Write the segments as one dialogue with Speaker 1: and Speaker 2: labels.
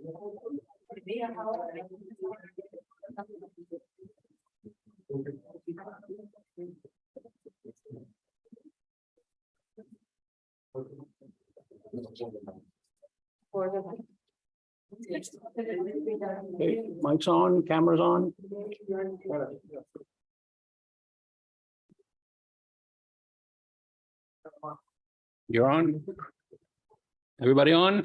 Speaker 1: Okay, mic's on, camera's on. You're on. Everybody on?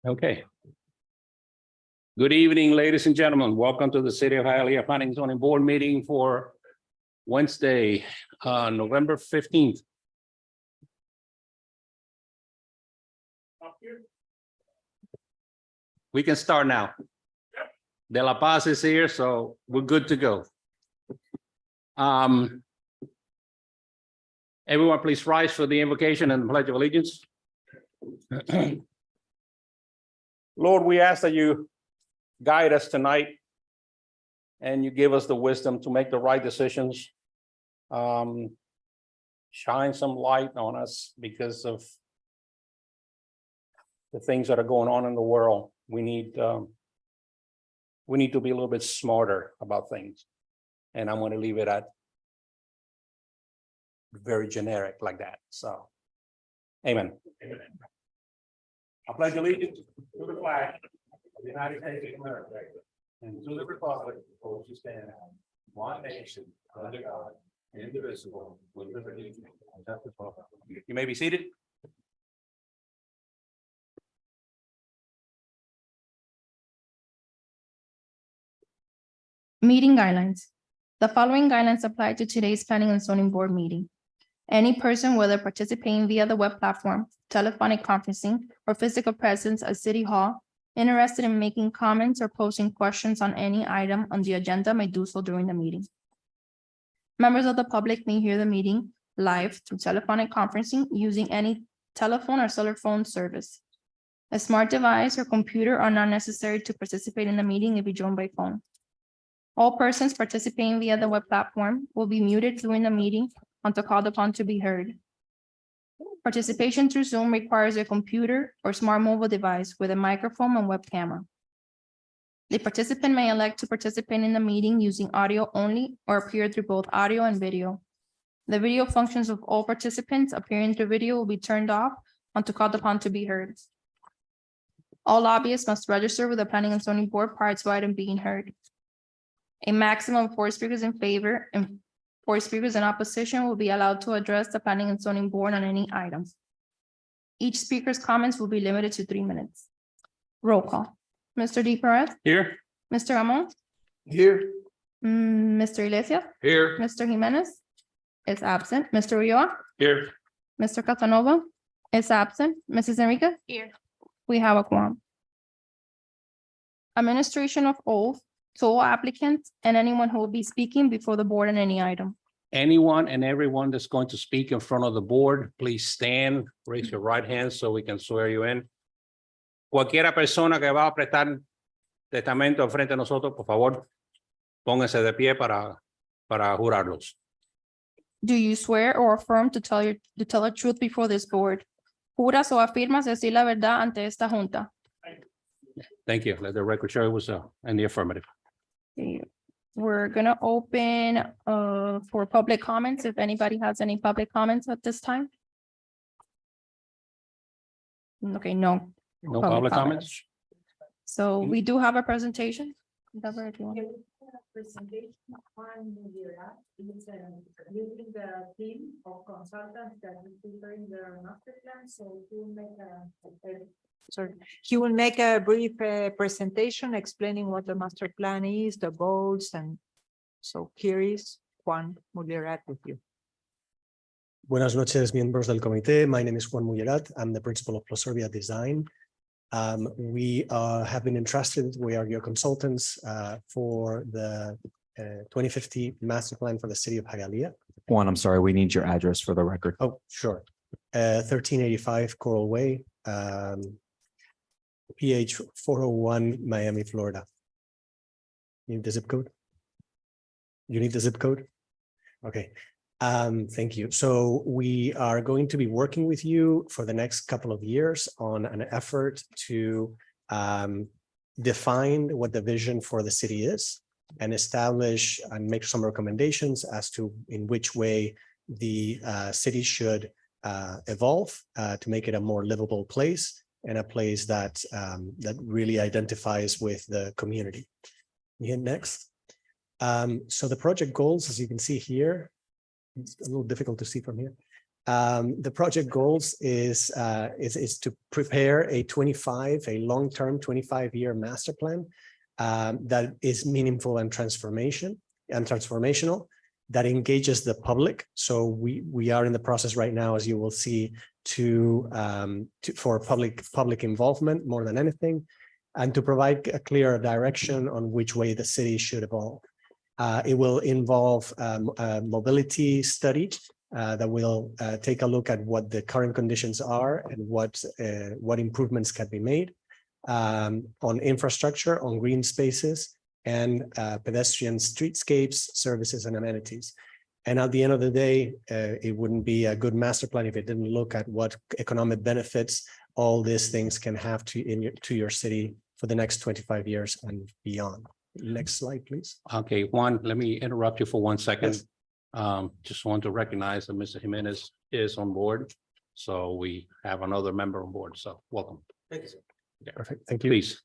Speaker 1: Okay. Good evening, ladies and gentlemen. Welcome to the City of Hialeah Planning and Zoning Board meeting for Wednesday, November 15th. We can start now. De La Paz is here, so we're good to go. Everyone, please rise for the invocation and the Pledge of Allegiance. Lord, we ask that you guide us tonight and you give us the wisdom to make the right decisions. Shine some light on us because of the things that are going on in the world. We need to be a little bit smarter about things. And I'm going to leave it at very generic like that. So, amen. Amen. I pledge allegiance to the flag of the United States of America and to the republic for which it stands, one nation, under God, indivisible, with liberty and justice for all. You may be seated.
Speaker 2: Meeting guidelines. The following guidelines apply to today's Planning and Zoning Board meeting. Any person, whether participating via the web platform, telephonic conferencing, or physical presence at City Hall, interested in making comments or posing questions on any item on the agenda may do so during the meeting. Members of the public may hear the meeting live through telephonic conferencing using any telephone or cellular phone service. A smart device or computer are not necessary to participate in the meeting if you join by phone. All persons participating via the web platform will be muted during the meeting until called upon to be heard. Participation through Zoom requires a computer or smart mobile device with a microphone and web camera. The participant may elect to participate in the meeting using audio only or appear through both audio and video. The video functions of all participants appearing through video will be turned off until called upon to be heard. All lobbyists must register with the Planning and Zoning Board prior to item being heard. A maximum of 4 speakers in favor and 4 speakers in opposition will be allowed to address the Planning and Zoning Board on any item. Each speaker's comments will be limited to 3 minutes. Roll call. Mr. D. Perez?
Speaker 1: Here.
Speaker 2: Mr. Ramon?
Speaker 1: Here.
Speaker 2: Mr. Iglesias?
Speaker 1: Here.
Speaker 2: Mr. Jimenez is absent. Mr. Ulloa?
Speaker 1: Here.
Speaker 2: Mr. Casanova is absent. Mrs. Enriquez? Here. We have a quorum. Administration of oath to all applicants and anyone who will be speaking before the board on any item.
Speaker 1: Anyone and everyone that's going to speak in front of the board, please stand, raise your right hand so we can swear you in. Cualquiera persona que va a prestar testamento frente a nosotros, por favor, pónganse de pie para jurarlos.
Speaker 2: Do you swear or affirm to tell the truth before this board? ¿Juras o afirmas decir la verdad ante esta junta?
Speaker 1: Thank you. Let the record show it was in the affirmative.
Speaker 2: We're gonna open for public comments. If anybody has any public comments at this time. Okay, no.
Speaker 1: No public comments?
Speaker 2: So we do have a presentation. Deborah, if you want.
Speaker 3: Presentation on using the team of consultants that is preparing the master plan, so he will make a brief presentation explaining what the master plan is, the goals, and so here is Juan Mullerat with you.
Speaker 4: Buenas noches, miembros del comité. My name is Juan Mullerat. I'm the principal of Prosorbia Design. We have been entrusted, we are your consultants for the 2050 master plan for the city of Hialeah.
Speaker 5: Juan, I'm sorry, we need your address for the record.
Speaker 4: Oh, sure. 1385 Coral Way, PH 401, Miami, Florida. You need the zip code? You need the zip code? Okay. Thank you. So we are going to be working with you for the next couple of years on an effort to define what the vision for the city is and establish and make some recommendations as to in which way the city should evolve to make it a more livable place and a place that that really identifies with the community. You hit next. So the project goals, as you can see here, it's a little difficult to see from here. The project goals is to prepare a long-term 25-year master plan that is meaningful and transformational, that engages the public. So we are in the process right now, as you will see, for public involvement more than anything, and to provide a clear direction on which way the city should evolve. It will involve a mobility study that will take a look at what the current conditions are and what improvements can be made on infrastructure, on green spaces, and pedestrian streetscapes, services, and amenities. And at the end of the day, it wouldn't be a good master plan if it didn't look at what economic benefits all these things can have to your city for the next 25 years and beyond. Next slide, please.
Speaker 1: Okay, Juan, let me interrupt you for 1 second.
Speaker 4: Yes.
Speaker 1: Just want to recognize that Mr. Jimenez is on board. So we have another member on board. So welcome.
Speaker 4: Thank you, sir. Perfect. Thank you.
Speaker 1: Please.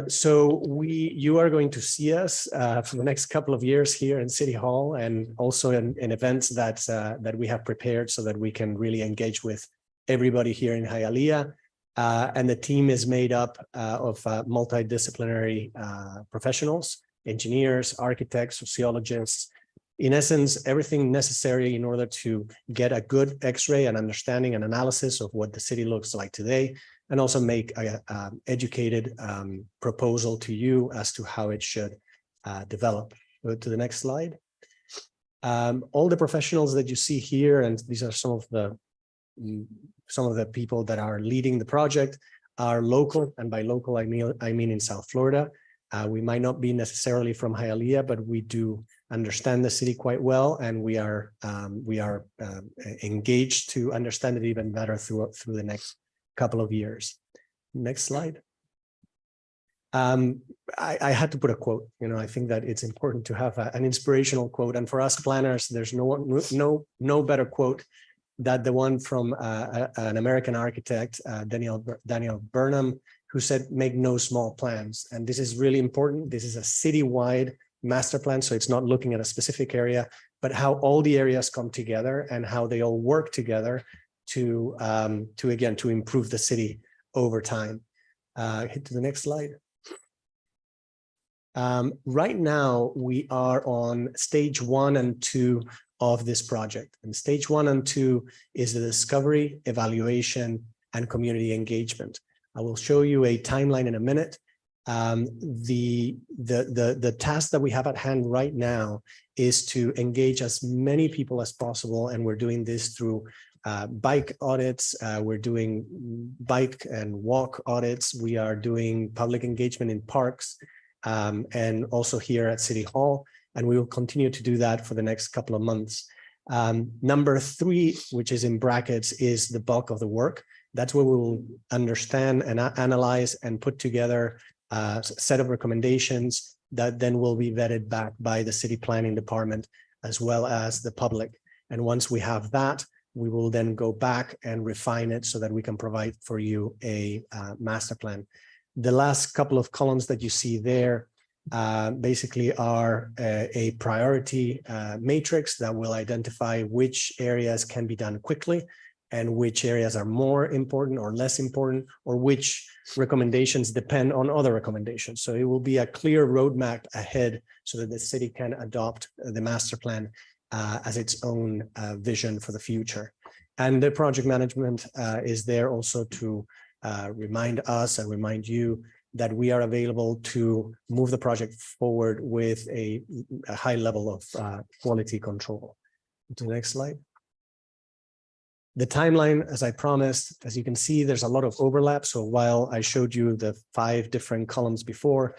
Speaker 4: So you are going to see us for the next couple of years here in City Hall and also in events that we have prepared so that we can really engage with everybody here in Hialeah. And the team is made up of multidisciplinary professionals, engineers, architects, sociologists. In essence, everything necessary in order to get a good X-ray and understanding and analysis of what the city looks like today, and also make an educated proposal to you as to how it should develop. Go to the next slide. All the professionals that you see here, and these are some of the people that are leading the project, are local, and by local I mean in South Florida. We might not be necessarily from Hialeah, but we do understand the city quite well, and we are engaged to understand it even better through the next couple of years. Next slide. I had to put a quote. I think that it's important to have an inspirational quote, and for us planners, there's no better quote than the one from an American architect, Daniel Burnham, who said, "Make no small plans." And this is really important. This is a citywide master plan, so it's not looking at a specific area, but how all the areas come together and how they all work together to improve the city over time. Hit to the next slide. Right now, we are on stage 1 and 2 of this project. And stage 1 and 2 is the discovery, evaluation, and community engagement. I will show you a timeline in a minute. The task that we have at hand right now is to engage as many people as possible, and we're doing this through bike audits. We're doing bike and walk audits. We are doing public engagement in parks and also here at City Hall, and we will continue to do that for the next couple of months. Number 3, which is in brackets, is the bulk of the work. That's where we will understand and analyze and put together a set of recommendations that then will be vetted back by the city planning department as well as the public. And once we have that, we will then go back and refine it so that we can provide for you a master plan. The last couple of columns that you see there basically are a priority matrix that will identify which areas can be done quickly and which areas are more important or less important, or which recommendations depend on other recommendations. So it will be a clear roadmap ahead so that the city can adopt the master plan as its own vision for the future. And the project management is there also to remind us and remind you that we are available to move the project forward with a high level of quality control. To the next slide. The timeline, as I promised, as you can see, there's a lot of overlap. So while I showed you the 5 different columns before,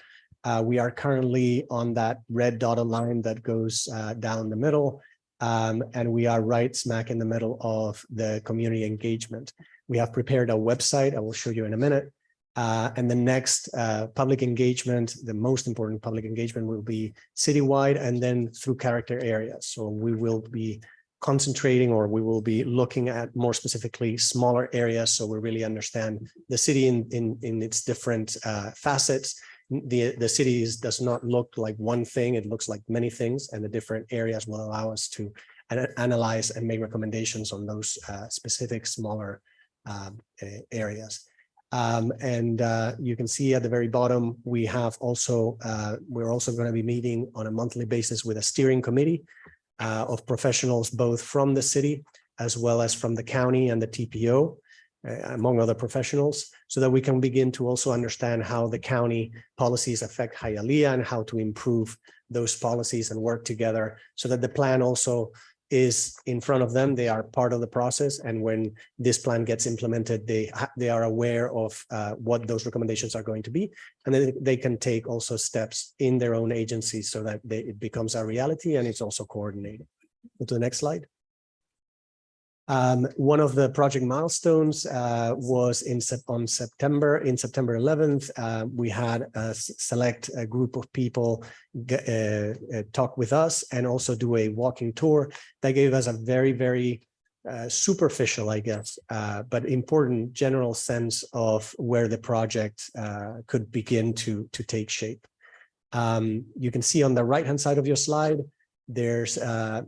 Speaker 4: we are currently on that red dotted line that goes down the middle. And we are right smack in the middle of the community engagement. We have prepared a website I will show you in a minute. And the next public engagement, the most important public engagement will be citywide and then through character areas. So we will be concentrating, or we will be looking at more specifically smaller areas. So we really understand the city in its different facets. The city does not look like one thing, it looks like many things, and the different areas will allow us to analyze and make recommendations on those specific smaller areas. You can see at the very bottom, we have also, we're also going to be meeting on a monthly basis with a steering committee of professionals, both from the city as well as from the county and the TPO, among other professionals, so that we can begin to also understand how the county policies affect Hialeah and how to improve those policies and work together so that the plan also is in front of them. They are part of the process. And when this plan gets implemented, they are aware of what those recommendations are going to be. And then they can take also steps in their own agencies so that it becomes a reality and it's also coordinated. Go to the next slide. One of the project milestones was on September 11th. We had a select group of people talk with us and also do a walking tour that gave us a very, very superficial, I guess, but important general sense of where the project could begin to take shape. You can see on the right-hand side of your slide, there's a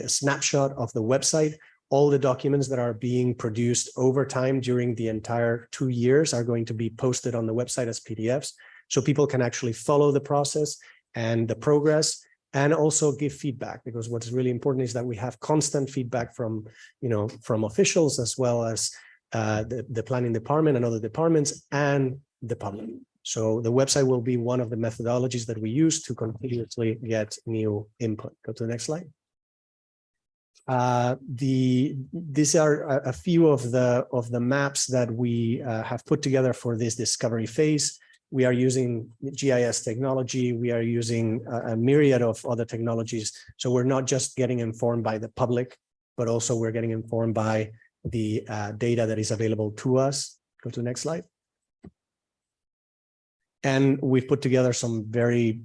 Speaker 4: snapshot of the website. All the documents that are being produced over time during the entire 2 years are going to be posted on the website as PDFs. So people can actually follow the process and the progress and also give feedback, because what's really important is that we have constant feedback from, from officials as well as the planning department and other departments and the public. So the website will be one of the methodologies that we use to continuously get new input. Go to the next slide. These are a few of the maps that we have put together for this discovery phase. We are using GIS technology. We are using a myriad of other technologies. So we're not just getting informed by the public, but also we're getting informed by the data that is available to us. Go to the next slide. And we've put together some very,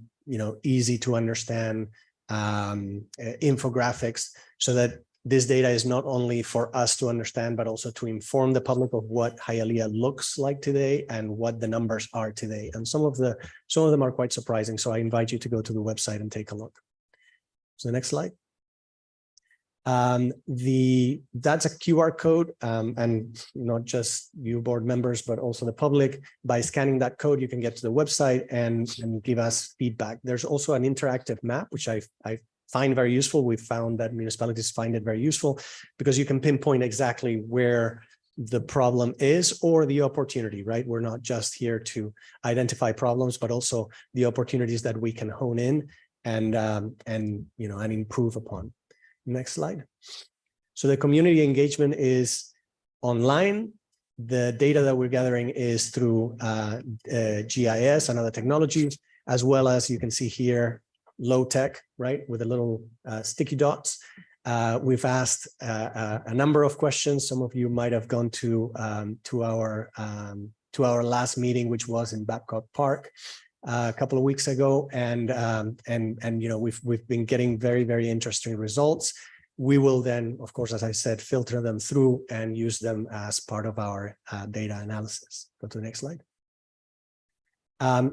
Speaker 4: easy to understand infographics so that this data is not only for us to understand, but also to inform the public of what Hialeah looks like today and what the numbers are today. And some of them are quite surprising. So I invite you to go to the website and take a look. So the next slide. That's a QR code, and not just you board members, but also the public. By scanning that code, you can get to the website and give us feedback. There's also an interactive map, which I find very useful. We've found that municipalities find it very useful because you can pinpoint exactly where the problem is or the opportunity, right? We're not just here to identify problems, but also the opportunities that we can hone in and improve upon. Next slide. So the community engagement is online. The data that we're gathering is through GIS and other technologies, as well as you can see here, low tech, right, with the little sticky dots. We've asked a number of questions. Some of you might have gone to our last meeting, which was in Babcock Park a couple of weeks ago, and we've been getting very, very interesting results. We will then, of course, as I said, filter them through and use them as part of our data analysis. Go to the next slide.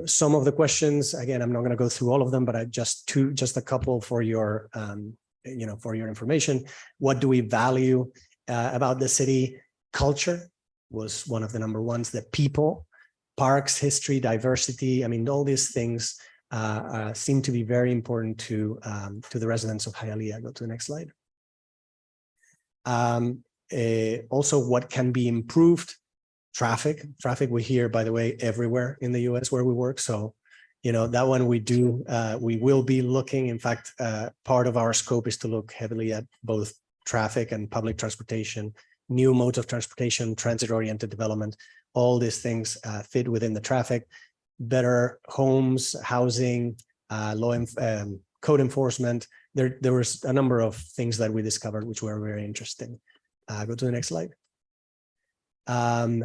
Speaker 4: Some of the questions, again, I'm not going to go through all of them, but just a couple for your, for your information. What do we value about the city? Culture was one of the number ones. The people, parks, history, diversity. I mean, all these things seem to be very important to the residents of Hialeah. Go to the next slide. Also, what can be improved? Traffic we hear, by the way, everywhere in the US where we work. So, that one we will be looking. In fact, part of our scope is to look heavily at both traffic and public transportation, new modes of transportation, transit-oriented development. All these things fit within the traffic. Better homes, housing, code enforcement, there was a number of things that we discovered which were very interesting. Go to the next slide. A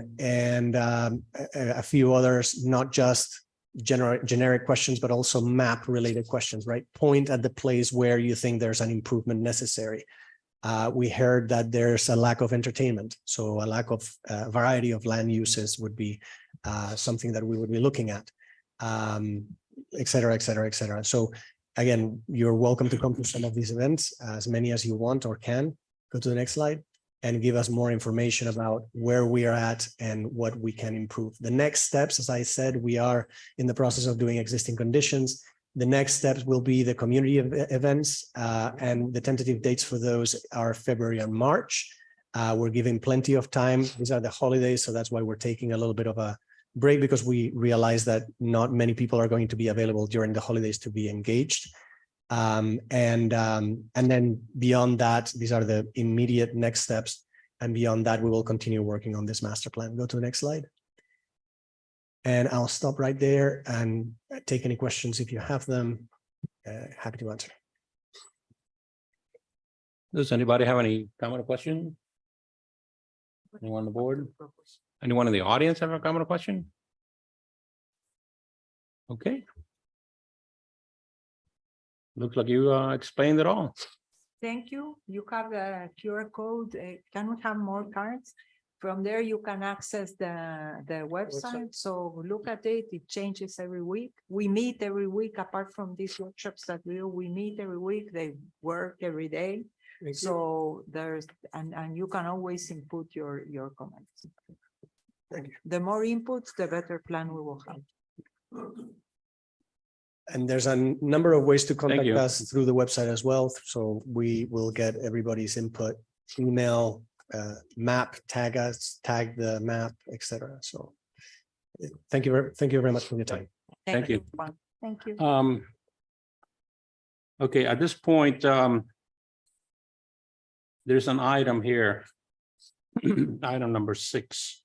Speaker 4: few others, not just generic questions, but also map related questions, right? Point at the place where you think there's an improvement necessary. We heard that there's a lack of entertainment. So a lack of variety of land uses would be something that we would be looking at, et cetera, et cetera, et cetera. So again, you're welcome to come to some of these events, as many as you want or can. Go to the next slide and give us more information about where we are at and what we can improve. The next steps, as I said, we are in the process of doing existing conditions. The next steps will be the community events, and the tentative dates for those are February and March. We're giving plenty of time. These are the holidays, so that's why we're taking a little bit of a break, because we realize that not many people are going to be available during the holidays to be engaged. And then beyond that, these are the immediate next steps. And beyond that, we will continue working on this master plan. Go to the next slide. And I'll stop right there and take any questions if you have them. Happy to answer.
Speaker 1: Does anybody have any comment or question? Anyone on the board? Anyone in the audience have a comment or question? Okay. Looks like you explained it all.
Speaker 3: Thank you. You have the QR code. Can we have more cards? From there, you can access the website. So look at it. It changes every week. We meet every week. Apart from these workshops that we meet every week. They work every day. So there's and you can always input your comments.
Speaker 4: Thank you.
Speaker 3: The more inputs, the better plan we will have.
Speaker 4: And there's a number of ways to contact
Speaker 1: you.
Speaker 4: us through the website as well. So we will get everybody's input, email, map, tag us, tag the map, etc. So thank you very much for your time.
Speaker 1: Thank you.
Speaker 3: Juan.
Speaker 2: Thank you.
Speaker 1: Okay, at this point, there's an item here. Item number 6.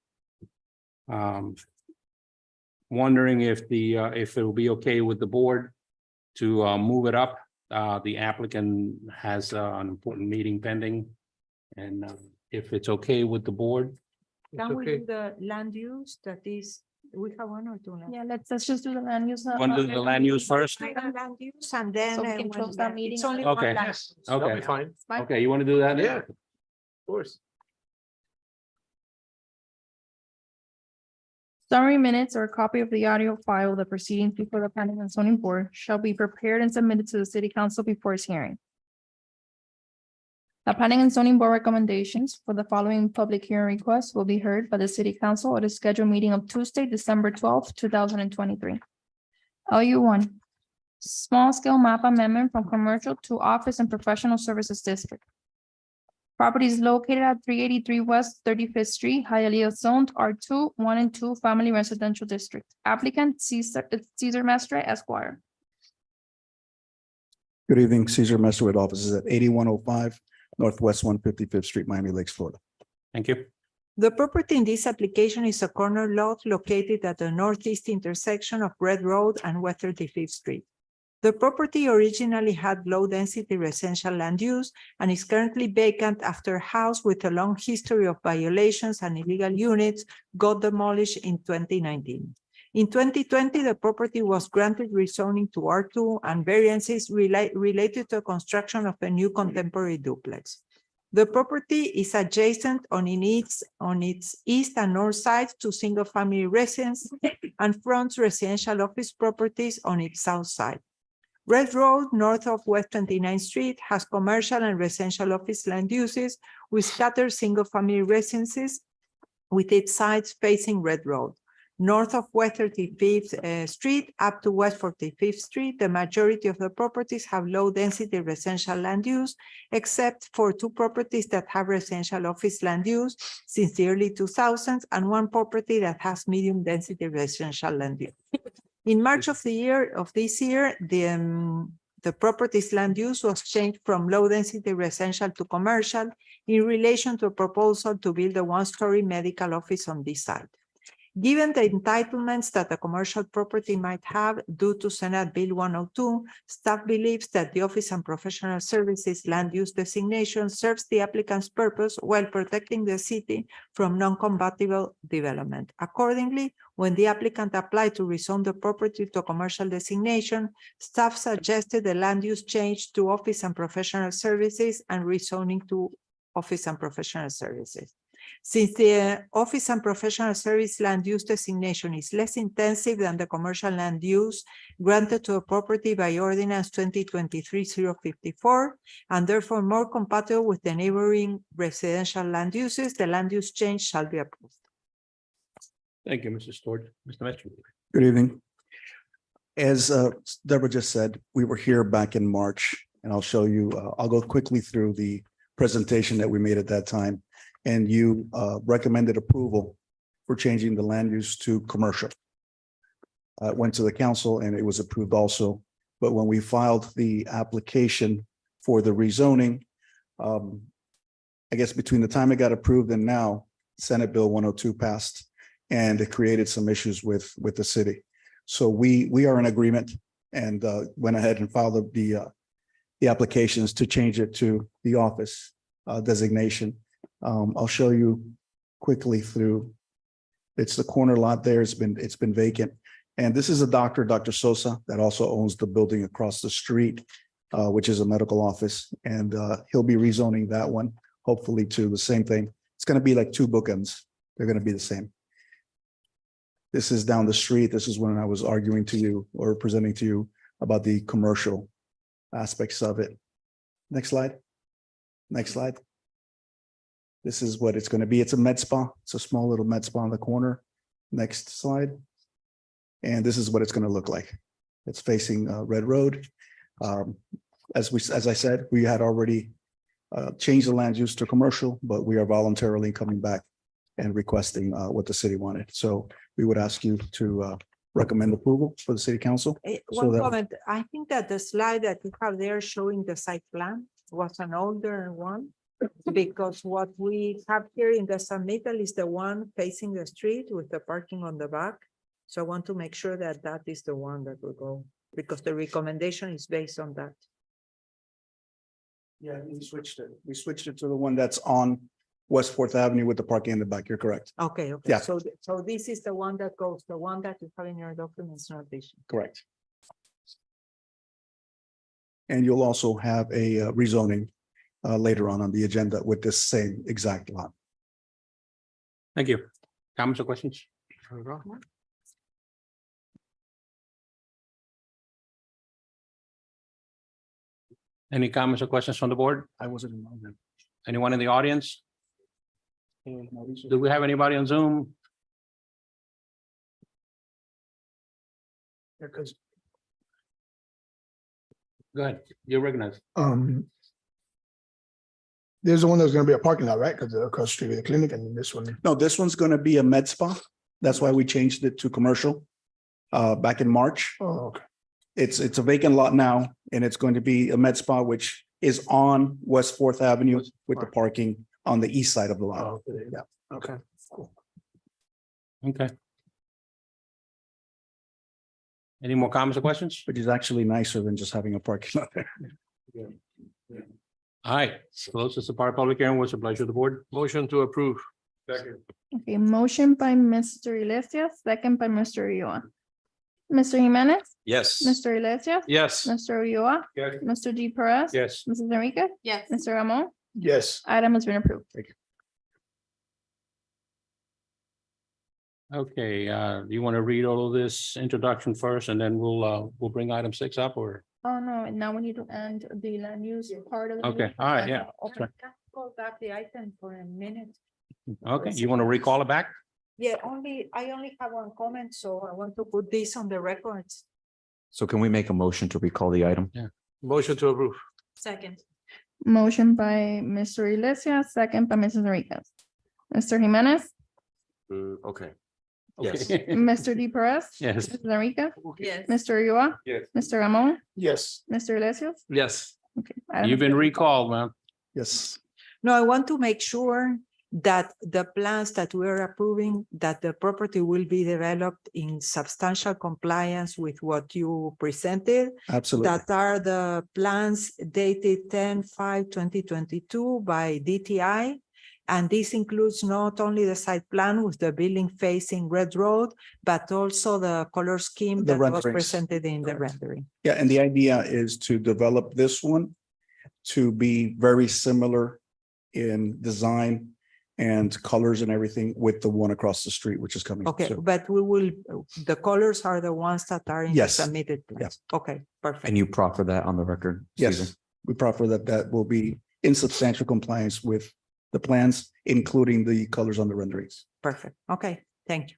Speaker 1: Wondering if it will be okay with the board to move it up. The applicant has an important meeting pending. And if it's okay with the board.
Speaker 3: Can we do the land use that is, we have one or two?
Speaker 2: Yeah, let's just do the land use.
Speaker 1: Want to do the land use first?
Speaker 3: Land use and then.
Speaker 2: So we can
Speaker 3: when
Speaker 2: close that meeting.
Speaker 3: it's only one
Speaker 1: Okay.
Speaker 3: land.
Speaker 1: Yes. Okay.
Speaker 6: Fine,
Speaker 2: Fine.
Speaker 1: Okay, you want to do that?
Speaker 6: Yeah. of course.
Speaker 2: Summary minutes or a copy of the audio file of the proceedings before the planning and zoning board shall be prepared and submitted to the city council before its hearing. The planning and zoning board recommendations for the following public hearing requests will be heard by the city council at a scheduled meeting of Tuesday, December 12th, 2023. LU1, small scale map amendment from commercial to office and professional services district. Property is located at 383 West 35th Street, Hialeah zoned R2, 1 and 2 Family Residential District. Applicant Cesar Mestre Esquire.
Speaker 7: Good evening, Cesar Messer with offices at 8105 Northwest 155th Street, Miami Lakes, Florida.
Speaker 1: Thank you.
Speaker 3: The property in this application is a corner lot located at the northeast intersection of Red Road and West 35th Street. The property originally had low-density residential land use and is currently vacant after a house with a long history of violations and illegal units got demolished in 2019. In 2020, the property was granted rezoning to R2 and variances related to construction of a new contemporary duplex. The property is adjacent on its east and north sides to single-family residence and fronts residential office properties on its south side. Red Road, north of West 29th Street, has commercial and residential office land uses with scattered single-family residences with its sides facing Red Road. North of West 35th Street up to West 45th Street, the majority of the properties have low-density residential land use, except for 2 properties that have residential office land use since the early 2000s and 1 property that has medium-density residential land use. In March of this year, the property's land use was changed from low-density residential to commercial in relation to a proposal to build a 1-story medical office on this site. Given the entitlements that the commercial property might have due to Senate Bill 102, staff believes that the Office and Professional Services land use designation serves the applicant's purpose while protecting the city from non-compatible development. Accordingly, when the applicant applied to rezone the property to a commercial designation, staff suggested the land use change to Office and Professional Services and rezoning to Office and Professional Services. Since the Office and Professional Service land use designation is less intensive than the commercial land use granted to a property by Ordinance 2023-054, and therefore more compatible with the neighboring residential land uses, the land use change shall be approved.
Speaker 1: Thank you, Mrs. Stewart. Mr. Mitchell.
Speaker 7: Good evening. As Deborah just said, we were here back in March, and I'll show you, I'll go quickly through the presentation that we made at that time. And you recommended approval for changing the land use to commercial. It went to the council and it was approved also. But when we filed the application for the rezoning, I guess between the time it got approved and now, Senate Bill 102 passed, and it created some issues with the city. So we are in agreement and went ahead and filed the applications to change it to the office designation. I'll show you quickly through. It's the corner lot there. It's been vacant. And this is Dr. Sosa that also owns the building across the street, which is a medical office. And he'll be rezoning that one, hopefully to the same thing. It's going to be like two bookends. They're going to be the same. This is down the street. This is when I was arguing to you or presenting to you about the commercial aspects of it. Next slide. Next slide. This is what it's going to be. It's a med spa. It's a small little med spa on the corner. Next slide. And this is what it's going to look like. It's facing Red Road. As I said, we had already changed the land use to commercial, but we are voluntarily coming back and requesting what the city wanted. So we would ask you to recommend approval for the city council.
Speaker 3: One
Speaker 7: that-
Speaker 3: comment, I think that the slide that you have there showing the site plan was an older one. Because what we have here in the submittal is the one facing the street with the parking on the back. So I want to make sure that that is the one that will go, because the recommendation is based on that.
Speaker 7: Yeah, we switched it. We switched it to the one that's on West 4th Avenue with the parking in the back. You're correct.
Speaker 3: Okay, okay.
Speaker 7: Yeah.
Speaker 3: So this is the one that goes, the one that you have in your documents, not this.
Speaker 7: Correct. And you'll also have a rezoning later on the agenda with this same exact lot.
Speaker 1: Thank you. Comments or questions? Any comments or questions from the board?
Speaker 7: I wasn't involved in.
Speaker 1: Anyone in the audience? Do we have anybody on Zoom?
Speaker 6: Because
Speaker 1: Go ahead. You're recognized.
Speaker 6: there's the one that's gonna be a parking lot, right? Because across the street of the clinic and this one.
Speaker 7: No, this one's going to be a med spa. That's why we changed it to commercial back in March.
Speaker 6: Oh, okay.
Speaker 7: It's a vacant lot now, and it's going to be a med spa, which is on West 4th Avenue with the parking on the east side of the lot.
Speaker 6: Oh, yeah. Okay, cool.
Speaker 1: Okay. Any more comments or questions?
Speaker 7: Which is actually nicer than just having a parking lot there.
Speaker 1: All right, close this part of public hearing. What's the pleasure of the board?
Speaker 8: Motion to approve.
Speaker 2: Okay, motion by Mr. Iglesias, second by Mr. Ulloa. Mr. Jimenez,
Speaker 8: Yes.
Speaker 2: Mr. Iglesias,
Speaker 8: Yes.
Speaker 2: Mr. Ulloa,
Speaker 1: Yes.
Speaker 2: Mr. G. Perez.
Speaker 1: Yes.
Speaker 2: Mrs. Enriquez,
Speaker 9: Yes.
Speaker 2: Mr. Ramon,
Speaker 6: Yes,
Speaker 2: item has been approved.
Speaker 1: Okay, do you want to read all of this introduction first and then we'll bring item 6 up or?
Speaker 2: Oh, no, now we need to end the land use part of. the
Speaker 1: Okay,
Speaker 2: meeting.
Speaker 1: all right, yeah.
Speaker 3: Okay, go back the item for a minute.
Speaker 1: Okay, you want to recall it back?
Speaker 3: Yeah, I only have one comment, so I want to put this on the records.
Speaker 5: So can we make a motion to recall the item?
Speaker 8: Motion to approve.
Speaker 9: Second.
Speaker 2: Motion by Mr. Iglesias, second by Mrs. Enriquez. Mr. Jimenez,
Speaker 8: Okay.
Speaker 5: Yes.
Speaker 1: Okay.
Speaker 2: Mr. D. Perez.
Speaker 1: Yes.
Speaker 2: Mrs. Enriquez,
Speaker 9: Yes.
Speaker 2: Mr. Ulloa.
Speaker 8: Yes.
Speaker 2: Mr. Ramon,
Speaker 6: yes,
Speaker 2: Mr. Iglesias.
Speaker 8: Yes.
Speaker 2: Okay. item
Speaker 1: You've
Speaker 2: has
Speaker 1: been recalled, man.
Speaker 7: Yes.
Speaker 3: No, I want to make sure that the plans that we're approving, that the property will be developed in substantial compliance with what you presented.
Speaker 7: Absolutely.
Speaker 3: That are the plans dated 10/5/2022 by DTI. And this includes not only the site plan with the building facing Red Road, but also the color scheme
Speaker 7: The
Speaker 3: that was
Speaker 7: renderings.
Speaker 3: presented in the rendering.
Speaker 7: Yeah, and the idea is to develop this one to be very similar in design and colors and everything with the one across the street, which is coming
Speaker 3: Okay,
Speaker 7: soon.
Speaker 3: but we will, the colors are the ones that are in the
Speaker 7: Yes.
Speaker 3: submitted plans. Okay, perfect.
Speaker 5: And you proffer that on the record? Stephen?
Speaker 7: Yes, we proffer that that will be in substantial compliance with the plans, including the colors on the renderings.
Speaker 3: Perfect. Okay, thank you.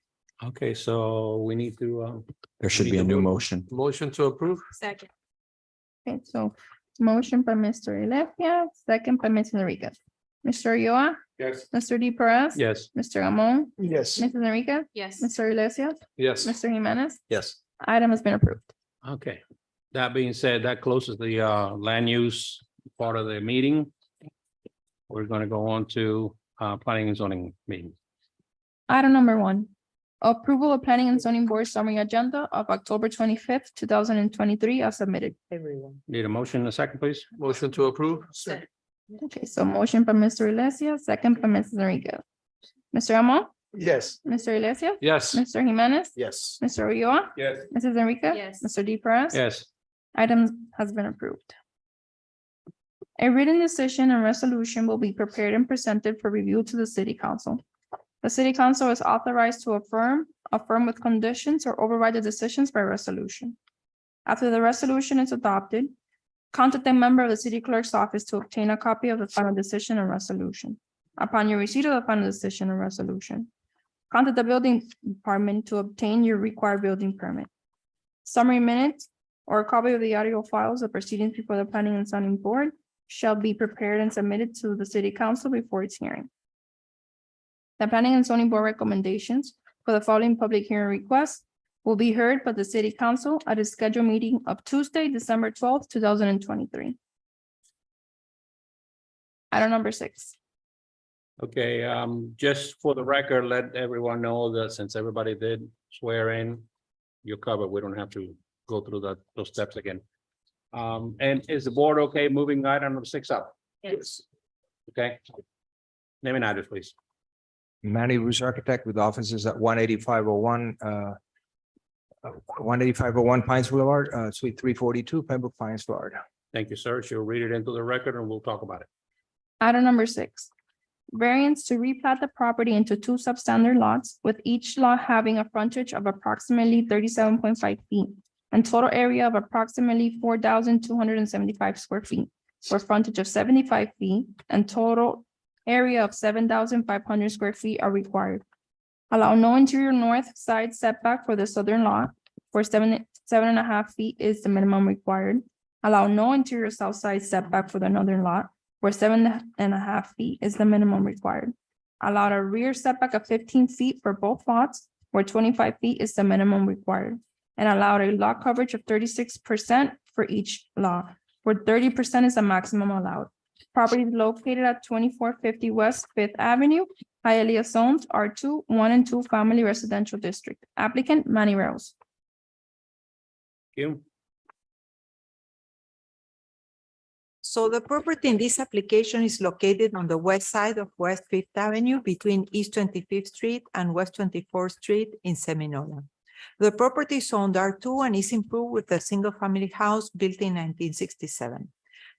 Speaker 1: Okay, so we need to,
Speaker 5: There should
Speaker 1: need
Speaker 5: be
Speaker 1: to
Speaker 5: a new
Speaker 1: do it.
Speaker 5: motion.
Speaker 8: Motion to approve?
Speaker 2: Okay, so motion by Mr. Alexia, second by Mrs. Enriquez. Mr. Ulloa,
Speaker 1: yes.
Speaker 2: Mr. D. Perez.
Speaker 1: Yes.
Speaker 2: Mr. Amon,
Speaker 6: Yes.
Speaker 2: Mrs. Enriquez,
Speaker 9: Yes.
Speaker 2: Mr. Iglesias,
Speaker 8: Yes.
Speaker 2: Mr. Jimenez.
Speaker 8: Yes.
Speaker 2: Item has been approved.
Speaker 1: Okay. That being said, that closes the land use part of the meeting. We're gonna go on to planning and zoning meeting.
Speaker 2: Item number 1, approval of planning and zoning board summary agenda of October 25th, 2023 as submitted.
Speaker 3: Everyone.
Speaker 1: Need a motion in a second, please?
Speaker 8: Motion to approve?
Speaker 2: Okay, so motion by Mr. Iglesias, second by Mrs. Enriquez. Mr. Amon,
Speaker 6: Yes.
Speaker 2: Mr. Iglesias,
Speaker 8: Yes.
Speaker 2: Mr. Jimenez,
Speaker 6: Yes.
Speaker 2: Mr. Ulloa,
Speaker 1: Yes.
Speaker 2: Mrs. Enriquez.
Speaker 9: Yes.
Speaker 2: Mr. D. Perez.
Speaker 1: Yes.
Speaker 2: Item has been approved. A written decision and resolution will be prepared and presented for review to the city council. The city council is authorized to affirm with conditions, or override the decisions by resolution. After the resolution is adopted, contact a member of the city clerk's office to obtain a copy of the final decision and resolution. Upon your receipt of the final decision and resolution, contact the building department to obtain your required building permit. Summary minutes or a copy of the audio files of proceedings before the planning and zoning board shall be prepared and submitted to the city council before its hearing. The planning and zoning board recommendations for the following public hearing requests will be heard by the city council at a scheduled meeting of Tuesday, December 12th, 2023. Item number 6.
Speaker 1: Okay, just for the record, let everyone know that since everybody did swear in, you're covered. We don't have to go through those steps again. And is the board okay moving item number 6 up?
Speaker 9: Yes.
Speaker 1: Okay. Name and address, please.
Speaker 10: Manny Ruz Architect with offices at 18501 Pines Boulevard, Suite 342, Pembroke Pines, Florida.
Speaker 1: Thank you, sir. She'll read it into the record and we'll talk about it.
Speaker 2: Item number 6. Variance to replat the property into 2 substandard lots, with each lot having a frontage of approximately 37.5 feet and total area of approximately 4,275 square feet, for frontage of 75 feet and total area of 7,500 square feet are required. Allow no interior north side setback for the southern lot, for 7.5 feet is the minimum required. Allow no interior south side setback for the northern lot, where 7.5 feet is the minimum required. Allowed a rear setback of 15 feet for both lots, where 25 feet is the minimum required. And allowed a lot coverage of 36% for each lot, where 30% is the maximum allowed. Property is located at 2450 West Fifth Avenue, Hialeah zones R2, 1 and 2 Family Residential District. Applicant Manny Rose.
Speaker 1: You.
Speaker 3: So the property in this application is located on the west side of West Fifth Avenue between East 25th Street and West 24th Street in Seminola. The property is owned R2 and is improved with a single-family house built in 1967.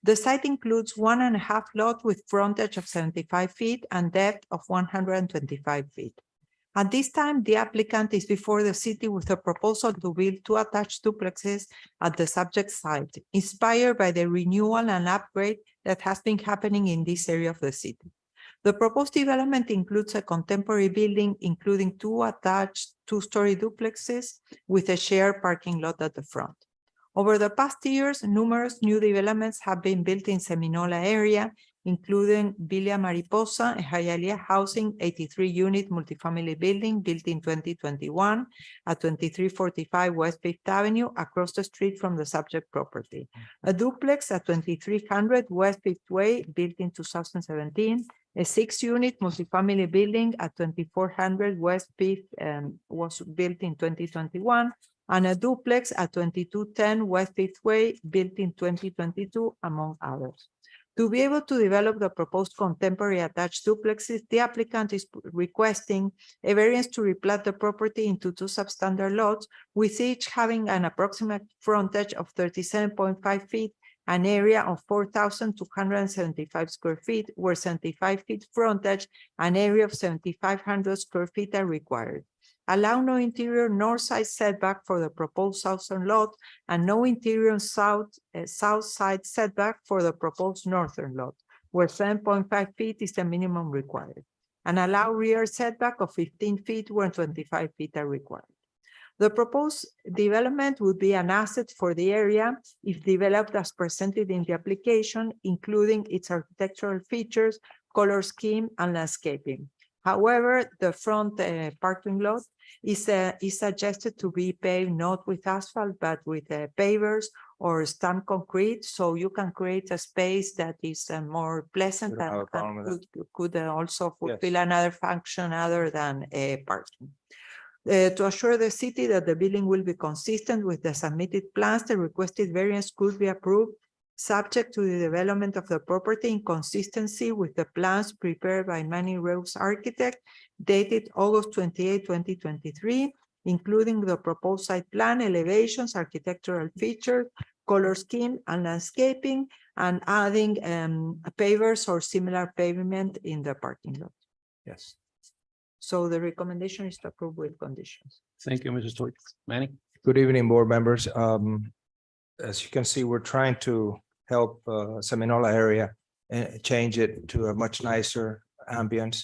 Speaker 3: The site includes 1.5 lot with frontage of 75 feet and depth of 125 feet. At this time, the applicant is before the city with a proposal to build 2 attached duplexes at the subject site, inspired by the renewal and upgrade that has been happening in this area of the city. The proposed development includes a contemporary building, including 2 attached 2-story duplexes with a shared parking lot at the front. Over the past years, numerous new developments have been built in Seminola area, including Villa Mariposa, a Hialeah housing 83-unit multifamily building built in 2021 at 2345 West Fifth Avenue, across the street from the subject property. A duplex at 2300 West Fifth Way, built in 2017, A 6-unit multifamily building at 2400 West Fifth was built in 2021, and a duplex at 2210 West Fifth Way built in 2022, among others. To be able to develop the proposed contemporary attached duplexes, the applicant is requesting a variance to replat the property into 2 substandard lots, with each having an approximate frontage of 37.5 feet, an area of 4,275 square feet, where 75 feet frontage, an area of 7,500 square feet are required. Allow no interior nor side setback for the proposed southern lot, and no interior south side setback for the proposed northern lot, where 7.5 feet is the minimum required. And allow rear setback of 15 feet where 25 feet are required. The proposed development would be an asset for the area if developed as presented in the application, including its architectural features, color scheme, and landscaping. However, the front parking lot is suggested to be paved not with asphalt, but with pavers or stamped concrete, so you can create a space that is more pleasant
Speaker 10: We don't have a problem
Speaker 3: and
Speaker 10: with
Speaker 3: could also fulfill
Speaker 10: Yes.
Speaker 3: another function other than parking. To assure the city that the building will be consistent with the submitted plans, the requested variance could be approved subject to the development of the property in consistency with the plans prepared by Manny Rose Architect dated August 28, 2023, including the proposed site plan, elevations, architectural features, color scheme, and landscaping, and adding pavers or similar pavement in the parking lot.
Speaker 10: Yes.
Speaker 3: So the recommendation is to approve with conditions.
Speaker 1: Thank you, Mrs. Toy. Manny?
Speaker 10: Good evening, board members. As you can see, we're trying to help Seminola area and change it to a much nicer ambience.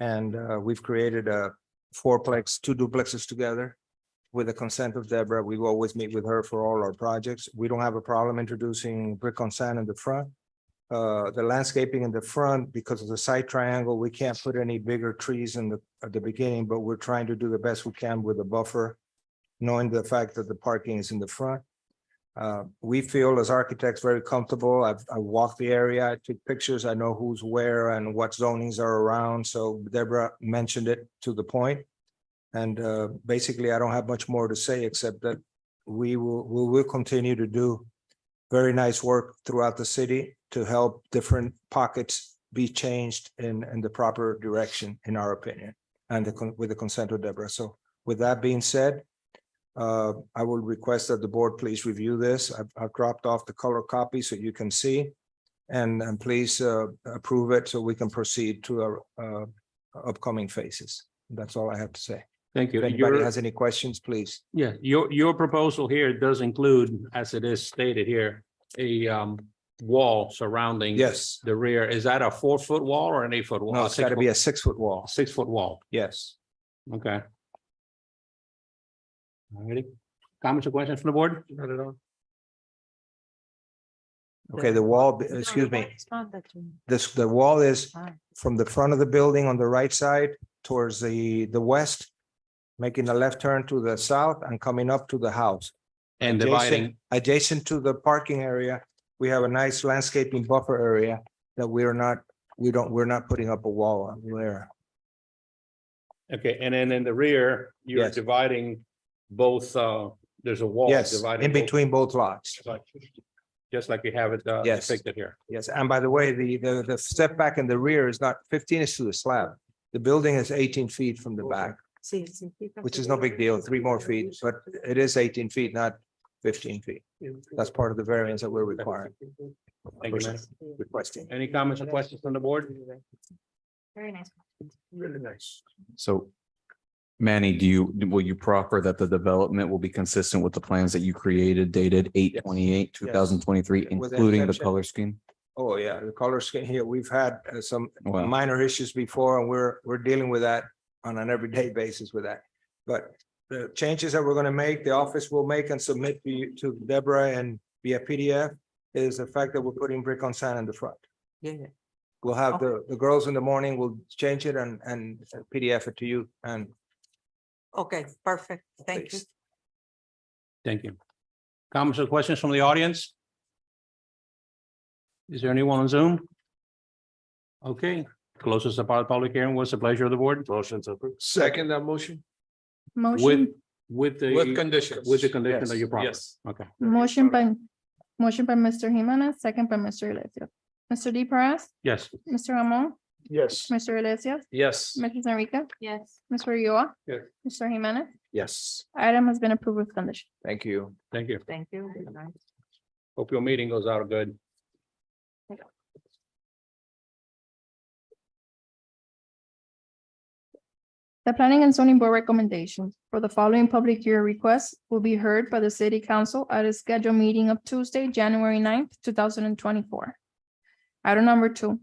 Speaker 10: And we've created a 4-plex, 2 duplexes together. With the consent of Deborah, we always meet with her for all our projects. We don't have a problem introducing brick on sand in the front. The landscaping in the front, because of the side triangle, we can't put any bigger trees at the beginning, but we're trying to do the best we can with a buffer, knowing the fact that the parking is in the front. We feel as architects very comfortable. I've walked the area, I took pictures, I know who's where and what zonings are around. So Deborah mentioned it to the point. And basically, I don't have much more to say except that we will continue to do very nice work throughout the city to help different pockets be changed in the proper direction, in our opinion, and with the consent of Deborah. So with that being said, I will request that the board please review this. I've dropped off the color copy so you can see, and please approve it so we can proceed to our upcoming phases. That's all I have to say.
Speaker 1: Thank you.
Speaker 10: If anybody has any questions, please.
Speaker 1: Yeah, your proposal here does include, as it is stated here, a wall surrounding
Speaker 10: Yes.
Speaker 1: the rear. Is that a 4-foot wall or an 8-foot wall?
Speaker 10: No, it's got to be a 6-foot wall.
Speaker 1: 6-foot wall.
Speaker 10: Yes.
Speaker 1: Okay. All righty. Comments or questions from the board? Not at all.
Speaker 10: Okay, the wall,
Speaker 3: No,
Speaker 10: excuse me,
Speaker 3: it's not that you-
Speaker 10: the wall is
Speaker 3: Ah.
Speaker 10: from the front of the building on the right side towards the west, making a left turn to the south and coming up to the house.
Speaker 1: And
Speaker 10: Adjacent-
Speaker 1: dividing,
Speaker 10: Adjacent to the parking area, we have a nice landscaping buffer area that we're not putting up a wall on there.
Speaker 1: okay, and then in the rear, you're
Speaker 10: Yes.
Speaker 1: dividing both, there's a wall.
Speaker 10: Yes,
Speaker 1: dividing
Speaker 10: in
Speaker 1: both-
Speaker 10: between both lots.
Speaker 1: Just like you have it
Speaker 10: Yes.
Speaker 1: depicted here.
Speaker 10: Yes, and by the way, the setback in the rear is not 15 is to the slab. The building is 18 feet from the back,
Speaker 3: Sí, sí, fíjate.
Speaker 10: which is no big deal, 3 more feet, but it is 18 feet, not 15 feet. That's part of the variance that we're requiring,
Speaker 1: Thank you, man.
Speaker 10: requesting.
Speaker 1: Any comments or questions from the board?
Speaker 2: Very nice.
Speaker 1: Really nice.
Speaker 5: So Manny, will you proffer that the development will be consistent with the plans that you created dated 8/28/2023,
Speaker 10: With the
Speaker 5: including the
Speaker 10: exception-
Speaker 5: color scheme?
Speaker 10: Oh, yeah, the color scheme here, we've had some
Speaker 5: Wow.
Speaker 10: minor issues before, and we're dealing with that on an everyday basis with that. But the changes that we're gonna make, the office will make and submit to Deborah and via PDF is the fact that we're putting brick on sand in the front.
Speaker 3: Yeah, yeah.
Speaker 10: We'll have the girls in the morning, will change it and PDF it to you and
Speaker 3: Okay, perfect. Thank you.
Speaker 10: Please.
Speaker 1: Thank you. Comments or questions from the audience? Is there anyone on Zoom? Okay, Closes the public hearing. What's the pleasure of the board? Motion to approve.
Speaker 8: Second that motion
Speaker 2: Motion,
Speaker 1: With the.
Speaker 8: with conditions.
Speaker 1: With the condition that you promised.
Speaker 8: Yes.
Speaker 1: Okay.
Speaker 2: motion by Mr. Jimenez, second by Mr. Iglesias. Mr. Di Perez,
Speaker 1: Yes.
Speaker 2: Mr. Amon,
Speaker 6: Yes.
Speaker 2: Mr. Iglesias,
Speaker 8: Yes.
Speaker 2: Mrs. Enriquez,
Speaker 9: Yes.
Speaker 2: Mr. Ulloa.
Speaker 8: Yes.
Speaker 2: Mr. Jimenez,
Speaker 8: Yes.
Speaker 2: item has been approved with condition.
Speaker 8: Thank you.
Speaker 1: Thank you.
Speaker 3: Thank you. Good night.
Speaker 1: Hope your meeting goes out good.
Speaker 2: The Planning and Zoning Board recommendations for the following public hearing requests will be heard by the City Council at a scheduled meeting of Tuesday, January 9th, 2024. Item number 2,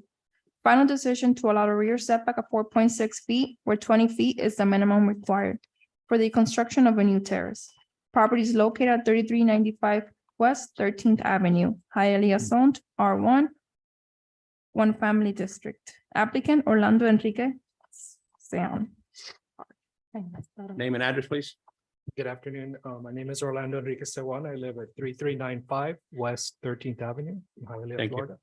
Speaker 2: final decision to allow a rear setback of 4.6 feet where 20 feet is the minimum required for the construction of a new terrace. Property is located at 3395 West 13th Avenue, Hialeah zoned R1, one family district. Applicant Orlando Enrique Sean.
Speaker 1: Name and address, please.
Speaker 11: Good afternoon. My name is Orlando Enriquez Sewan. I live at 3395 West 13th Avenue, in Hialeah,
Speaker 1: Thank you.
Speaker 11: Florida.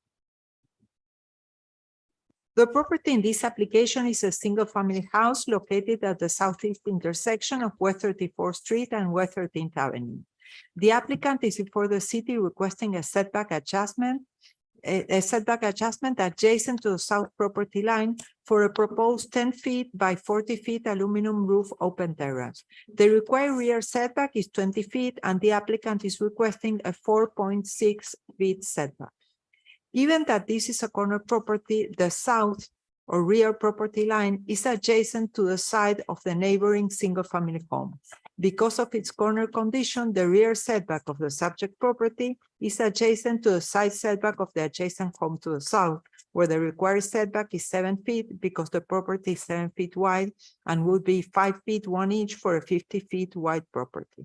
Speaker 3: The property in this application is a single-family house located at the southeast intersection of West 34th Street and West 13th Avenue. The applicant is before the city requesting a setback adjustment adjacent to the south property line for a proposed 10 feet by 40 feet aluminum roof open terrace. The required rear setback is 20 feet and the applicant is requesting a 4.6 feet setback. Given that this is a corner property, the south or rear property line is adjacent to the side of the neighboring single-family home. Because of its corner condition, the rear setback of the subject property is adjacent to the side setback of the adjacent home to the south, where the required setback is 7 feet because the property is 7 feet wide and would be 5 feet 1 inch for a 50 feet wide property.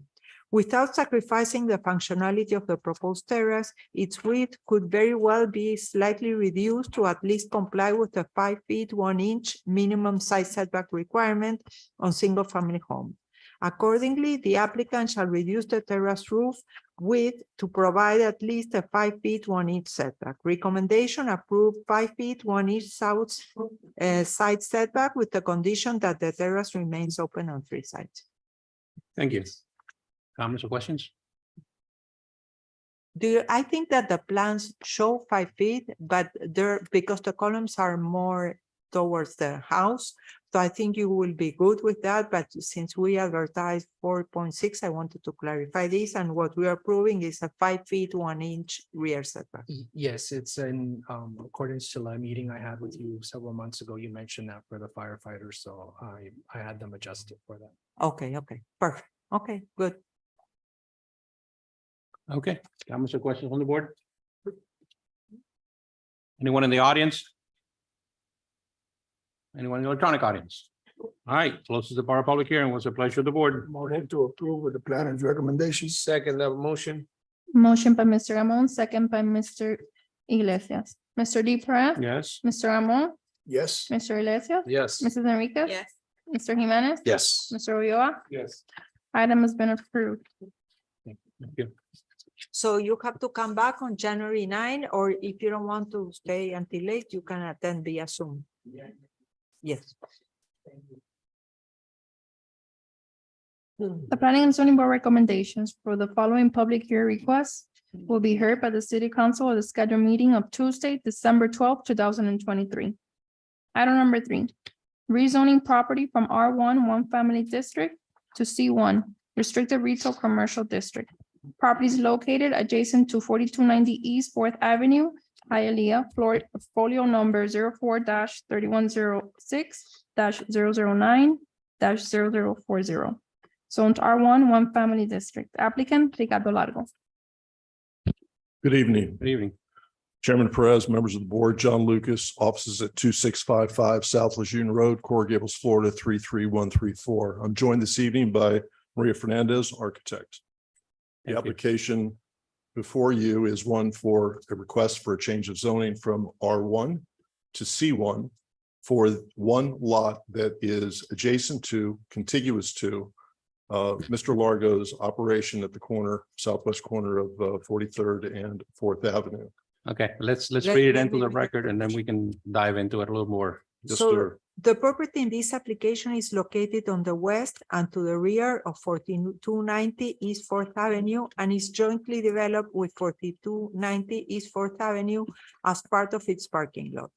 Speaker 3: Without sacrificing the functionality of the proposed terrace, its width could very well be slightly reduced to at least comply with the 5 feet 1 inch minimum side setback requirement on single-family home. Accordingly, the applicant shall reduce the terrace roof width to provide at least a 5 feet 1 inch setback. Recommendation: approve 5 feet 1 inch south side setback with the condition that the terrace remains open on 3 sides.
Speaker 1: Thank you. Comments or questions?
Speaker 3: I think that the plans show 5 feet, but because the columns are more towards the house, so I think you will be good with that. But since we advertised 4.6, I wanted to clarify this, and what we are approving is a 5 feet 1 inch rear setback.
Speaker 11: Yes, it's in accordance to a meeting I had with you several months ago. You mentioned that for the firefighters, so I had them adjusted for that.
Speaker 3: Okay, perfect. Okay, good.
Speaker 1: Okay, comments or questions on the board? Anyone in the audience? Anyone in the electronic audience? All right, closes the bar public hearing. What's the pleasure of the board?
Speaker 6: Motion to approve with the planner's recommendations.
Speaker 8: Second that motion.
Speaker 2: Motion by Mr. Amon, second by Mr. Iglesias. Mr. Di Perez,
Speaker 1: Yes.
Speaker 2: Mr. Amon,
Speaker 6: Yes.
Speaker 2: Mr. Iglesias,
Speaker 8: Yes.
Speaker 2: Mrs. Enriquez,
Speaker 9: Yes.
Speaker 2: Mr. Jimenez,
Speaker 8: Yes.
Speaker 2: Mr. Ulloa.
Speaker 8: Yes.
Speaker 2: Item has been approved.
Speaker 1: Thank you.
Speaker 3: So you have to come back on January 9, or if you don't want to stay until late, you can attend via Zoom. Yes.
Speaker 2: The Planning and Zoning Board recommendations for the following public hearing requests will be heard by the City Council at the scheduled meeting of Tuesday, December 12th, 2023. Item number 3, rezoning property from R1 one family district to C1 restricted retail commercial district. Property is located adjacent to 4290 East 4th Avenue, Hialeah, Florida, folio number 04-3106-009-0040. Zoned R1 one family district. Applicant Ricardo Largo.
Speaker 12: Good evening,
Speaker 1: Good evening.
Speaker 12: Chairman Perez, members of the board, John Lucas, offices at 2655 South Lejeune Road, Coral Gables, Florida, 33134. I'm joined this evening by Maria Fernandez, architect. The
Speaker 1: Thank you.
Speaker 12: application before you is one for a request for a change of zoning from R1 to C1 for one lot that is adjacent to, contiguous to Mr. Largo's operation at the corner, southwest corner of 43rd and 4th Avenue.
Speaker 1: Okay, let's
Speaker 3: Let-
Speaker 1: read it
Speaker 3: let
Speaker 1: into
Speaker 3: me
Speaker 1: the
Speaker 3: read it.
Speaker 1: record and then we can dive into it a little more
Speaker 12: Yes,
Speaker 3: So
Speaker 12: sir.
Speaker 3: the property in this application is located on the west and to the rear of 4290 East Fourth Avenue and is jointly developed with 4290 East Fourth Avenue as part of its parking lot.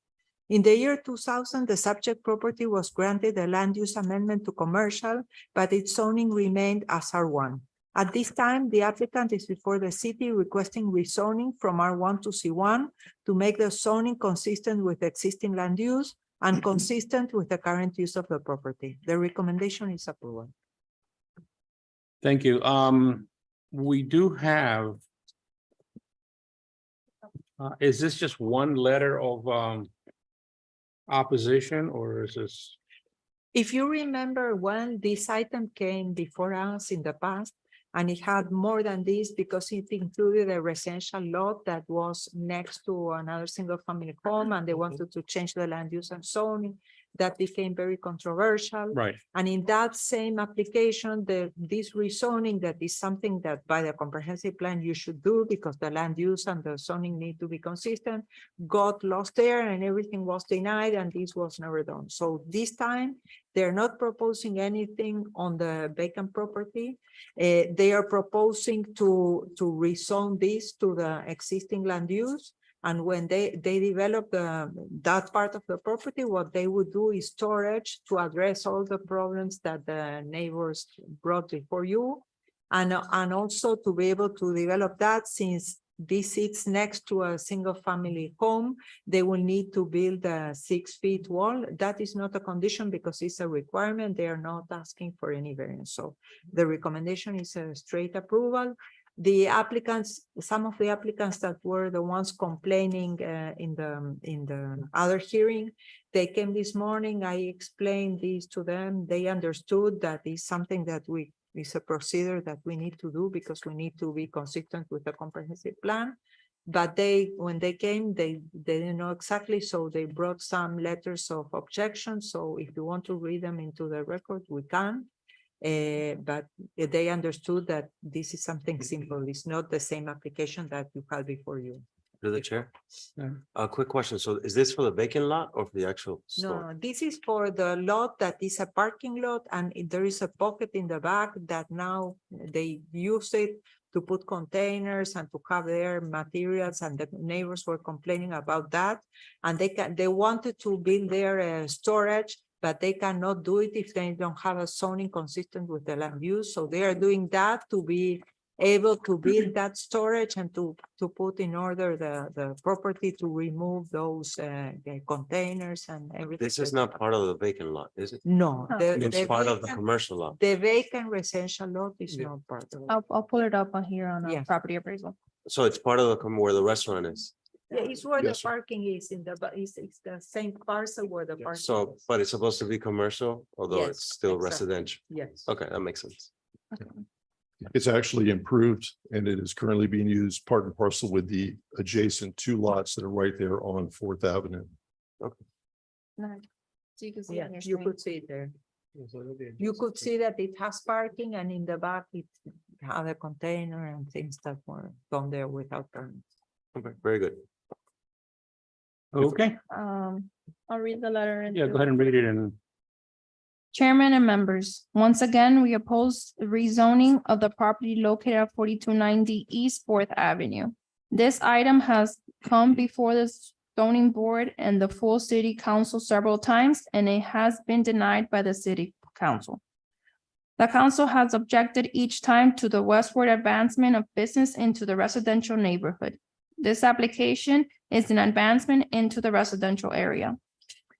Speaker 3: In the year 2000, the subject property was granted a land use amendment to commercial, but its zoning remained as R1. At this time, the applicant is before the city requesting rezoning from R1 to C1 to make the zoning consistent with existing land use and consistent with the current use of the property. The recommendation is approval.
Speaker 1: Thank you. We do have. Is this just one letter of opposition, or is this?
Speaker 3: If you remember when this item came before us in the past, and it had more than this because it included a residential lot that was next to another single family home, and they wanted to change the land use and zoning. That became very controversial.
Speaker 1: Right.
Speaker 3: And in that same application, this rezoning, that is something that by the comprehensive plan you should do because the land use and the zoning need to be consistent, got lost there and everything was denied and this was never done. So this time, they're not proposing anything on the vacant property. They are proposing to rezone this to the existing land use. And when they develop that part of the property, what they would do is storage to address all the problems that the neighbors brought before you. And also to be able to develop that, since this sits next to a single family home, they will need to build a 6 feet wall. That is not a condition because it's a requirement. They are not asking for any variance. So the recommendation is a straight approval. The applicants, some of the applicants that were the ones complaining in the other hearing, they came this morning. I explained this to them. They understood that it's something that is a procedure that we need to do because we need to be consistent with the comprehensive plan. But when they came, they didn't know exactly, so they brought some letters of objection. So if you want to read them into the record, we can. But they understood that this is something simple. It's not the same application that you had before you.
Speaker 9: To the chair.
Speaker 1: Yeah.
Speaker 9: A quick question. So is this for the vacant lot or for the actual store?
Speaker 3: No, this is for the lot that is a parking lot, and there is a pocket in the back that now they use it to put containers and to have their materials, and the neighbors were complaining about that. And they wanted to build their storage, but they cannot do it if they don't have a zoning consistent with the land use. So they are doing that to be able to build that storage and to put in order the property to remove those containers and everything.
Speaker 9: This is not part of the vacant lot, is it?
Speaker 3: No,
Speaker 9: It's part of the commercial lot.
Speaker 3: the vacant residential lot is not part of it.
Speaker 2: I'll pull it up on here on
Speaker 3: Yes.
Speaker 2: property appraisal.
Speaker 9: So it's part of the where the restaurant is.
Speaker 3: Yeah, it's where the
Speaker 12: Yes, sir.
Speaker 3: parking is it's the same parcel where the parking.
Speaker 9: So, but it's supposed to be commercial, although
Speaker 3: Yes,
Speaker 9: it's still
Speaker 3: exactly.
Speaker 9: residential.
Speaker 3: Yes.
Speaker 9: Okay, that makes sense.
Speaker 12: It's actually improved and it is currently being used part and parcel with the adjacent two lots that are right there on Fourth Avenue.
Speaker 2: Nice. So you can see it
Speaker 3: Yeah,
Speaker 2: on your
Speaker 3: you
Speaker 2: screen.
Speaker 3: could see it there. You could see that it has parking, and in the back it had a container and things that were done there without permits.
Speaker 9: Okay, very good.
Speaker 1: Okay,
Speaker 2: I'll read the letter.
Speaker 1: yeah,
Speaker 2: into-
Speaker 1: go ahead and read it and.
Speaker 2: Chairman and members, once again, we oppose the rezoning of the property located at 4290 East Fourth Avenue. This item has come before the zoning board and the full city council several times, and it has been denied by the city council. The council has objected each time to the westward advancement of business into the residential neighborhood. This application is an advancement into the residential area.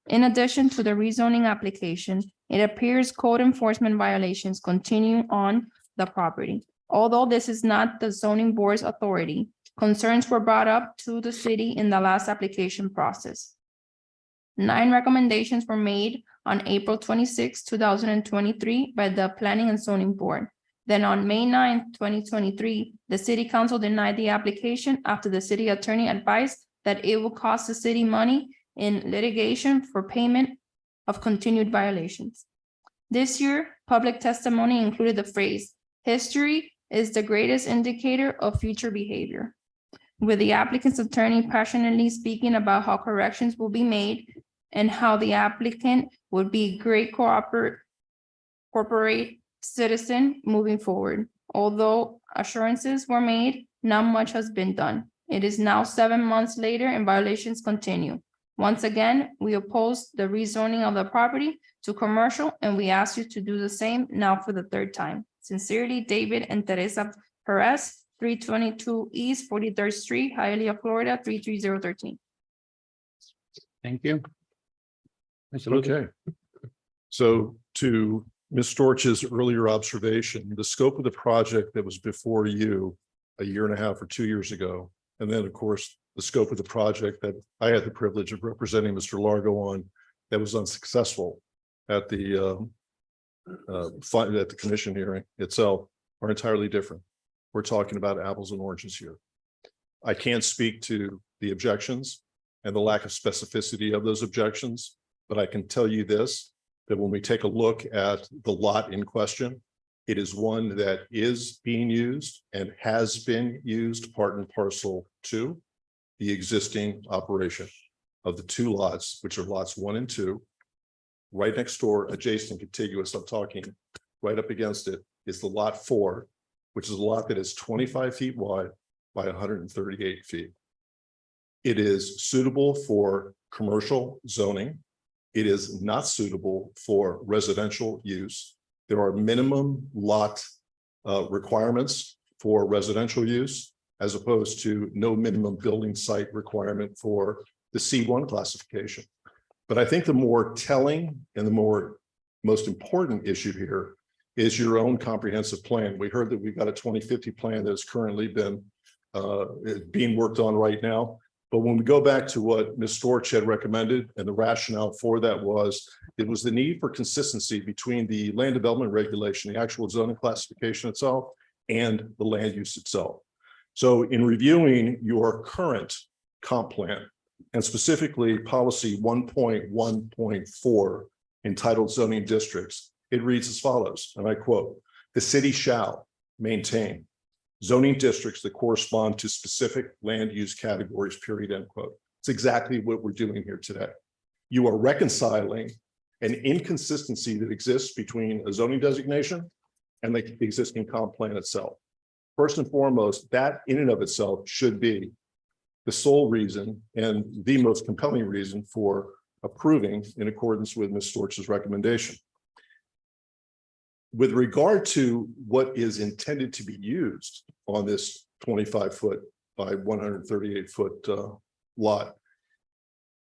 Speaker 2: In addition to the rezoning application, it appears code enforcement violations continue on the property. Although this is not the zoning board's authority, concerns were brought up to the city in the last application process. 9 recommendations were made on April 26, 2023 by the Planning and Zoning Board. Then on May 9, 2023, the city council denied the application after the city attorney advised that it will cost the city money in litigation for payment of continued violations. This year, public testimony included the phrase, "History is the greatest indicator of future behavior," with the applicant's attorney passionately speaking about how corrections will be made and how the applicant would be a great corporate citizen moving forward. Although assurances were made, not much has been done. It is now 7 months later and violations continue. Once again, we oppose the rezoning of the property to commercial, and we ask you to do the same now for the third time. Sincerely, David and Teresa Perez, 322 East 43rd Street, Hialeah, Florida, 33013.
Speaker 1: Thank you. Mr. Lucas.
Speaker 12: Okay. So to Ms. Storch's earlier observation, the scope of the project that was before you a year and a half or 2 years ago, and then, of course, the scope of the project that I had the privilege of representing Mr. Largo on that was unsuccessful at the commission hearing itself are entirely different. We're talking about apples and oranges here. I can't speak to the objections and the lack of specificity of those objections, but I can tell you this, that when we take a look at the lot in question, it is one that is being used and has been used part and parcel to the existing operation of the two lots, which are lots 1 and 2. Right next door, adjacent, contiguous, I'm talking right up against it, is the lot 4, which is a lot that is 25 feet wide by 138 feet. It is suitable for commercial zoning. It is not suitable for residential use. There are minimum lot requirements for residential use, as opposed to no minimum building site requirement for the C1 classification. But I think the more telling and the most important issue here is your own comprehensive plan. We heard that we've got a 2050 plan that has currently been being worked on right now. But when we go back to what Ms. Storch had recommended, and the rationale for that was, it was the need for consistency between the land development regulation, the actual zoning classification itself, and the land use itself. So in reviewing your current comp plan, and specifically policy 1.1.4 entitled zoning districts, it reads as follows, and I quote, "The city shall maintain zoning districts that correspond to specific land use categories," period, end quote. It's exactly what we're doing here today. You are reconciling an inconsistency that exists between a zoning designation and the existing comp plan itself. First and foremost, that in and of itself should be the sole reason and the most compelling reason for approving in accordance with Ms. Storch's recommendation. With regard to what is intended to be used on this 25-foot by 138-foot lot,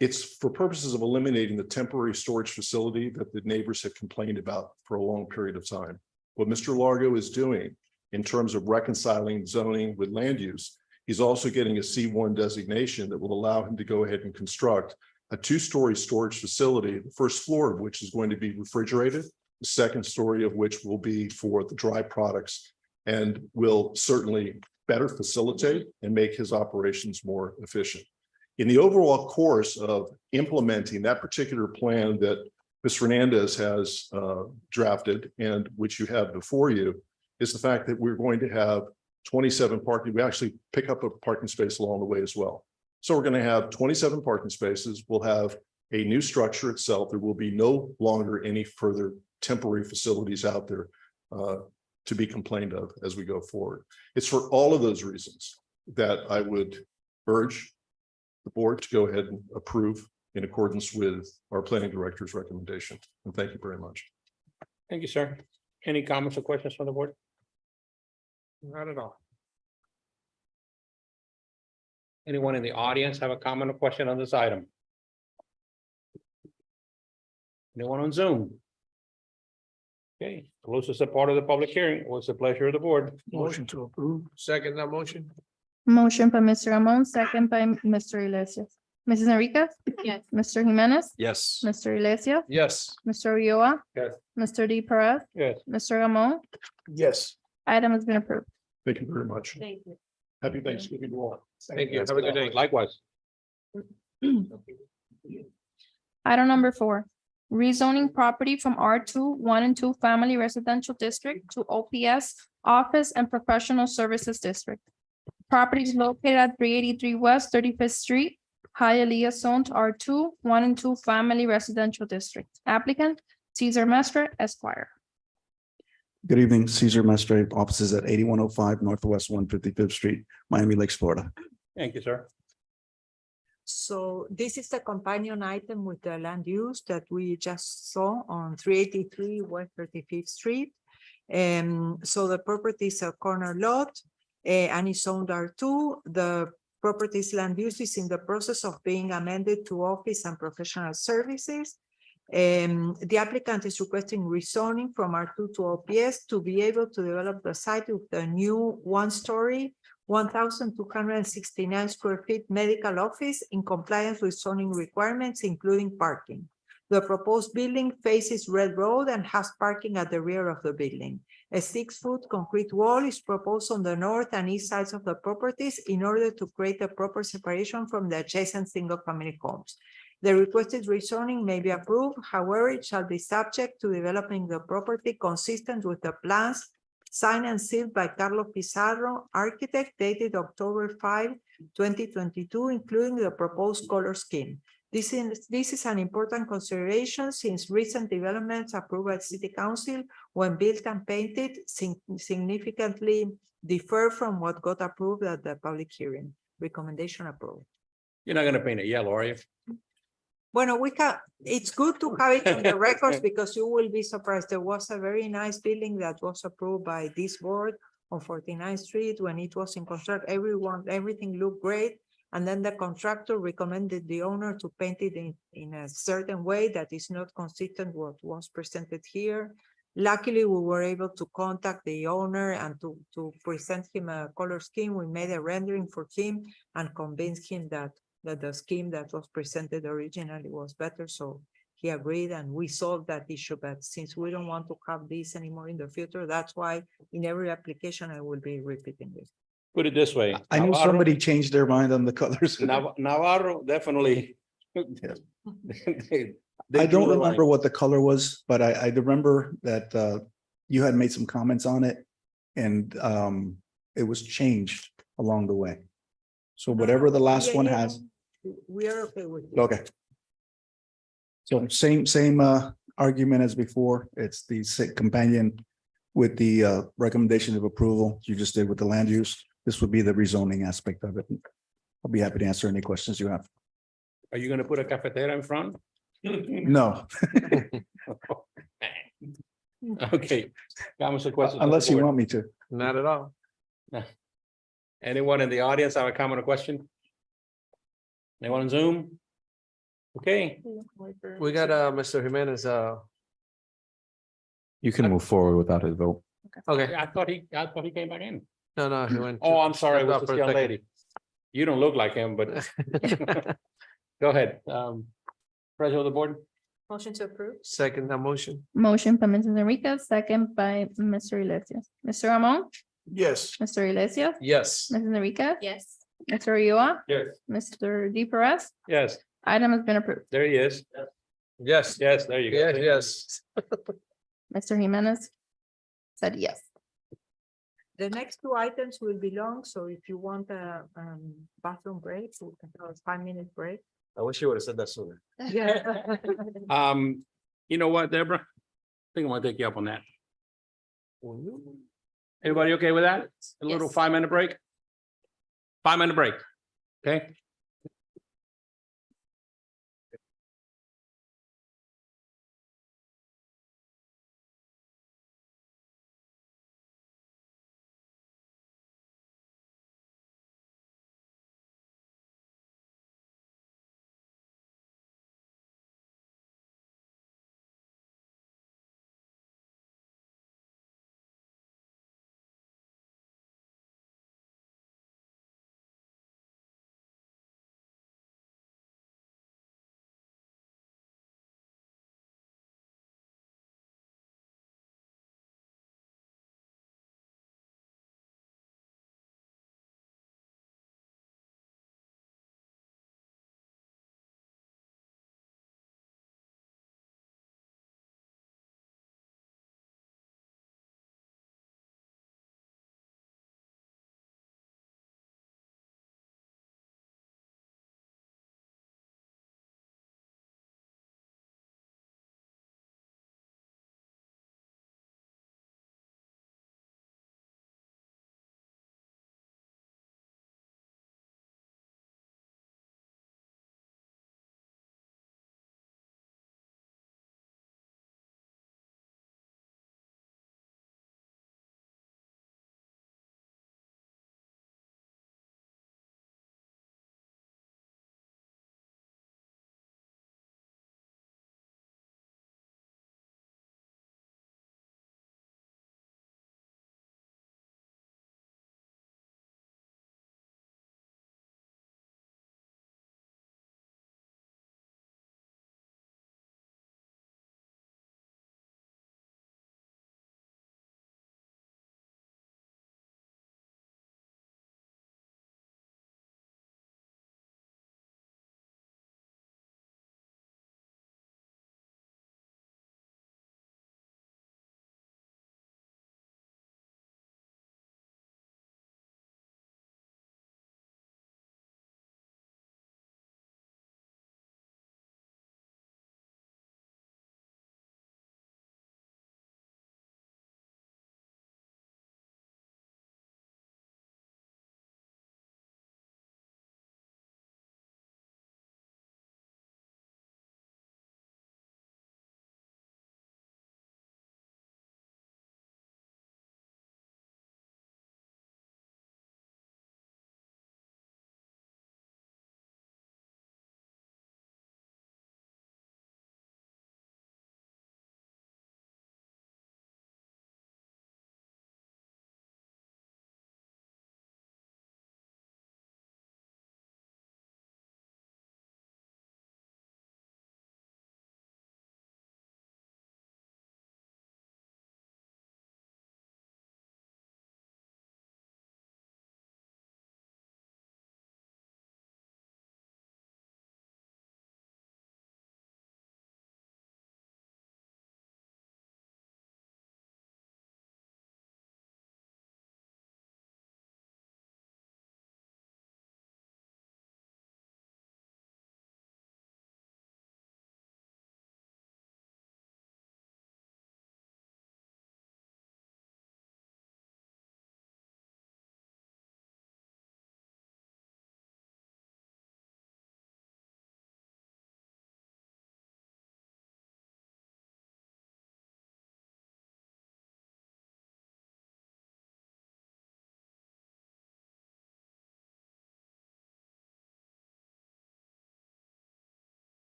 Speaker 12: it's for purposes of eliminating the temporary storage facility that the neighbors have complained about for a long period of time. What Mr. Largo is doing in terms of reconciling zoning with land use, he's also getting a C1 designation that will allow him to go ahead and construct a 2-story storage facility, the first floor of which is going to be refrigerated, the second story of which will be for the dry products, and will certainly better facilitate and make his operations more efficient. In the overall course of implementing that particular plan that Ms. Fernandez has drafted, and which you have before you, is the fact that we're going to have 27 parking. We actually pick up a parking space along the way as well. So we're going to have 27 parking spaces. We'll have a new structure itself. There will be no longer any further temporary facilities out there to be complained of as we go forward. It's for all of those reasons that I would urge the board to go ahead and approve in accordance with our planning director's recommendation. And thank you very much.
Speaker 1: Thank you, sir. Any comments or questions from the board? Not at all. Anyone in the audience have a comment or question on this item? Anyone on Zoom? Okay, closest part of the public hearing. What's the pleasure of the board?
Speaker 8: Motion to approve. Second that motion.
Speaker 2: Motion by Mr. Ramon, second by Mr. Iglesias. Mrs. Enriquez? Yes. Mr. Jimenez?
Speaker 5: Yes.
Speaker 2: Mr. Iglesias?
Speaker 8: Yes.
Speaker 2: Mr. Ulloa?
Speaker 1: Yes.
Speaker 2: Mr. D. Perez?
Speaker 1: Yes.
Speaker 2: Mr. Ramon?
Speaker 8: Yes.
Speaker 2: Item has been approved.
Speaker 12: Thank you very much.
Speaker 2: Thank you.
Speaker 12: Happy Thanksgiving to all.
Speaker 8: Thank you.
Speaker 1: Have a good day. Likewise.
Speaker 2: Item number 4, rezoning property from R2, 1 and 2 Family Residential District to OPS Office and Professional Services District. Property is located at 383 West 35th Street, Hialeah zoned R2, 1 and 2 Family Residential District. Applicant Cesar Mestre Esquire.
Speaker 7: Good evening, Cesar Mestre, offices at 8105 Northwest 155th Street, Miami Lakes, Florida.
Speaker 1: Thank you, sir.
Speaker 3: So this is the companion item with the land use that we just saw on 383 West 35th Street. So the property is a corner lot and it's zoned R2. The property's land use is in the process of being amended to office and professional services. The applicant is requesting rezoning from R2 to OPS to be able to develop the site with the new one-story, 1,269 square feet medical office in compliance with zoning requirements, including parking. The proposed building faces Red Road and has parking at the rear of the building. A 6-foot concrete wall is proposed on the north and east sides of the properties in order to create a proper separation from the adjacent single-family homes. The requested rezoning may be approved, however, it shall be subject to developing the property consistent with the plans signed and sealed by Carlos Pizarro, architect, dated October 5, 2022, including the proposed color scheme. This is an important consideration since recent developments approved by City Council when built and painted significantly differ from what got approved at the public hearing. Recommendation approved.
Speaker 1: You're not gonna paint it yellow, are you?
Speaker 3: Bueno, it's good to have it on the records because you will be surprised. There was a very nice building that was approved by this board on 49th Street when it was in construction. Everything looked great. And then the contractor recommended the owner to paint it in a certain way that is not consistent with what was presented here. Luckily, we were able to contact the owner and to present him a color scheme. We made a rendering for him and convinced him that the scheme that was presented originally was better. So he agreed and we solved that issue. But since we don't want to have this anymore in the future, that's why in every application I will be repeating this.
Speaker 1: Put it this way.
Speaker 7: I knew
Speaker 1: Navarro-
Speaker 7: somebody changed their mind on the colors.
Speaker 1: Navarro definitely.
Speaker 7: I don't remember what the color was, but I remember that you had made some comments on it and it was changed along the way. So whatever the last one has,
Speaker 3: We are okay with it.
Speaker 7: okay. So same argument as before. It's the companion with the recommendation of approval you just did with the land use. This would be the rezoning aspect of it. I'll be happy to answer any questions you have.
Speaker 1: Are you gonna put a cafeteria in front?
Speaker 7: No,
Speaker 1: Okay. Comments or questions? from the
Speaker 7: unless you
Speaker 1: board?
Speaker 7: want me to.
Speaker 8: Not at all.
Speaker 1: Anyone in the audience have a comment or question? Anyone on Zoom? Okay.
Speaker 8: We got Mr. Jimenez,
Speaker 5: You can move forward without his vote.
Speaker 8: okay.
Speaker 1: I thought he came back in.
Speaker 8: No, he went.
Speaker 1: Oh, I'm sorry, it
Speaker 8: stepped
Speaker 1: was
Speaker 8: out
Speaker 1: this
Speaker 8: for a
Speaker 1: young
Speaker 8: second.
Speaker 1: lady. You don't look like him, but go ahead. President of the board.
Speaker 2: Motion to approve.
Speaker 8: Second that motion.
Speaker 2: Motion by Mrs. Enriquez, second by Mr. Iglesias. Mr. Amon,
Speaker 8: Yes.
Speaker 2: Mr. Iglesias,
Speaker 8: Yes.
Speaker 2: Mrs. Enriquez.
Speaker 13: Yes.
Speaker 2: Mr. Ulloa,
Speaker 1: Yes.
Speaker 2: Mr. D. Perez.
Speaker 1: Yes,
Speaker 2: Item has been approved.
Speaker 1: there he is.
Speaker 8: Yes.
Speaker 1: Yes, there you go.
Speaker 8: Yes.
Speaker 2: Mr. Jimenez said yes.
Speaker 3: The next two items will be long, so if you want a bathroom break, we can have a 5-minute break.
Speaker 9: I wish you would have said that sooner.
Speaker 3: Yeah.
Speaker 1: You know what, Deborah? I think I'm gonna take you up on that. Everybody okay with that? A little
Speaker 13: Yes.
Speaker 1: 5-minute break? 5-minute break, okay?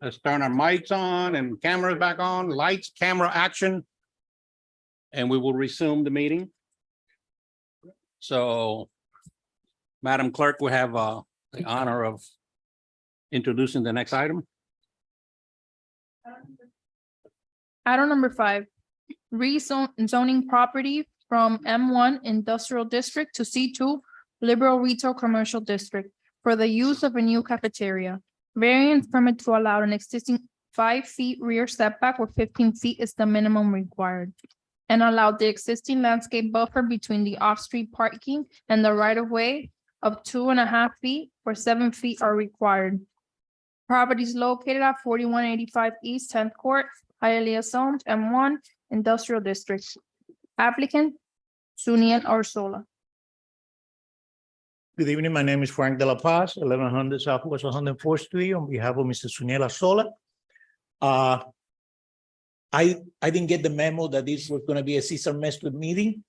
Speaker 1: Let's turn our mics on and cameras back on, lights, camera, action. And we will resume the meeting. So Madam Clerk, we have the honor of introducing the next item.
Speaker 2: Item number 5, rezoning property from M1 Industrial District to C2 Liberal Retail Commercial District for the use of a new cafeteria. Variance permit to allow an existing 5 feet rear setback where 15 feet is the minimum required. And allow the existing landscape buffer between the off-street parking and the right-of-way of 2.5 feet where 7 feet are required. Property is located at 4185 East 10th Court, Hialeah Zones, M1 Industrial District. Applicant, Suniel Arzola.
Speaker 13: Good evening. My name is Frank De La Paz, 1100 Southwest 104th Street, on behalf of Mr. Suniel Arzola. I didn't get the memo that this was going to be a Cesar Mesquite meeting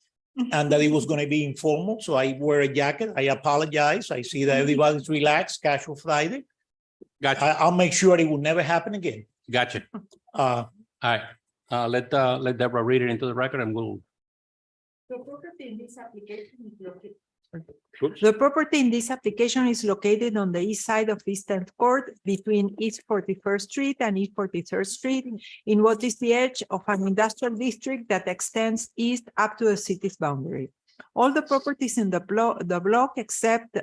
Speaker 13: and that it was going to be informal. So I wear a jacket. I apologize. I see that everybody's relaxed, casual Friday.
Speaker 1: Gotcha,
Speaker 13: I'll make sure it will never happen again.
Speaker 1: gotcha.
Speaker 13: Uh,
Speaker 1: All right, let Deborah read it into the record and we'll.
Speaker 3: The property in this application is located on the east side of East 10th Court between East 41st Street and East 43rd Street in what is the edge of an industrial district that extends east up to the city's boundary. All the properties in the block except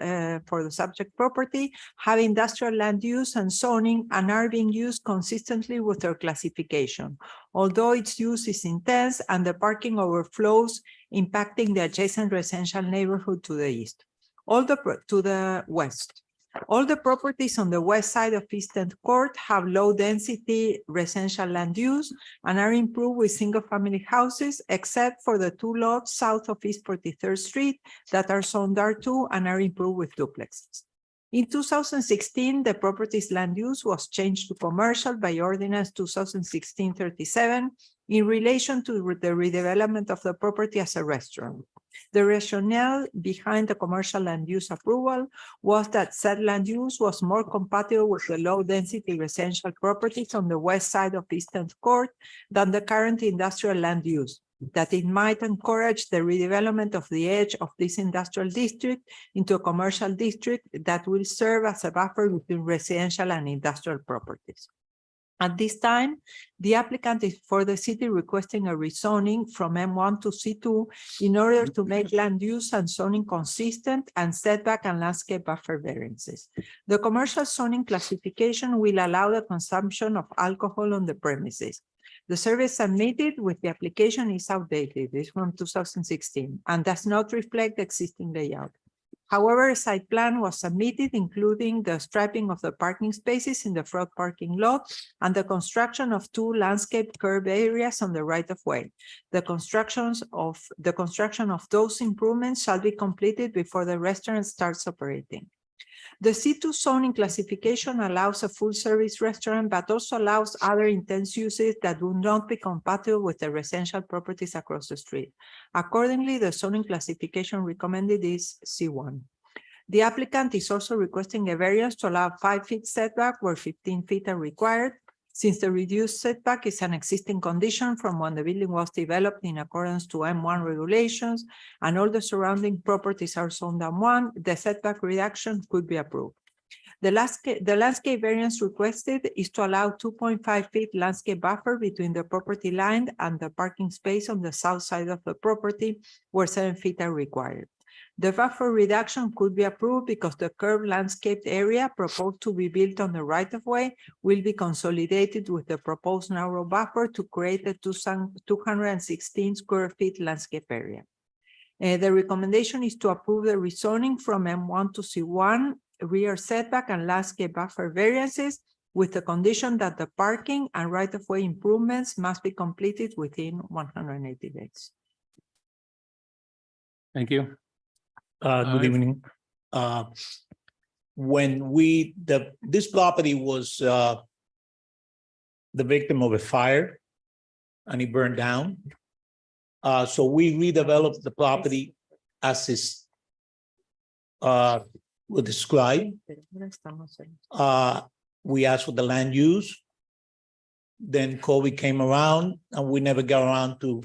Speaker 3: for the subject property have industrial land use and zoning and are being used consistently with their classification, although its use is intense and the parking overflows, impacting the adjacent residential neighborhood to the east. To the west. All the properties on the west side of East 10th Court have low-density residential land use and are improved with single-family houses, except for the 2 lots south of East 43rd Street that are zoned R2 and are improved with duplexes. In 2016, the property's land use was changed to commercial by Ordinance 2016-37 in relation to the redevelopment of the property as a restaurant. The rationale behind the commercial land use approval was that said land use was more compatible with the low-density residential properties on the west side of East 10th Court than the current industrial land use, that it might encourage the redevelopment of the edge of this industrial district into a commercial district that will serve as a buffer between residential and industrial properties. At this time, the applicant is for the city requesting a rezoning from M1 to C2 in order to make land use and zoning consistent and setback and landscape buffer variances. The commercial zoning classification will allow the consumption of alcohol on the premises. The survey submitted with the application is outdated, it's from 2016, and does not reflect the existing layout. However, a site plan was submitted, including the striping of the parking spaces in the front parking lot and the construction of 2 landscape curb areas on the right-of-way. The construction of those improvements shall be completed before the restaurant starts operating. The C2 zoning classification allows a full-service restaurant, but also allows other intense uses that would not be compatible with the residential properties across the street. Accordingly, the zoning classification recommended is C1. The applicant is also requesting a variance to allow 5 feet setback where 15 feet are required. Since the reduced setback is an existing condition from when the building was developed in accordance to M1 regulations and all the surrounding properties are zoned M1, the setback reduction could be approved. The landscape variance requested is to allow 2.5 feet landscape buffer between the property line and the parking space on the south side of the property where 7 feet are required. The buffer reduction could be approved because the curved landscaped area proposed to be built on the right-of-way will be consolidated with the proposed narrow buffer to create a 216 square feet landscape area. The recommendation is to approve the rezoning from M1 to C1 rear setback and landscape buffer variances with the condition that the parking and right-of-way improvements must be completed within 180 days.
Speaker 1: Thank you.
Speaker 13: Good evening. When this property was the victim of a fire and it burned down. So we redeveloped the property as is was described. We asked for the land use. Then COVID came around and we never got around to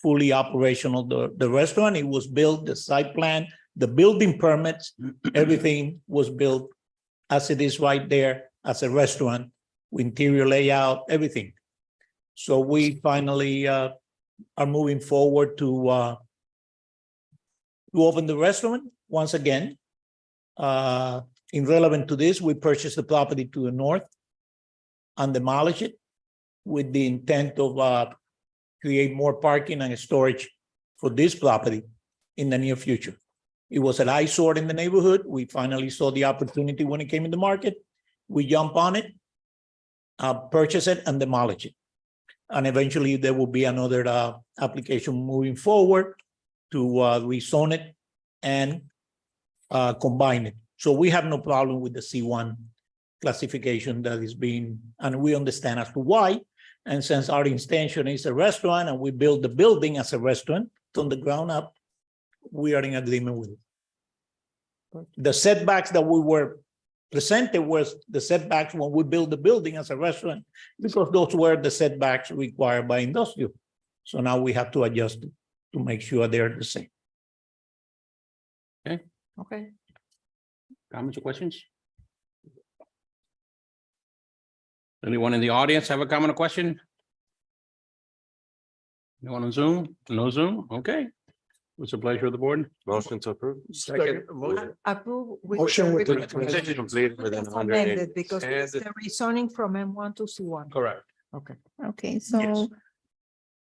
Speaker 13: fully operational the restaurant. It was built, the site plan, the building permits, everything was built as it is right there as a restaurant, with interior layout, everything. So we finally are moving forward to open the restaurant once again. Irrelevant to this, we purchased the property to the north and demolished it with the intent of create more parking and storage for this property in the near future. It was an eyesore in the neighborhood. We finally saw the opportunity when it came in the market. We jump on it, purchase it and demolish it. And eventually there will be another application moving forward to rezone it and combine it. So we have no problem with the C1 classification that is being, and we understand as to why. And since our intention is a restaurant and we build the building as a restaurant from the ground up, we are in agreement with it. The setbacks that we were presented was the setbacks when we build the building as a restaurant, because those were the setbacks required by industrial. So now we have to adjust it to make sure they're the same.
Speaker 3: Okay.
Speaker 1: Comments or questions? Anyone in the audience have a comment or question? No one on Zoom? No Zoom? Okay. What's the pleasure of the board?
Speaker 9: Motion to approve.
Speaker 8: Second motion.
Speaker 3: Approve.
Speaker 6: Motion with the-
Speaker 9: Condition completed within
Speaker 3: It's
Speaker 9: 180.
Speaker 3: amended because
Speaker 8: And
Speaker 3: it's the rezoning from M1 to C1.
Speaker 8: Correct.
Speaker 3: Okay.
Speaker 2: Okay, so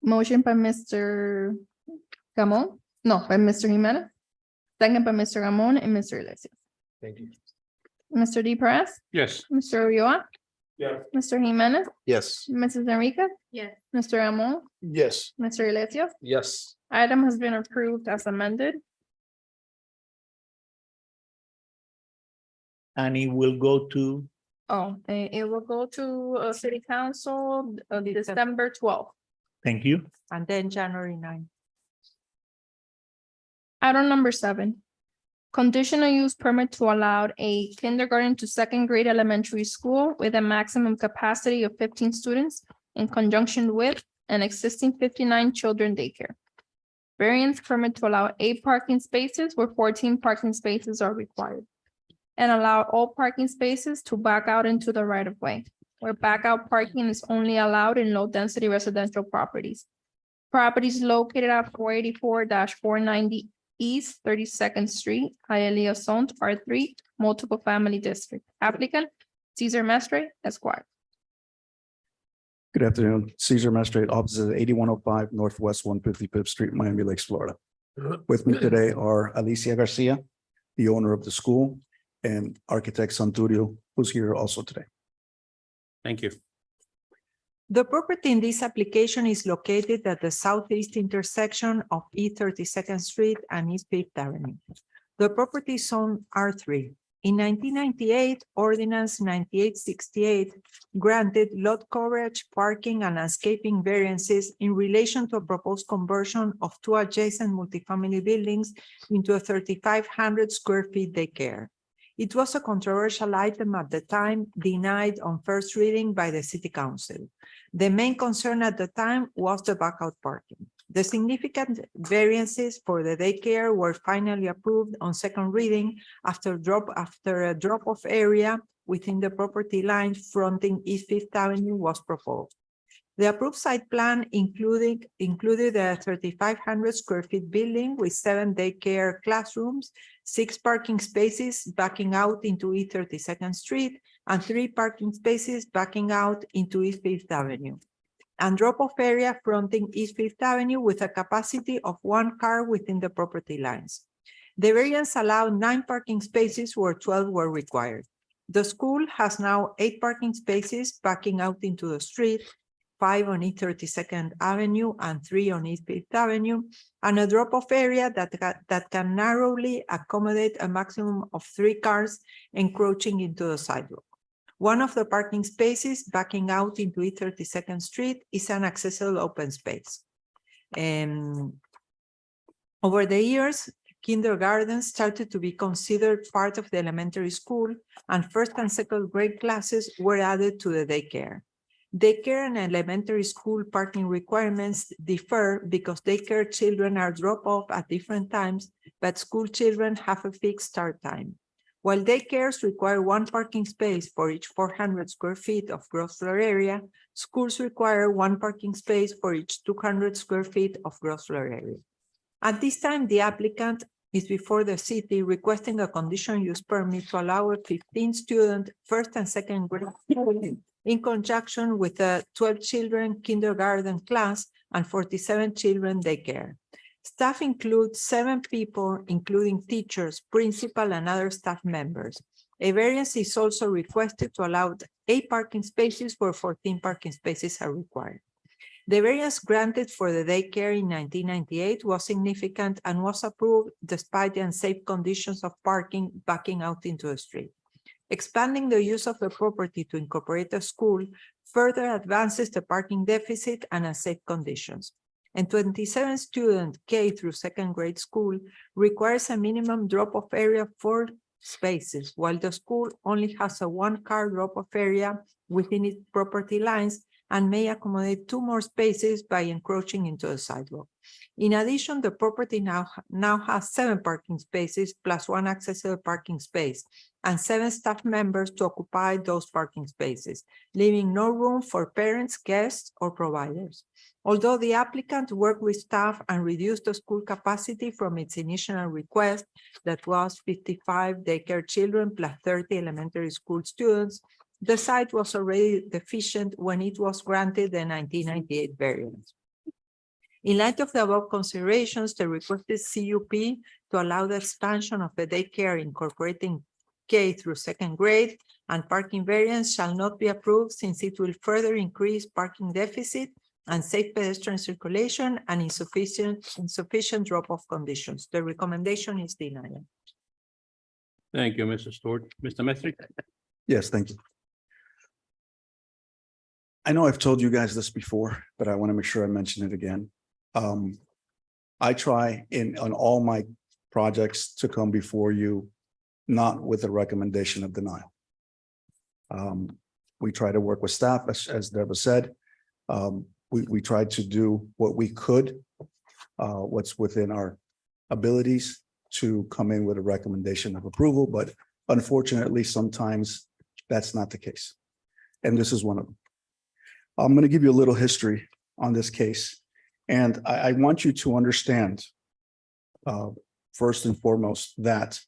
Speaker 2: motion by Mr. Gamon, no, by Mr. Jimenez. Second by Mr. Gamon and Mr. Iglesias.
Speaker 8: Thank you.
Speaker 2: Mr. D. Perez,
Speaker 1: Yes.
Speaker 2: Mr. Ulloa.
Speaker 1: Yes.
Speaker 2: Mr. Jimenez,
Speaker 9: Yes.
Speaker 2: Mrs. Enriquez. Yes. Mr. Gamon,
Speaker 6: Yes.
Speaker 2: Mr. Iglesias.
Speaker 8: Yes.
Speaker 2: Item has been approved as amended.
Speaker 13: And it will go to,
Speaker 2: Oh, it will go to city council December 12th.
Speaker 13: thank you.
Speaker 3: And then January 9.
Speaker 2: Item number 7. Conditional use permit to allow a kindergarten to second grade elementary school with a maximum capacity of 15 students in conjunction with an existing 59 children daycare. Variance permit to allow 8 parking spaces where 14 parking spaces are required. And allow all parking spaces to back out into the right of way, where back out parking is only allowed in low density residential properties. Properties located at 484-490 East 32nd Street, Hialeah Zone R3, multiple family district. Applicant Cesar Mestre, Esquire.
Speaker 7: Good afternoon, Cesar Mestre, opposite 8105 Northwest 155th Street, Miami Lakes, Florida. With me today are Alicia Garcia, the owner of the school, and architect Santurio, who's here also today.
Speaker 1: Thank you.
Speaker 3: The property in this application is located at the southeast intersection of East 32nd Street and East Fifth Avenue. The property is on R3. In 1998, Ordinance 9868 granted lot coverage, parking, and landscaping variances in relation to a proposed conversion of 2 adjacent multifamily buildings into a 3,500 square feet daycare. It was a controversial item at the time, denied on first reading by the City Council. The main concern at the time was the backout parking. The significant variances for the daycare were finally approved on second reading after a drop-off area within the property line fronting East Fifth Avenue was proposed. The approved site plan included a 3,500 square feet building with 7 daycare classrooms, 6 parking spaces backing out into East 32nd Street, and 3 parking spaces backing out into East Fifth Avenue, and drop-off area fronting East Fifth Avenue with a capacity of 1 car within the property lines. The variance allowed 9 parking spaces where 12 were required. The school has now 8 parking spaces backing out into the street, 5 on East 32nd Avenue and 3 on East Fifth Avenue, and a drop-off area that can narrowly accommodate a maximum of 3 cars encroaching into the sidewalk. One of the parking spaces backing out into East 32nd Street is an accessible open space. Over the years, kindergarten started to be considered part of the elementary school, and first and second grade classes were added to the daycare. Daycare and elementary school parking requirements differ because daycare children are dropped off at different times, but school children have a fixed start time. While daycares require one parking space for each 400 square feet of gross floor area, schools require one parking space for each 200 square feet of gross floor area. At this time, the applicant is before the city requesting a conditional use permit to allow a 15-student first and second grade in conjunction with a 12 children kindergarten class and 47 children daycare. Staff includes 7 people, including teachers, principal, and other staff members. A variance is also requested to allow 8 parking spaces where 14 parking spaces are required. The variance granted for the daycare in 1998 was significant and was approved despite the unsafe conditions of parking backing out into the street. Expanding the use of the property to incorporate a school further advances the parking deficit and unsafe conditions. And 27-student K through second grade school requires a minimum drop-off area of 4 spaces, while the school only has a 1-car drop-off area within its property lines and may accommodate 2 more spaces by encroaching into the sidewalk. In addition, the property now has 7 parking spaces plus 1 accessible parking space and 7 staff members to occupy those parking spaces, leaving no room for parents, guests, or providers. Although the applicant worked with staff and reduced the school capacity from its initial request, that was 55 daycare children plus 30 elementary school students, the site was already deficient when it was granted the 1998 variance. In light of the above considerations, the requested CUP to allow the expansion of the daycare incorporating K through second grade and parking variance shall not be approved since it will further increase parking deficit, unsafe pedestrian circulation, and insufficient drop-off conditions. The recommendation is denied.
Speaker 1: Thank you, Mr. Stewart. Mr. Mesri?
Speaker 7: Yes, thank you. I know I've told you guys this before, but I want to make sure I mention it again. I try on all my projects to come before you, not with a recommendation of denial. We try to work with staff, as Deborah said. We tried to do what we could, what's within our abilities to come in with a recommendation of approval, but unfortunately, sometimes that's not the case. And this is one of them. I'm going to give you a little history on this case. And I want you to understand, first and foremost, that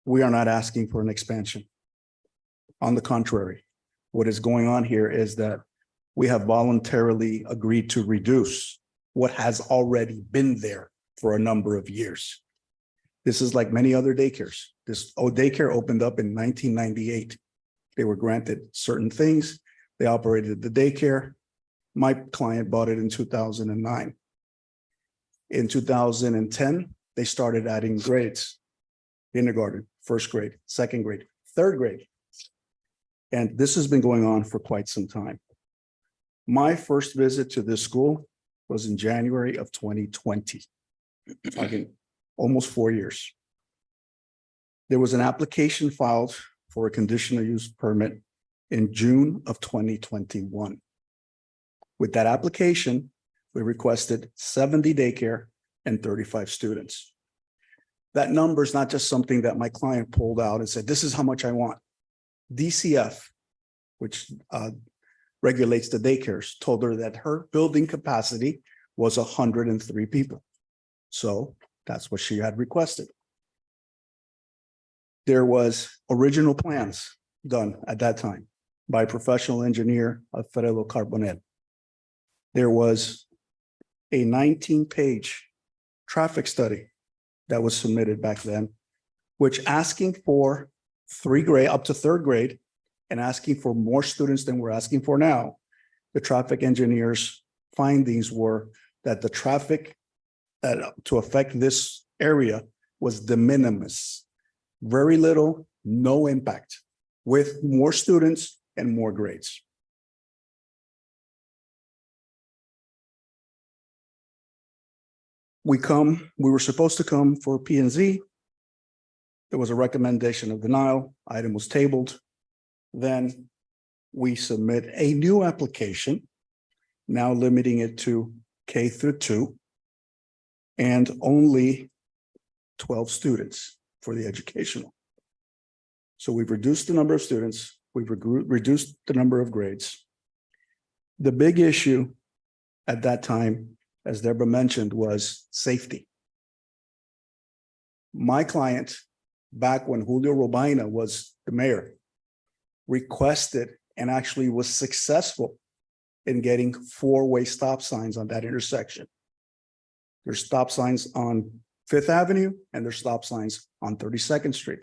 Speaker 7: we are not asking for an expansion. On the contrary, what is going on here is that we have voluntarily agreed to reduce what has already been there for a number of years. This is like many other daycares. This daycare opened up in 1998. They were granted certain things. They operated the daycare. My client bought it in 2009. In 2010, they started adding grades: kindergarten, first grade, second grade, third grade. And this has been going on for quite some time. My first visit to this school was in January of 2020, talking almost 4 years. There was an application filed for a conditional use permit in June of 2021. With that application, we requested 70 daycare and 35 students. That number is not just something that my client pulled out and said, this is how much I want. DCF, which regulates the daycares, told her that her building capacity was 103 people. So that's what she had requested. There was original plans done at that time by professional engineer Alfredo Carbonell. There was a 19-page traffic study that was submitted back then, which asking for up to third grade and asking for more students than we're asking for now, the traffic engineers' findings were that the traffic to affect this area was de minimis, very little, no impact, with more students and more grades. We were supposed to come for P and Z. There was a recommendation of denial, item was tabled. Then we submit a new application, now limiting it to K through 2 and only 12 students for the educational. So we've reduced the number of students, we've reduced the number of grades. The big issue at that time, as Deborah mentioned, was safety. My client, back when Julio Robaina was the mayor, requested and actually was successful in getting 4-way stop signs on that intersection. There's stop signs on Fifth Avenue and there's stop signs on 32nd Street.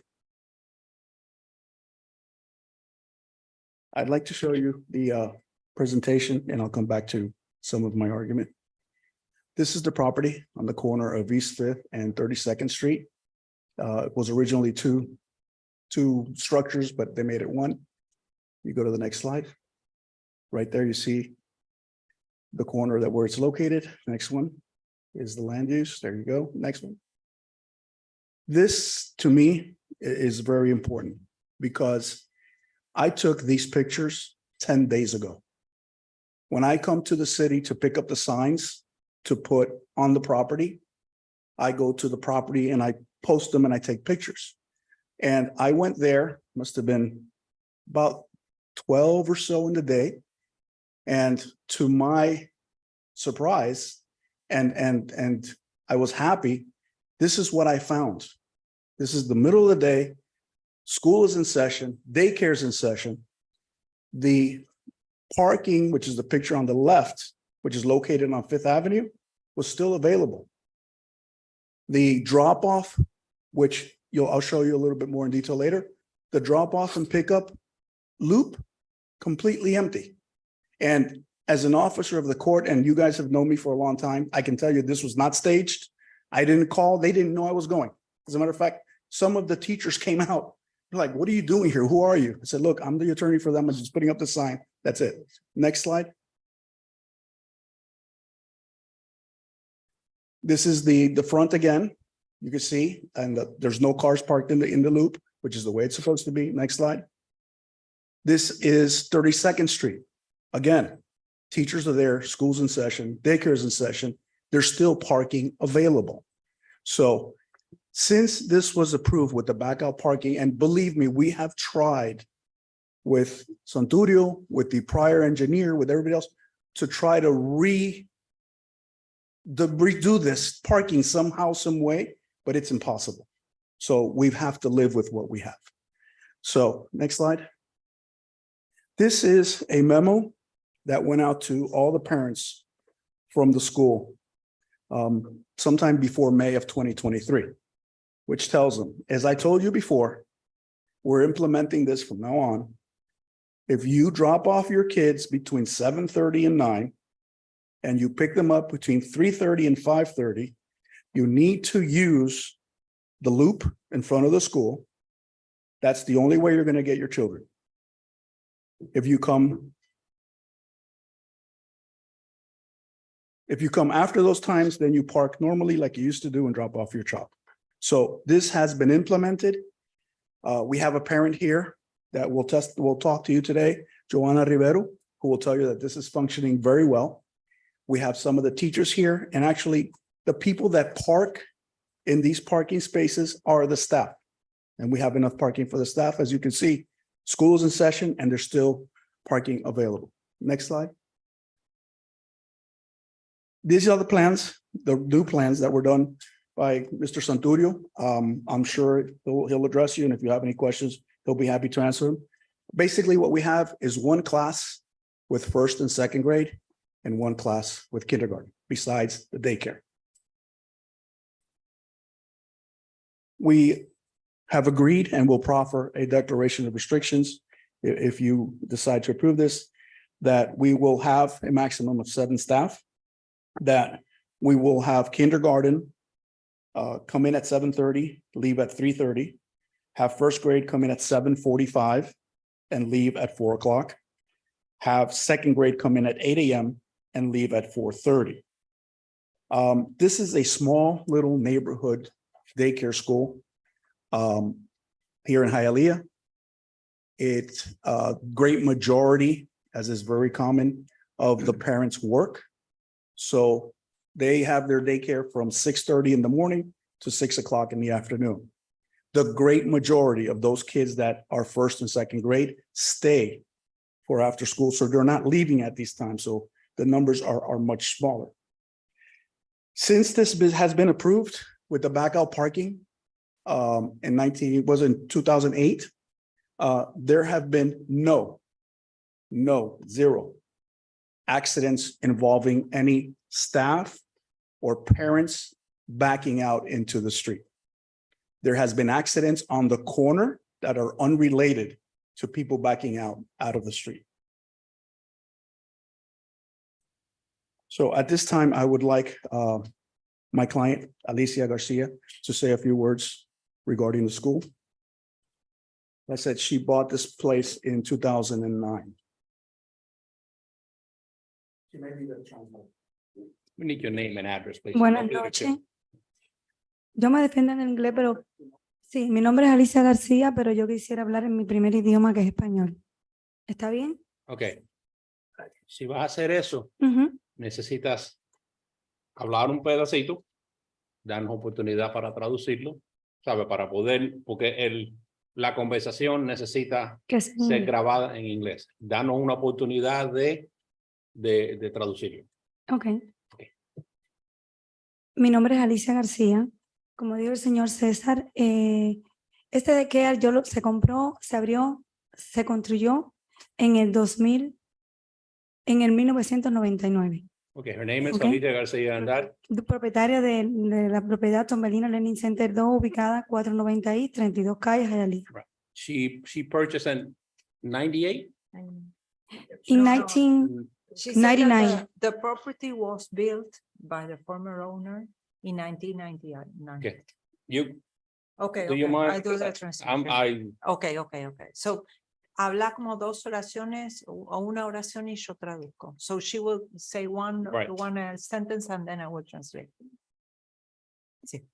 Speaker 7: I'd like to show you the presentation and I'll come back to some of my argument. This is the property on the corner of East 5th and 32nd Street. It was originally two structures, but they made it one. You go to the next slide. Right there, you see the corner that where it's located. Next one is the land use. There you go. Next one. This, to me, is very important because I took these pictures 10 days ago. When I come to the city to pick up the signs to put on the property, I go to the property and I post them and I take pictures. And I went there, must have been about 12 or so in the day. And to my surprise, and I was happy, this is what I found. This is the middle of the day. School is in session, daycare is in session. The parking, which is the picture on the left, which is located on Fifth Avenue, was still available. The drop-off, which I'll show you a little bit more in detail later, the drop-off and pickup loop, completely empty. And as an officer of the court, and you guys have known me for a long time, I can tell you this was not staged. I didn't call, they didn't know I was going. As a matter of fact, some of the teachers came out. They're like, what are you doing here? Who are you? I said, look, I'm the attorney for them. I'm just putting up the sign. That's it. Next slide. This is the front again. You can see, and there's no cars parked in the loop, which is the way it's supposed to be. Next slide. This is 32nd Street. Again, teachers are there, school's in session, daycare is in session. There's still parking available. So since this was approved with the backup parking, and believe me, we have tried with Santurio, with the prior engineer, with everybody else, to try to redo this parking somehow, some way, but it's impossible. So we have to live with what we have. So next slide. This is a memo that went out to all the parents from the school sometime before May of 2023, which tells them, as I told you before, we're implementing this from now on. If you drop off your kids between 7:30 and 9, and you pick them up between 3:30 and 5:30, you need to use the loop in front of the school. That's the only way you're going to get your children. If you come after those times, then you park normally like you used to do and drop off your child. So this has been implemented. We have a parent here that will talk to you today, Joanna Rivero, who will tell you that this is functioning very well. We have some of the teachers here, and actually the people that park in these parking spaces are the staff. And we have enough parking for the staff. As you can see, school is in session and there's still parking available. Next slide. These are the plans, the new plans that were done by Mr. Santurio. I'm sure he'll address you, and if you have any questions, he'll be happy to answer them. Basically, what we have is one class with first and second grade and one class with kindergarten, besides the daycare. We have agreed and will proffer a declaration of restrictions if you decide to approve this, that we will have a maximum of 7 staff, that we will have kindergarten come in at 7:30, leave at 3:30, have first grade come in at 7:45 and leave at 4 o'clock, have second grade come in at 8 a.m. and leave at 4:30. This is a small little neighborhood daycare school here in Hialeah. It great majority, as is very common, of the parents work. So they have their daycare from 6:30 in the morning to 6 o'clock in the afternoon. The great majority of those kids that are first and second grade stay for after school, so they're not leaving at these times. So the numbers are much smaller. Since this has been approved with the backup parking in 2008, there have been zero accidents involving any staff or parents backing out into the street. There has been accidents on the corner that are unrelated to people backing out of the street. So at this time, I would like my client, Alicia Garcia, to say a few words regarding the school. I said she bought this place in 2009.
Speaker 1: We need your name and address, please.
Speaker 14: Buenas noches. Yo me defiendo en el inglés, pero sí, mi nombre es Alicia García, pero yo quisiera hablar en mi primer idioma, que es español. ¿Está bien?
Speaker 1: Ok. Si vas a hacer eso,
Speaker 14: Ujú.
Speaker 1: necesitas hablar un pedacito, darnos oportunidad para traducirlo, ¿sabe? Para poder, porque la conversación necesita
Speaker 14: Que es en
Speaker 1: ser
Speaker 14: inglés.
Speaker 1: grabada en inglés. Danos una oportunidad de traducirlo.
Speaker 14: Ok. Mi nombre es Alicia García. Como dijo el señor César, este daycare se compró, se abrió, se construyó en el 1999.
Speaker 1: Okay, her name is
Speaker 14: Okay.
Speaker 1: Alicia Garcia Andar.
Speaker 14: Propietaria de la propiedad Tombelino Learning Center 2, ubicada 490 y 32 calles, Hialeah.
Speaker 1: She purchased in 98.
Speaker 14: In
Speaker 3: No, no.
Speaker 14: 1999.
Speaker 3: She said that the property was built by the former owner in 1999.
Speaker 1: Okay. You,
Speaker 3: Okay,
Speaker 1: do you
Speaker 3: okay,
Speaker 1: mind?
Speaker 3: I do the translation. Okay. So, habla como dos oraciones o una oración y yo traduzco. So she will say one
Speaker 1: Right.
Speaker 3: sentence and then I will translate. Sí.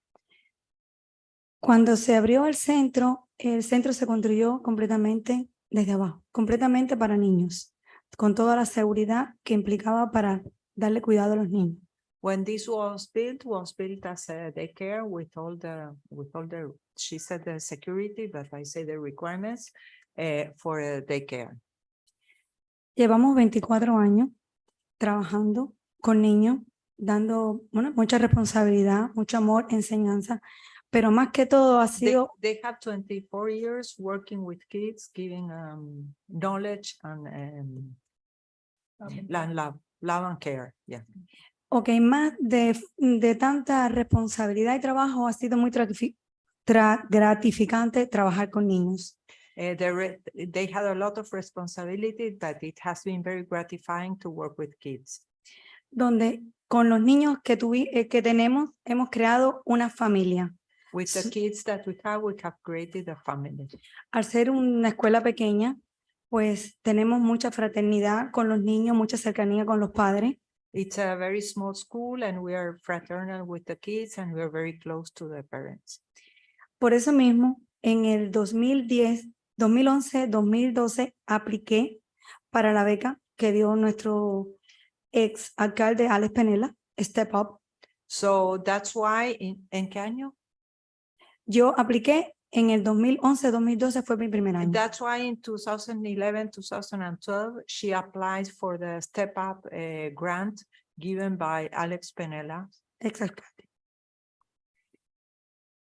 Speaker 14: Cuando se abrió el centro se construyó completamente desde abajo, completamente para niños, con toda la seguridad que implicaba para darle cuidado a los niños.
Speaker 3: When this was built as a daycare with all the, she said the security, but I say the requirements for a daycare.
Speaker 14: Llevamos 24 años trabajando con niños, dando mucha responsabilidad, mucho amor, enseñanza, pero más que todo ha sido
Speaker 3: They have 24 years working with kids, giving knowledge and love and care. Yeah.
Speaker 14: Ok, más de tanta responsabilidad y trabajo, ha sido muy gratificante trabajar con niños.
Speaker 3: They had a lot of responsibility, but it has been very gratifying to work with kids.
Speaker 14: Donde con los niños que tenemos, hemos creado una familia.
Speaker 3: With the kids that we have created a family.
Speaker 14: Al ser una escuela pequeña, pues tenemos mucha fraternidad con los niños, mucha cercanía con los padres.
Speaker 3: It's a very small school and we are fraternal with the kids and we are very close to the parents.
Speaker 14: Por eso mismo, en el 2010, 2011, 2012, apliqué para la beca que dio nuestro ex alcalde Alex Penela, Step Up.
Speaker 3: So that's why, ¿en qué año?
Speaker 14: Yo apliqué en el 2011, 2012 fue mi primer año.
Speaker 3: That's why in 2011, 2012, she applied for the Step Up grant given by Alex Penela.
Speaker 14: Ex-alcalde.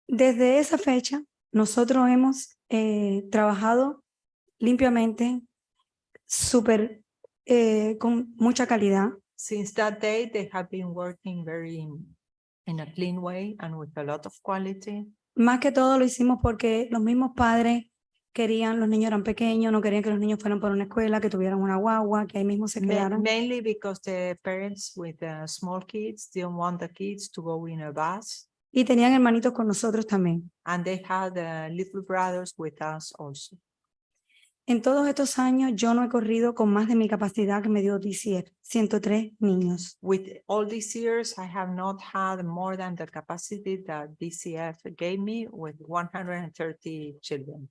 Speaker 14: Desde esa fecha, nosotros hemos trabajado limpiamente, con mucha calidad.
Speaker 3: Since that day, they have been working very in a clean way and with a lot of quality.
Speaker 14: Más que todo lo hicimos porque los mismos padres querían, los niños eran pequeños, no querían que los niños fueran por una escuela, que tuvieran una guagua, que ahí mismo se quedaran.
Speaker 3: Mainly because the parents with small kids didn't want the kids to go in a bus.
Speaker 14: Y tenían hermanitos con nosotros también.
Speaker 3: And they had little brothers with us also.
Speaker 14: En todos estos años yo no he corrido con más de mi capacidad que me dio DCF, 103 niños.
Speaker 3: With all these years, I have not had more than the capacity that DCF gave me with 130 children.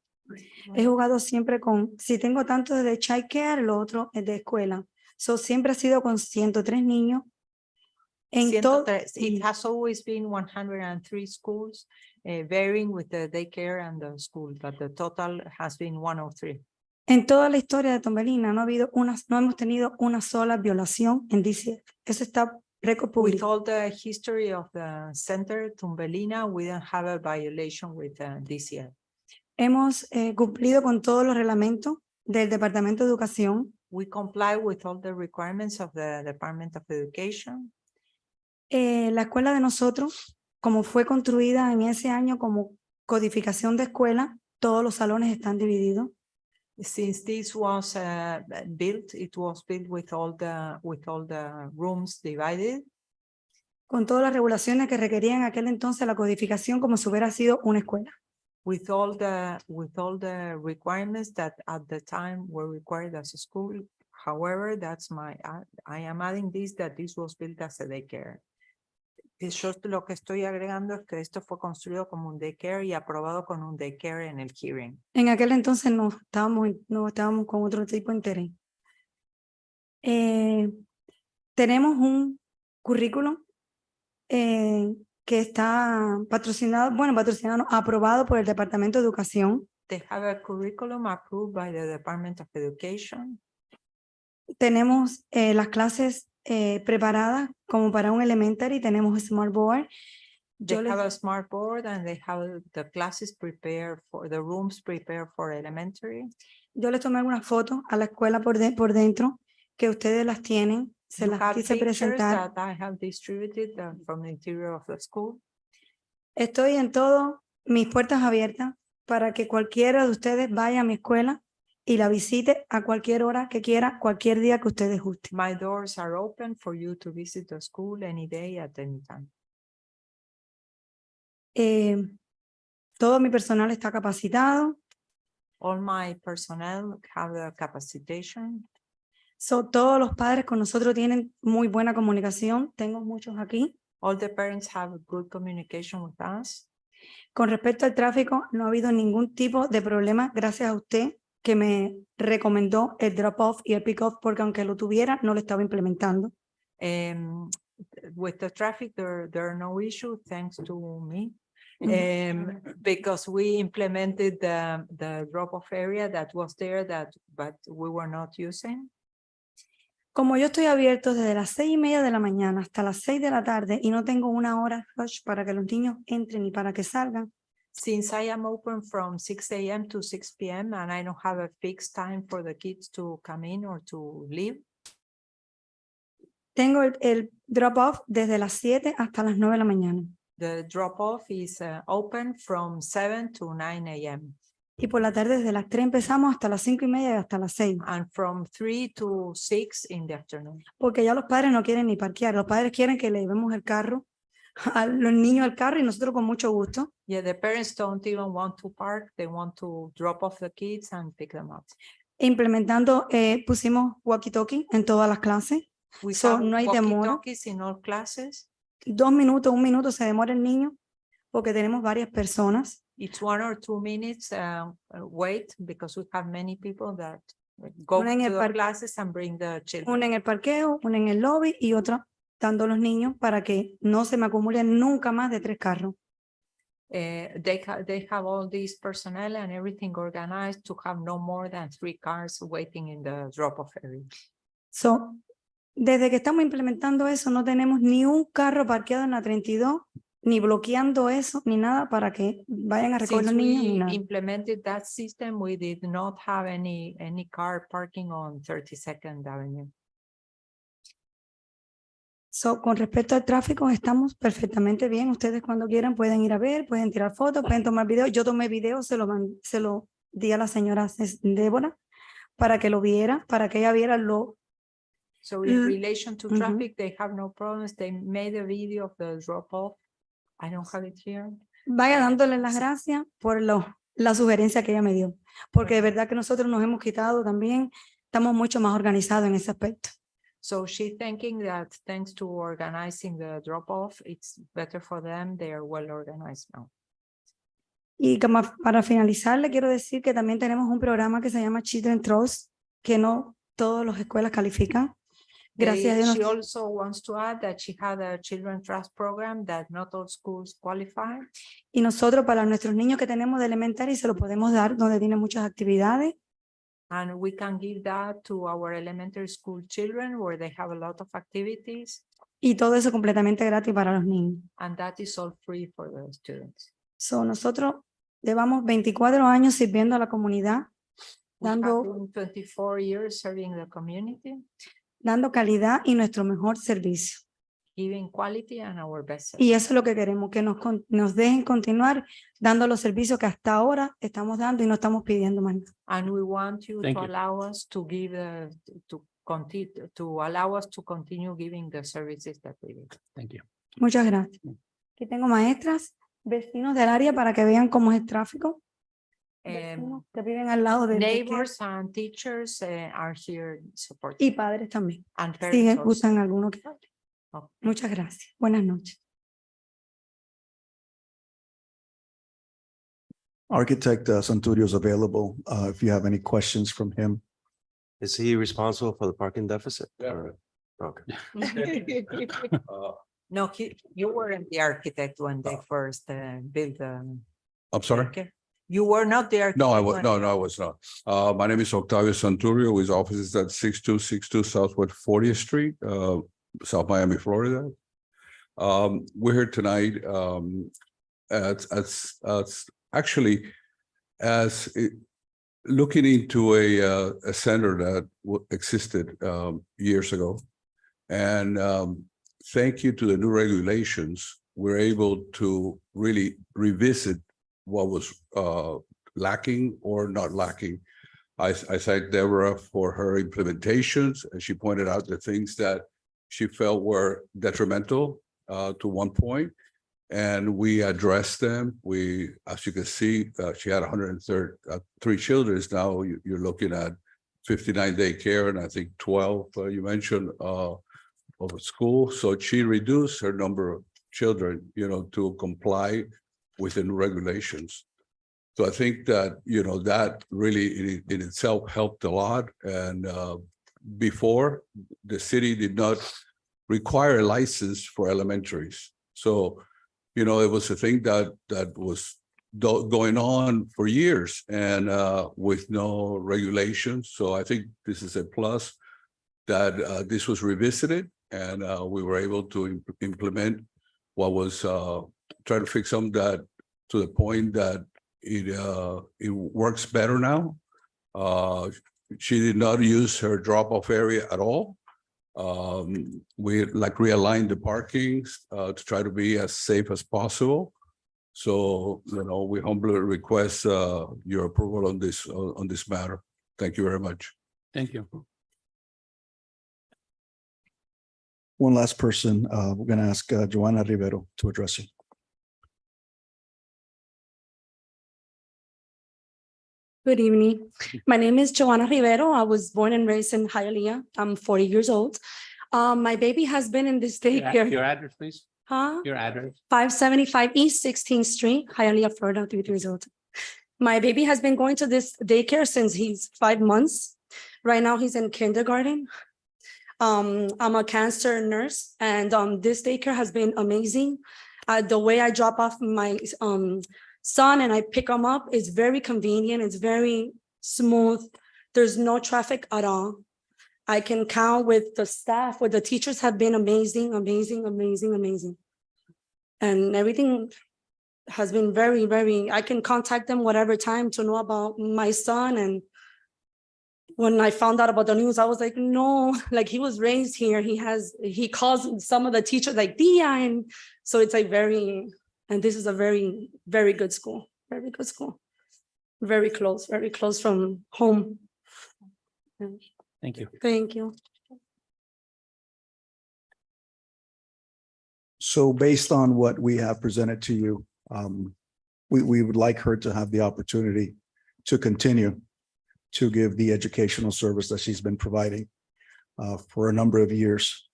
Speaker 14: He jugado siempre con, si tengo tanto de child care, lo otro es de escuela. So siempre ha sido con 103 niños. En todo,
Speaker 3: 103. It has always been 103 schools, varying with the daycare and the school, but the total has been 103.
Speaker 14: en toda la historia de Tombelina no hemos tenido una sola violación en DCF. Eso está récord
Speaker 3: With
Speaker 14: público.
Speaker 3: all the history of the center, Tumbelina, we don't have a violation with DCF.
Speaker 14: Hemos cumplido con todos los reglamentos del Departamento de Educación.
Speaker 3: We comply with all the requirements of the Department of Education.
Speaker 14: La escuela de nosotros, como fue construida en ese año como codificación de escuela, todos los salones están divididos.
Speaker 3: Since this was built, it was built with all the rooms divided.
Speaker 14: Con todas las regulaciones que requerían en aquel entonces la codificación como si hubiera sido una escuela.
Speaker 3: With all the requirements that at the time were required as a school. However, I am adding this, that this was built as a daycare. Yo lo que estoy agregando es que esto fue construido como un daycare y aprobado con un daycare en el hearing.
Speaker 14: En aquel entonces no estábamos con otro tipo de interés. Tenemos un currículo que está patrocinado, aprobado por el Departamento de Educación.
Speaker 3: They have a curriculum approved by the Department of Education.
Speaker 14: Tenemos las clases preparadas como para un elementary, tenemos Smart Board.
Speaker 3: They have a smart board and they have the classes prepared for the rooms prepared for elementary.
Speaker 14: Yo les tomé algunas fotos a la escuela por dentro que ustedes las tienen. Se
Speaker 3: You
Speaker 14: las
Speaker 3: have
Speaker 14: quise
Speaker 3: pictures
Speaker 14: presentar.
Speaker 3: that I have distributed from the interior of the school.
Speaker 14: Estoy en todo, mis puertas abiertas para que cualquiera de ustedes vaya a mi escuela y la visite a cualquier hora que quiera, cualquier día que ustedes guste.
Speaker 3: My doors are open for you to visit the school any day at any time.
Speaker 14: Todo mi personal está capacitado.
Speaker 3: All my personnel have the capacitation.
Speaker 14: Todos los padres con nosotros tienen muy buena comunicación. Tengo muchos aquí.
Speaker 3: All the parents have good communication with us.
Speaker 14: Con respecto al tráfico, no ha habido ningún tipo de problema gracias a usted que me recomendó el drop-off y el pick-off, porque aunque lo tuviera, no lo estaba implementando.
Speaker 3: With the traffic, there are no issues thanks to me. Because we implemented the drop-off area that was there but we were not using.
Speaker 14: Como yo estoy abierto desde las 6:30 de la mañana hasta las 6 de la tarde y no tengo una hora rush para que los niños entren y para que salgan.
Speaker 3: Since I am open from 6 a.m. to 6 p.m. and I don't have a fixed time for the kids to come in or to leave.
Speaker 14: Tengo el drop-off desde las 7 hasta las 9 de la mañana.
Speaker 3: The drop-off is open from 7 to 9 a.m.
Speaker 14: Y por la tarde desde las 3 empezamos hasta las 5:30 y hasta las 6.
Speaker 3: And from 3 to 6 in the afternoon.
Speaker 14: Porque ya los padres no quieren ni parquear. Los padres quieren que le llevemos el carro a los niños al carro y nosotros con mucho gusto.
Speaker 3: Yeah, the parents don't even want to park. They want to drop off the kids and pick them up.
Speaker 14: Implementando, pusimos walkie-talkie en todas las clases.
Speaker 3: We
Speaker 14: So,
Speaker 3: have
Speaker 14: no hay demora.
Speaker 3: walkie-talkies in all classes.
Speaker 14: 2 minutos, 1 minuto se demora el niño porque tenemos varias personas.
Speaker 3: It's 1 or 2 minutes wait because we have many people that go
Speaker 14: Una en el
Speaker 3: to the
Speaker 14: parque.
Speaker 3: classes and bring the children.
Speaker 14: Una en el parqueo, una en el lobby y otra dando a los niños para que no se me acumulen nunca más de 3 carros.
Speaker 3: They have all this personnel and everything organized to have no more than 3 cars waiting in the drop-off area.
Speaker 14: So, desde que estamos implementando eso, no tenemos ni un carro parqueado en la 32, ni bloqueando eso, ni nada para que vayan a recoger
Speaker 3: Since
Speaker 14: los niños. Ni
Speaker 3: we
Speaker 14: nada.
Speaker 3: implemented that system, we did not have any car parking on 32nd Avenue.
Speaker 14: So, con respecto al tráfico, estamos perfectamente bien. Ustedes cuando quieran pueden ir a ver, pueden tirar fotos, pueden tomar videos. Yo tomé videos, se lo di a la señora Débora para que lo viera, para que ella viera lo.
Speaker 3: So in relation to
Speaker 14: Mhm.
Speaker 3: traffic, they have no problems. They made a video of the drop-off. I don't have it here.
Speaker 14: Vaya dándole las gracias por la sugerencia que ella me dio. porque de verdad que nosotros nos hemos quitado también, estamos mucho más organizados en ese aspecto.
Speaker 3: So she thinking that thanks to organizing the drop-off, it's better for them. They are well organized now.
Speaker 14: Y como para finalizar, le quiero decir que también tenemos un programa que se llama Children Trust, que no todas las escuelas califican. Gracias a Dios.
Speaker 3: She also wants to add that she had a children trust program that not all schools qualify.
Speaker 14: Y nosotros para nuestros niños que tenemos de elementary se lo podemos dar donde tiene muchas actividades.
Speaker 3: And we can give that to our elementary school children where they have a lot of activities.
Speaker 14: Y todo eso completamente gratis para los niños.
Speaker 3: And that is all free for the students.
Speaker 14: So, nosotros llevamos 24 años sirviendo a la comunidad,
Speaker 3: We have
Speaker 14: dando,
Speaker 3: been 24 years serving the community,
Speaker 14: dando calidad y nuestro mejor servicio.
Speaker 3: giving quality and our best.
Speaker 14: Y eso es lo que queremos, que nos dejen continuar dando los servicios que hasta ahora estamos dando y no estamos pidiendo más nada.
Speaker 3: And we want you
Speaker 1: Thank
Speaker 3: to
Speaker 1: you.
Speaker 3: allow us to give, to continue, to allow us to continue giving the services that we do.
Speaker 1: Thank you.
Speaker 14: Muchas gracias. Aquí tengo maestras, vecinos del área para que vean cómo es el tráfico. Vecinos que viven al lado de
Speaker 3: Neighbors and teachers are here supporting.
Speaker 14: y padres también.
Speaker 3: And
Speaker 14: Si
Speaker 3: parents also.
Speaker 14: gustan alguno que hable.
Speaker 3: Oh.
Speaker 14: Muchas gracias. Buenas noches.
Speaker 7: Architect Santurio is available if you have any questions from him.
Speaker 9: Is he responsible for the parking deficit?
Speaker 1: Yeah.
Speaker 9: Or- Okay.
Speaker 3: No, you weren't the architect when they first built the.
Speaker 15: I'm sorry?
Speaker 3: daycare. You were not the architect.
Speaker 15: No, I was,
Speaker 3: when-
Speaker 15: no, I was not. My name is Octavio Santurio. His office is at 6262 Southwest 40th Street, South Miami, Florida. We're here tonight, looking into a center that existed, years ago. And, thank you to the new regulations, we're able to really revisit what was lacking or not lacking. I thank Deborah for her implementations, and she pointed out the things that she felt were detrimental to one point, and we addressed them. We, as you can see, she had 103 children. Now you're looking at 59 daycare, and I think 12 you mentioned of a school. So she reduced her number of children, to comply with the new regulations. So I think that, that really in itself helped a lot. And before, the city did not require a license for elementaries. So, it was a thing that was going on for years and with no regulations. So I think this is a plus that this was revisited and we were able to implement what was trying to fix some that to the point that it works better now. She did not use her drop-off area at all. We realigned the parkings to try to be as safe as possible. So, we humbly request your approval on this matter. Thank you very much.
Speaker 1: Thank you.
Speaker 7: One last person, we're going to ask Joanna Rivero to address you.
Speaker 14: Good evening. My name is Joanna Rivero. I was born and raised in Hialeah. I'm 40 years old. My baby has been in this daycare.
Speaker 1: Your address, please.
Speaker 14: Huh?
Speaker 1: Your address.
Speaker 14: 575 East 16th Street, Hialeah, Florida, 33 years old. My baby has been going to this daycare since he's 5 months. Right now, he's in kindergarten. I'm a cancer nurse, and this daycare has been amazing. The way I drop off my son and I pick him up is very convenient. It's very smooth. There's no traffic at all. I can count with the staff, with the teachers have been amazing, amazing, amazing, amazing. And everything has been very, very, I can contact them whatever time to know about my son. And when I found out about the news, I was like, no, like he was raised here. He calls some of the teachers like Dia. And so it's like and this is a very, very good school, very good school. Very close from home.
Speaker 1: Thank you.
Speaker 14: Thank you.
Speaker 7: So based on what we have presented to you, we would like her to have the opportunity to continue to give the educational service that she's been providing for a number of years.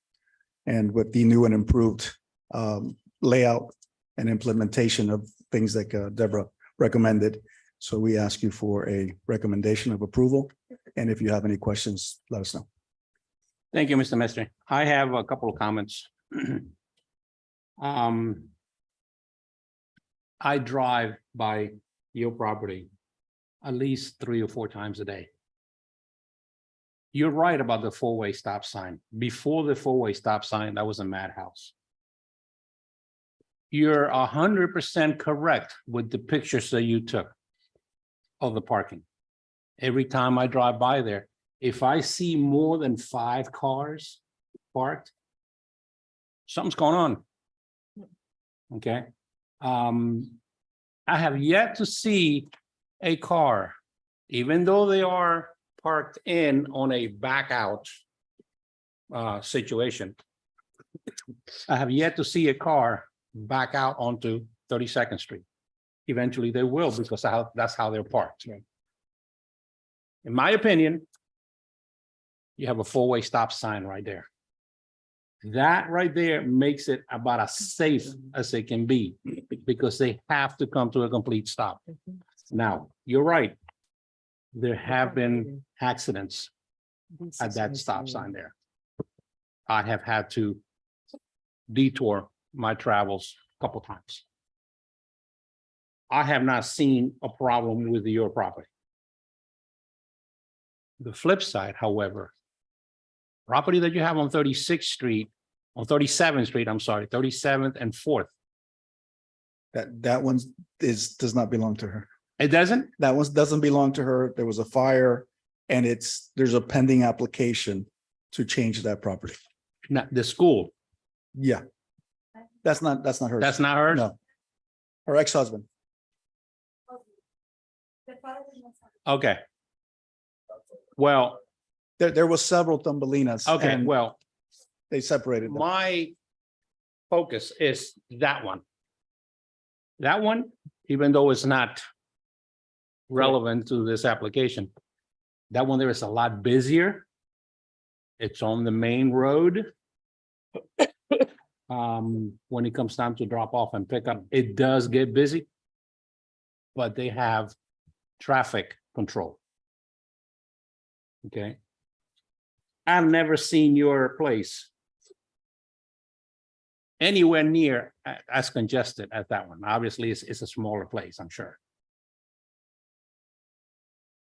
Speaker 7: And with the new and improved layout and implementation of things like Deborah recommended. So we ask you for a recommendation of approval. And if you have any questions, let us know.
Speaker 1: Thank you, Mr. Mestre. I have a couple of comments. I drive by your property at least 3 or 4 times a day. You're right about the 4-way stop sign. Before the 4-way stop sign, that was a madhouse. You're 100% correct with the pictures that you took of the parking. Every time I drive by there, if I see more than 5 cars parked, something's going on. Okay. I have yet to see a car, even though they are parked in on a back out situation. I have yet to see a car back out onto 32nd Street. Eventually they will, because that's how they're parked. In my opinion, you have a 4-way stop sign right there. That right there makes it about as safe as it can be, because they have to come to a complete stop. Now, you're right. There have been accidents at that stop sign there. I have had to detour my travels a couple times. I have not seen a problem with your property. The flip side, however, property that you have on 36th Street, on 37th Street, I'm sorry, 37th and 4th.
Speaker 7: That one does not belong to her.
Speaker 1: It doesn't?
Speaker 7: That one doesn't belong to her. There was a fire and there's a pending application to change that property.
Speaker 1: Not the school.
Speaker 7: Yeah. That's not hers.
Speaker 1: That's not hers?
Speaker 7: No. Her ex-husband.
Speaker 1: Okay. Well,
Speaker 7: There was several Thumbelinas.
Speaker 1: okay,
Speaker 7: and
Speaker 1: well,
Speaker 7: they separated them.
Speaker 1: my focus is that one. That one, even though it's not relevant to this application, that one there is a lot busier. It's on the main road. When it comes time to drop off and pick up, it does get busy, but they have traffic control. Okay. I've never seen your place anywhere near as congested as that one. Obviously, it's a smaller place, I'm sure.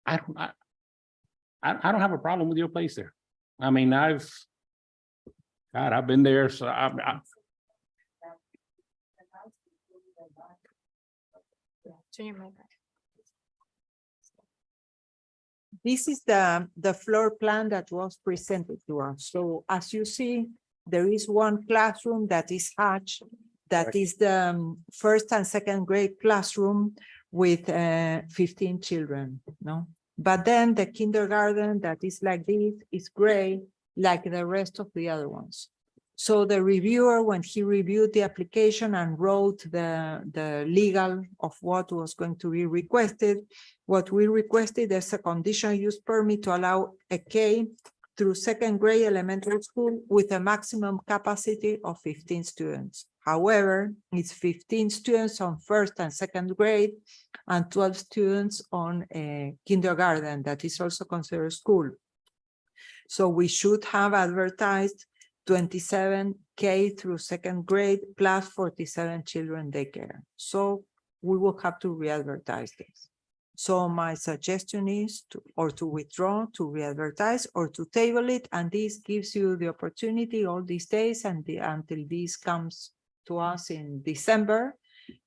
Speaker 1: I don't have a problem with your place there. I mean, I've been there, so
Speaker 3: This is the floor plan that was presented to us. So as you see, there is one classroom that is hatched, that is the first and second grade classroom with 15 children, no? But then the kindergarten that is like this is gray, like the rest of the other ones. So the reviewer, when he reviewed the application and wrote the legal of what was going to be requested, what we requested is a conditional use permit to allow a K through second grade elementary school with a maximum capacity of 15 students. However, it's 15 students on first and second grade and 12 students on a kindergarten that is also considered school. So we should have advertised 27K through second grade plus 47 children daycare. So we will have to re-advertise this. So my suggestion is to withdraw, to re-advertise, or to table it, and this gives you the opportunity all these days until this comes to us in December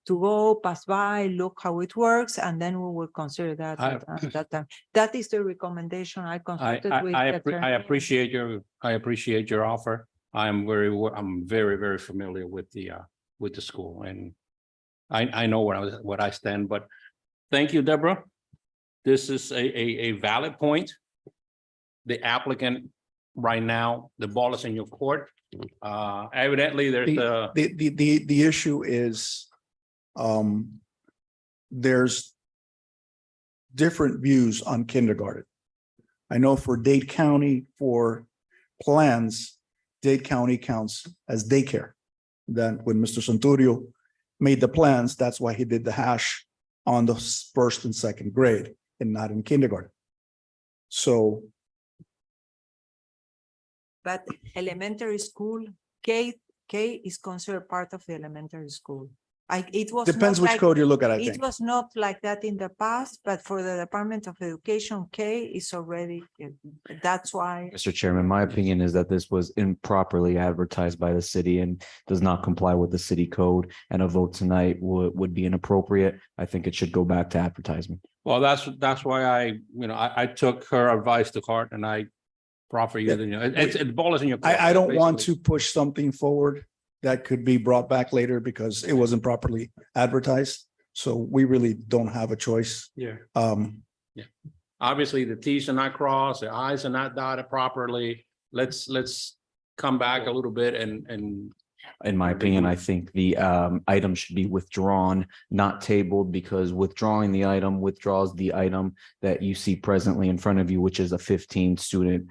Speaker 3: to go pass by, look how it works, and then we will consider that at that time. That is the recommendation I consulted with.
Speaker 1: I appreciate your offer. I'm very, very familiar with the school, and I know what I stand, but thank you, Deborah. This is a valid point. The applicant right now, the ball is in your court. Evidently there's
Speaker 7: the issue is there's different views on kindergarten. I know for Dade County, for plans, Dade County counts as daycare. Then when Mr. Santurio made the plans, that's why he did the hash on the first and second grade and not in kindergarten. So
Speaker 3: But elementary school, K is considered part of the elementary school. It was.
Speaker 7: depends
Speaker 3: not
Speaker 7: which
Speaker 3: like-
Speaker 7: code you look at, I
Speaker 3: It
Speaker 7: think.
Speaker 3: was not like that in the past, but for the Department of Education, K is already, that's why.
Speaker 5: Mr. Chairman, my opinion is that this was improperly advertised by the city and does not comply with the city code, and a vote tonight would be inappropriate. I think it should go back to advertisement.
Speaker 1: Well, that's why I took her advice to heart and I proffer you, the ball is in your. court,
Speaker 7: I don't want
Speaker 1: basically.
Speaker 7: to push something forward that could be brought back later because it wasn't properly advertised. So we really don't have a choice.
Speaker 1: Yeah.
Speaker 7: Yeah.
Speaker 1: Obviously, the Ts are not crossed, the Is are not dotted properly. Let's come back a little bit and.
Speaker 5: In my opinion, I think the item should be withdrawn, not tabled, because withdrawing the item withdraws the item that you see presently in front of you, which is a 15 student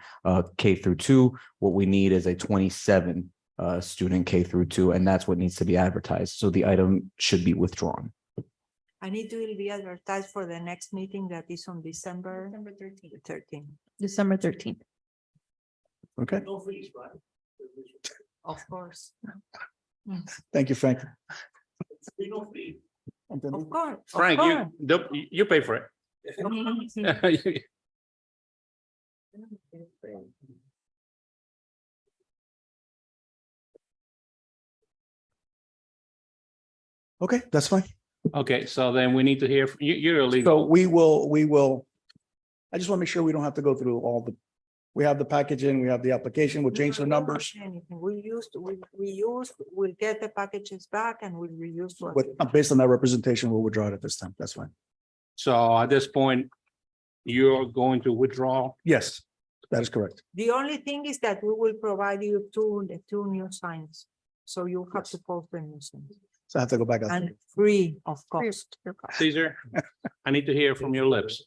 Speaker 5: K through 2. What we need is a 27 student K through 2, and that's what needs to be advertised. So the item should be withdrawn.
Speaker 3: And it will be advertised for the next meeting that is on December 13.
Speaker 2: December 13th.
Speaker 7: Okay,
Speaker 3: Of course.
Speaker 7: thank you, Frank.
Speaker 3: Of course. of
Speaker 1: Frank,
Speaker 3: course.
Speaker 1: you pay for it.
Speaker 7: Okay, that's fine.
Speaker 1: Okay, so then we need to hear, you're
Speaker 7: So
Speaker 1: illegal.
Speaker 7: we will, I just want to make sure we don't have to go through all we have the packaging, we have the application, we'll change the numbers.
Speaker 3: Anything. We'll get the packages back and we'll reuse. what-
Speaker 7: But based on that representation, we'll withdraw it at this time. That's fine.
Speaker 1: So at this point, you're going to withdraw.
Speaker 7: Yes, that is correct.
Speaker 3: The only thing is that we will provide you the two new signs. So you have to post the new signs
Speaker 7: So I have to go back. out.
Speaker 3: and free of cost.
Speaker 1: Caesar, I need to hear from your lips.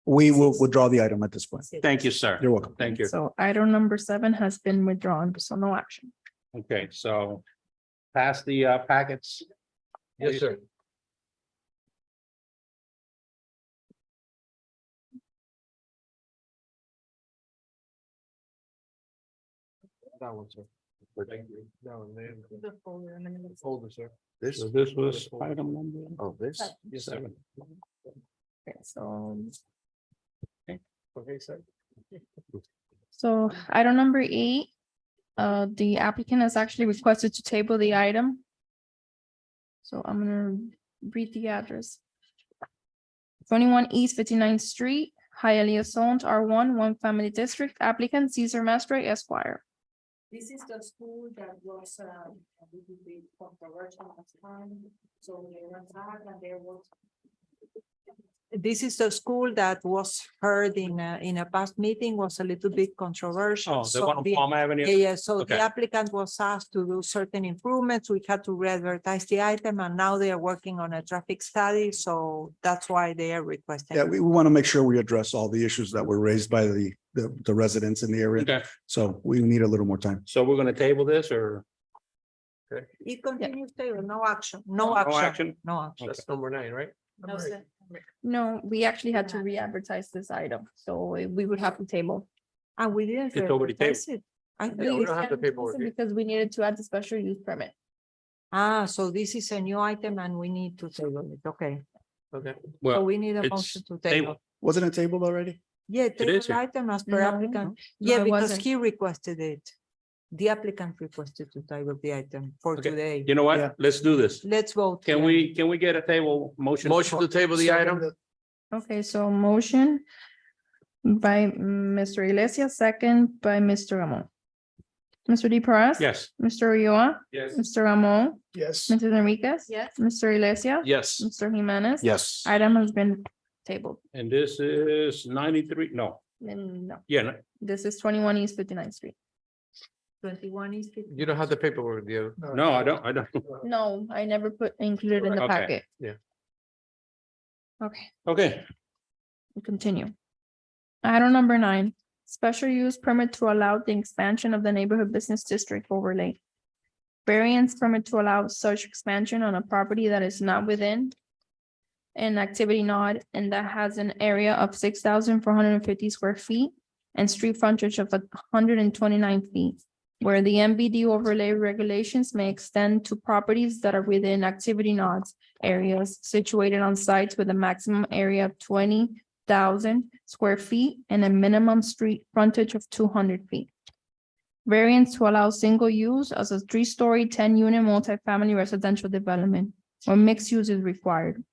Speaker 7: We will withdraw the item at this point.
Speaker 1: Thank you, sir.
Speaker 7: You're welcome.
Speaker 1: Thank you.
Speaker 2: So item number 7 has been withdrawn, so no action.
Speaker 1: Okay, so pass the packets.
Speaker 8: Yes, sir. That one, sir. That one, man. Folder, sir.
Speaker 1: So this was item number.
Speaker 9: Oh, this?
Speaker 8: Yes, sir.
Speaker 1: 7.
Speaker 2: Okay, so
Speaker 8: Okay, sir.
Speaker 2: So item number 8, the applicant has actually requested to table the item. So I'm gonna read the address. 21 East 59th Street, Hialeah zoned R1, one family district, applicant Cesar Mastre Esquire.
Speaker 14: This is the school that was a little bit controversial last time, so they went back and there was.
Speaker 3: This is the school that was heard in a past meeting, was a little bit controversial.
Speaker 1: Oh, the
Speaker 3: So
Speaker 1: one on Palm Avenue?
Speaker 3: Yeah, so
Speaker 1: Okay.
Speaker 3: the applicant was asked to do certain improvements. We had to re-advertise the item and now they are working on a traffic study, so that's why they are requesting.
Speaker 7: Yeah, we want to make sure we address all the issues that were raised by the residents in the area.
Speaker 1: Okay,
Speaker 7: So we need a little more time.
Speaker 1: so we're gonna table this or?
Speaker 3: It continues there, no action, no
Speaker 1: No
Speaker 3: action,
Speaker 1: action?
Speaker 3: no action.
Speaker 8: That's number 9, right?
Speaker 14: No, sir.
Speaker 2: No, we actually had to re-advertise this item, so we would have to table.
Speaker 3: And we didn't.
Speaker 1: It's already
Speaker 3: re-advertise it.
Speaker 8: we don't have the paperwork here.
Speaker 2: Because we needed to add the special use permit.
Speaker 3: So this is a new item and we need to table it, okay.
Speaker 8: Okay.
Speaker 3: So
Speaker 1: Well,
Speaker 3: we need a
Speaker 1: it's
Speaker 3: motion to
Speaker 1: table.
Speaker 3: table.
Speaker 7: Wasn't it tabled already?
Speaker 3: Yeah, table
Speaker 1: is here.
Speaker 3: item as per
Speaker 2: No,
Speaker 3: applicant.
Speaker 2: no,
Speaker 3: Yeah,
Speaker 2: it
Speaker 3: because
Speaker 2: wasn't.
Speaker 3: he requested it. The applicant requested to table the item for
Speaker 1: Okay.
Speaker 3: today.
Speaker 1: you know
Speaker 7: Yeah.
Speaker 1: what? Let's do this.
Speaker 3: Let's vote.
Speaker 1: Can
Speaker 3: yeah.
Speaker 1: we get a table motion?
Speaker 8: Motion to table the item?
Speaker 2: Okay, so motion by Mr. Iglesias, second by Mr. Ramon. Mr. D. Perez?
Speaker 1: Yes.
Speaker 2: Mr. Ulloa?
Speaker 1: Yes.
Speaker 2: Mr. Ramon?
Speaker 6: Yes.
Speaker 2: Mrs. Enriquez?
Speaker 14: Yes.
Speaker 2: Mr. Iglesias?
Speaker 8: Yes.
Speaker 2: Mr. Jimenez?
Speaker 5: Yes.
Speaker 2: Item has been tabled.
Speaker 1: And this is 93, no,
Speaker 2: And no,
Speaker 1: yeah, no,
Speaker 2: this is 21 East 59th Street.
Speaker 3: 21 is.
Speaker 8: You don't have the paperwork, do you?
Speaker 1: no, I don't.
Speaker 2: No, I never included in the
Speaker 1: Okay.
Speaker 2: packet.
Speaker 8: Yeah.
Speaker 2: Okay,
Speaker 1: Okay,
Speaker 2: We continue. Item number 9, special use permit to allow the expansion of the neighborhood business district overlay. Variance permit to allow such expansion on a property that is not within an activity node and that has an area of 6,450 square feet and street frontage of 129 feet, where the MBD overlay regulations may extend to properties that are within activity nodes areas situated on sites with a maximum area of 20,000 square feet and a minimum street frontage of 200 feet. Variance to allow single use as a 3-story, 10-unit multifamily residential development where mixed use is required.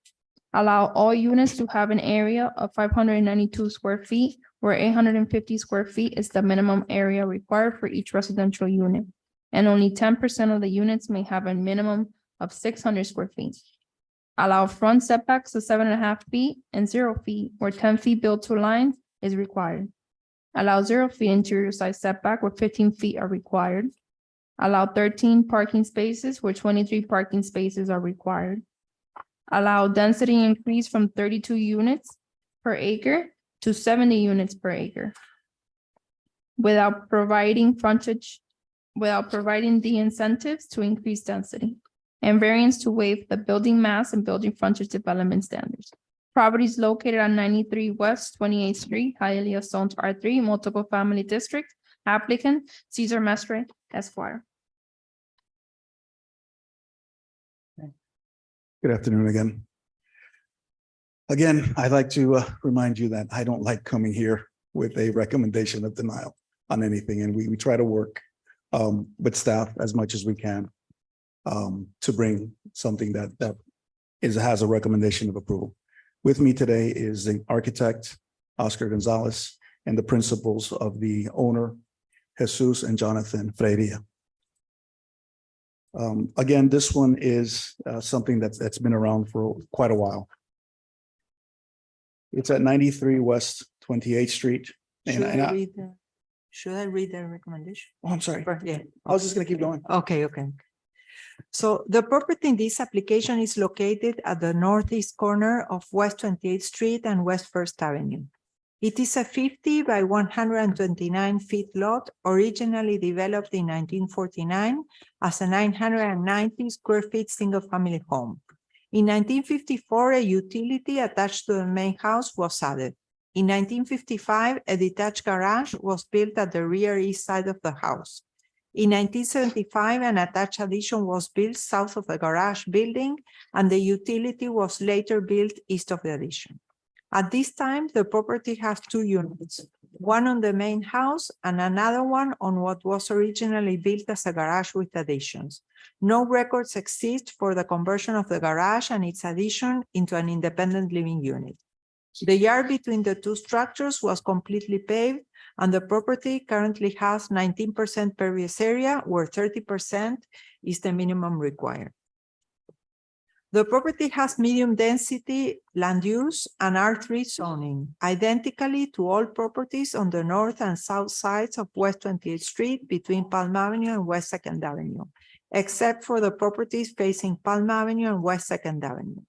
Speaker 2: Allow all units to have an area of 592 square feet, where 850 square feet is the minimum area required for each residential unit, and only 10% of the units may have a minimum of 600 square feet. Allow front setbacks of 7.5 feet and 0 feet, where 10 feet built to line is required. Allow 0 feet interior side setback, where 15 feet are required. Allow 13 parking spaces, where 23 parking spaces are required. Allow density increase from 32 units per acre to 70 units per acre. Without providing the incentives to increase density. And variance to waive the building mass and building frontage development standards. Properties located on 93 West 28th Street, Hialeah Zoned R3, Multiple Family District. Applicant Cesar Mestre, Esquire.
Speaker 7: Good afternoon again. Again, I'd like to remind you that I don't like coming here with a recommendation of denial on anything, and we try to work with staff as much as we can to bring something that has a recommendation of approval. With me today is the architect, Oscar Gonzalez, and the principals of the owner, Jesus and Jonathan Freiria. Again, this one is something that's been around for quite a while. It's at 93 West 28th Street.
Speaker 3: Should I read the recommendation?
Speaker 7: Oh, I'm sorry.
Speaker 3: Yeah.
Speaker 7: I was just gonna keep going.
Speaker 3: Okay. So the property in this application is located at the northeast corner of West 28th Street and West First Avenue. It is a 50 by 129 feet lot, originally developed in 1949 as a 990 square feet single-family home. In 1954, a utility attached to the main house was added. In 1955, a detached garage was built at the rear east side of the house. In 1975, an attached addition was built south of the garage building, and the utility was later built east of the addition. At this time, the property has 2 units, one on the main house and another one on what was originally built as a garage with additions. No records exist for the conversion of the garage and its addition into an independent living unit. The yard between the 2 structures was completely paved, and the property currently has 19% pervious area, where 30% is the minimum required. The property has medium density land use and R3 zoning, identically to all properties on the north and south sides of West 28th Street between Palm Avenue and West 2nd Avenue, except for the properties facing Palm Avenue and West 2nd Avenue.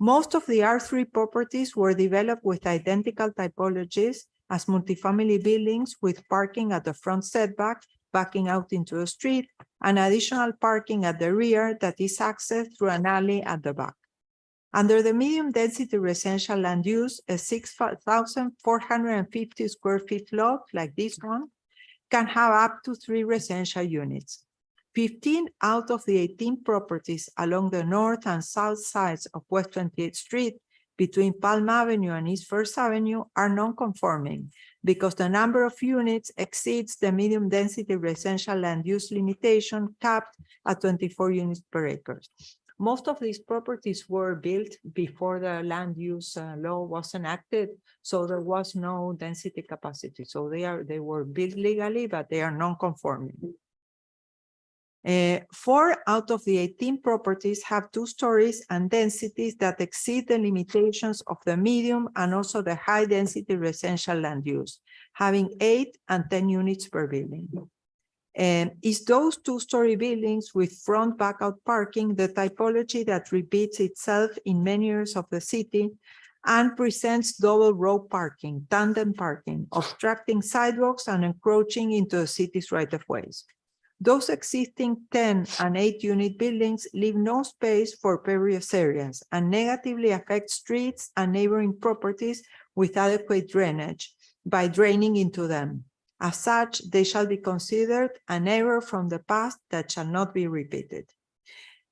Speaker 3: Most of the R3 properties were developed with identical typologies as multifamily buildings with parking at the front setback, backing out into the street, and additional parking at the rear that is accessed through an alley at the back. Under the medium density residential land use, a 6,450 square feet lot like this one can have up to 3 residential units. 15 out of the 18 properties along the north and south sides of West 28th Street between Palm Avenue and East First Avenue are non-conforming because the number of units exceeds the medium density residential land use limitation capped at 24 units per acre. Most of these properties were built before the land use law was enacted, so there was no density capacity. So they were built legally, but they are non-conforming. 4 out of the 18 properties have 2 stories and densities that exceed the limitations of the medium and also the high density residential land use, having 8 and 10 units per building. Is those 2-story buildings with front back out parking the typology that repeats itself in many areas of the city and presents double row parking, tandem parking, obstructing sidewalks and encroaching into the city's right-of-ways. Those existing 10 and 8-unit buildings leave no space for pervious areas and negatively affect streets and neighboring properties with adequate drainage by draining into them. As such, they shall be considered an error from the past that shall not be repeated.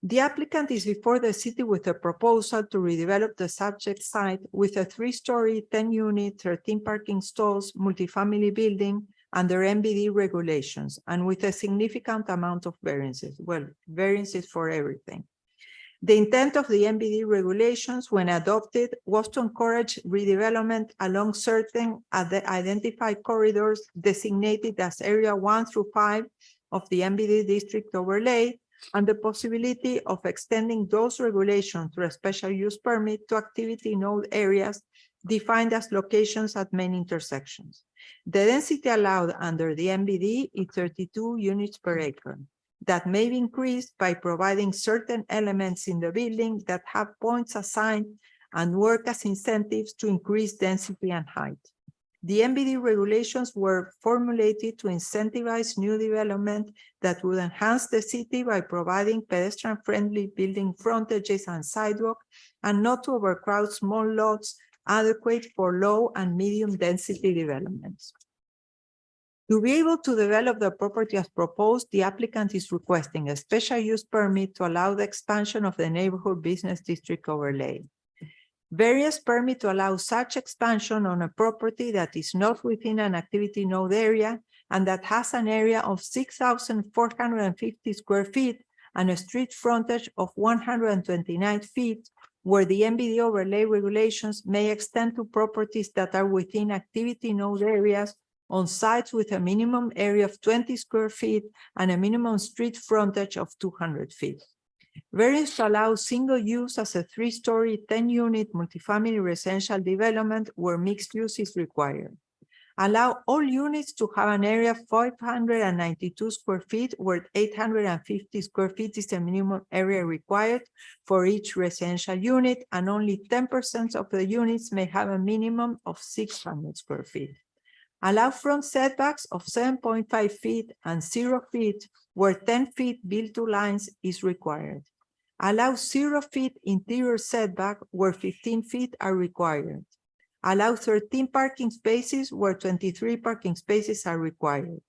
Speaker 3: The applicant is before the city with a proposal to redevelop the subject site with a 3-story, 10-unit, 13 parking stalls, multifamily building under MBD regulations and with a significant amount of variances. Well, variances for everything. The intent of the MBD regulations when adopted was to encourage redevelopment along certain identified corridors designated as Area 1 through 5 of the MBD district overlay, and the possibility of extending those regulations through a special use permit to activity node areas defined as locations at main intersections. The density allowed under the MBD is 32 units per acre. That may be increased by providing certain elements in the building that have points assigned and work as incentives to increase density and height. The MBD regulations were formulated to incentivize new development that would enhance the city by providing pedestrian-friendly building frontages and sidewalk, and not to overcrowd small lots adequate for low and medium density developments. To be able to develop the property as proposed, the applicant is requesting a special use permit to allow the expansion of the neighborhood business district overlay. Various permit to allow such expansion on a property that is not within an activity node area and that has an area of 6,450 square feet and a street frontage of 129 feet, where the MBD overlay regulations may extend to properties that are within activity node areas on sites with a minimum area of 20 square feet and a minimum street frontage of 200 feet. Variance to allow single use as a 3-story, 10-unit multifamily residential development where mixed use is required. Allow all units to have an area of 592 square feet where 850 square feet is the minimum area required for each residential unit, and only 10% of the units may have a minimum of 600 square feet. Allow front setbacks of 7.5 feet and 0 feet where 10 feet build-to lines is required. Allow 0 feet interior setback where 15 feet are required. Allow 13 parking spaces where 23 parking spaces are required.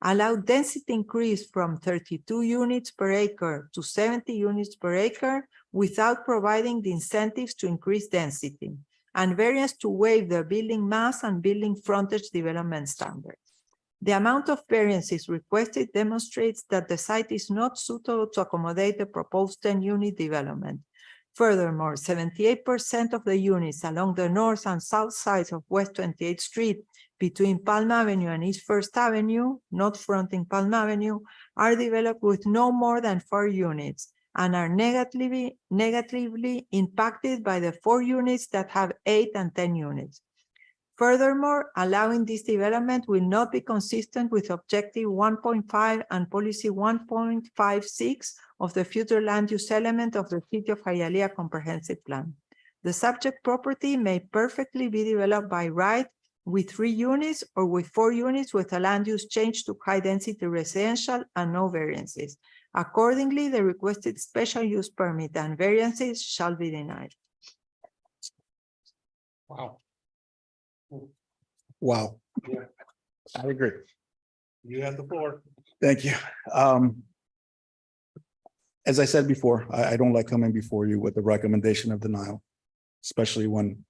Speaker 3: Allow density increase from 32 units per acre to 70 units per acre without providing the incentives to increase density, and variance to waive the building mass and building frontage development standards. The amount of variances requested demonstrates that the site is not suitable to accommodate the proposed 10-unit development. Furthermore, 78% of the units along the north and south sides of West 28th Street between Palm Avenue and East First Avenue, not fronting Palm Avenue, are developed with no more than 4 units and are negatively impacted by the 4 units that have 8 and 10 units. Furthermore, allowing this development will not be consistent with Objective 1.5 and Policy 1.56 of the future land use element of the City of Hialeah Comprehensive Plan. The subject property may perfectly be developed by right with 3 units or with 4 units with a land use change to high-density residential and no variances. Accordingly, the requested special use permit and variances shall be denied.
Speaker 1: Wow.
Speaker 7: Wow.
Speaker 1: Yeah,
Speaker 7: I agree.
Speaker 1: you have the floor.
Speaker 7: Thank you. As I said before, I don't like coming before you with a recommendation of denial, especially when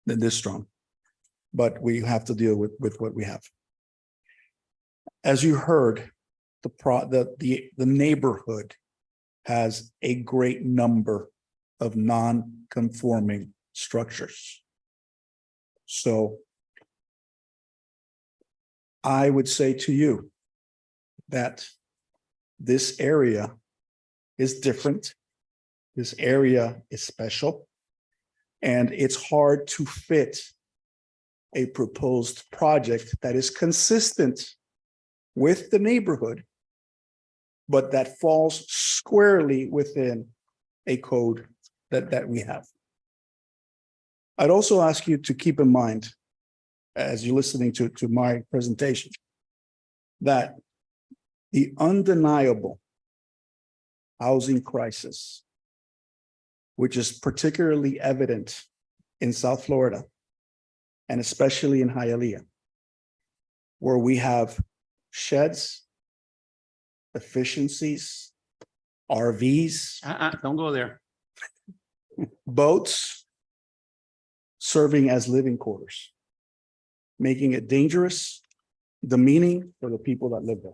Speaker 7: they're this strong. But we have to deal with what we have. As you heard, the neighborhood has a great number of non-conforming structures. So I would say to you that this area is different. This area is special, and it's hard to fit a proposed project that is consistent with the neighborhood, but that falls squarely within a code that we have. I'd also ask you to keep in mind, as you're listening to my presentation, that the undeniable housing crisis, which is particularly evident in South Florida, and especially in Hialeah, where we have sheds, efficiencies, RVs,
Speaker 1: Don't go there.
Speaker 7: boats serving as living quarters, making it dangerous, demeaning for the people that live there.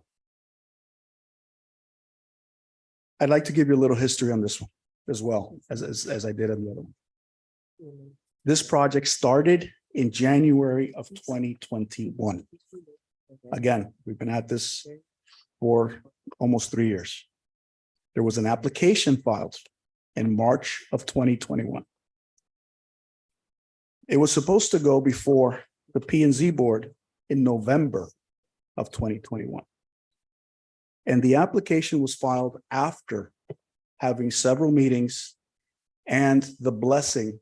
Speaker 7: I'd like to give you a little history on this one as well, as I did on the other one. This project started in January of 2021. Again, we've been at this for almost 3 years. There was an application filed in March of 2021. It was supposed to go before the P and Z board in November of 2021. And the application was filed after having several meetings and the blessing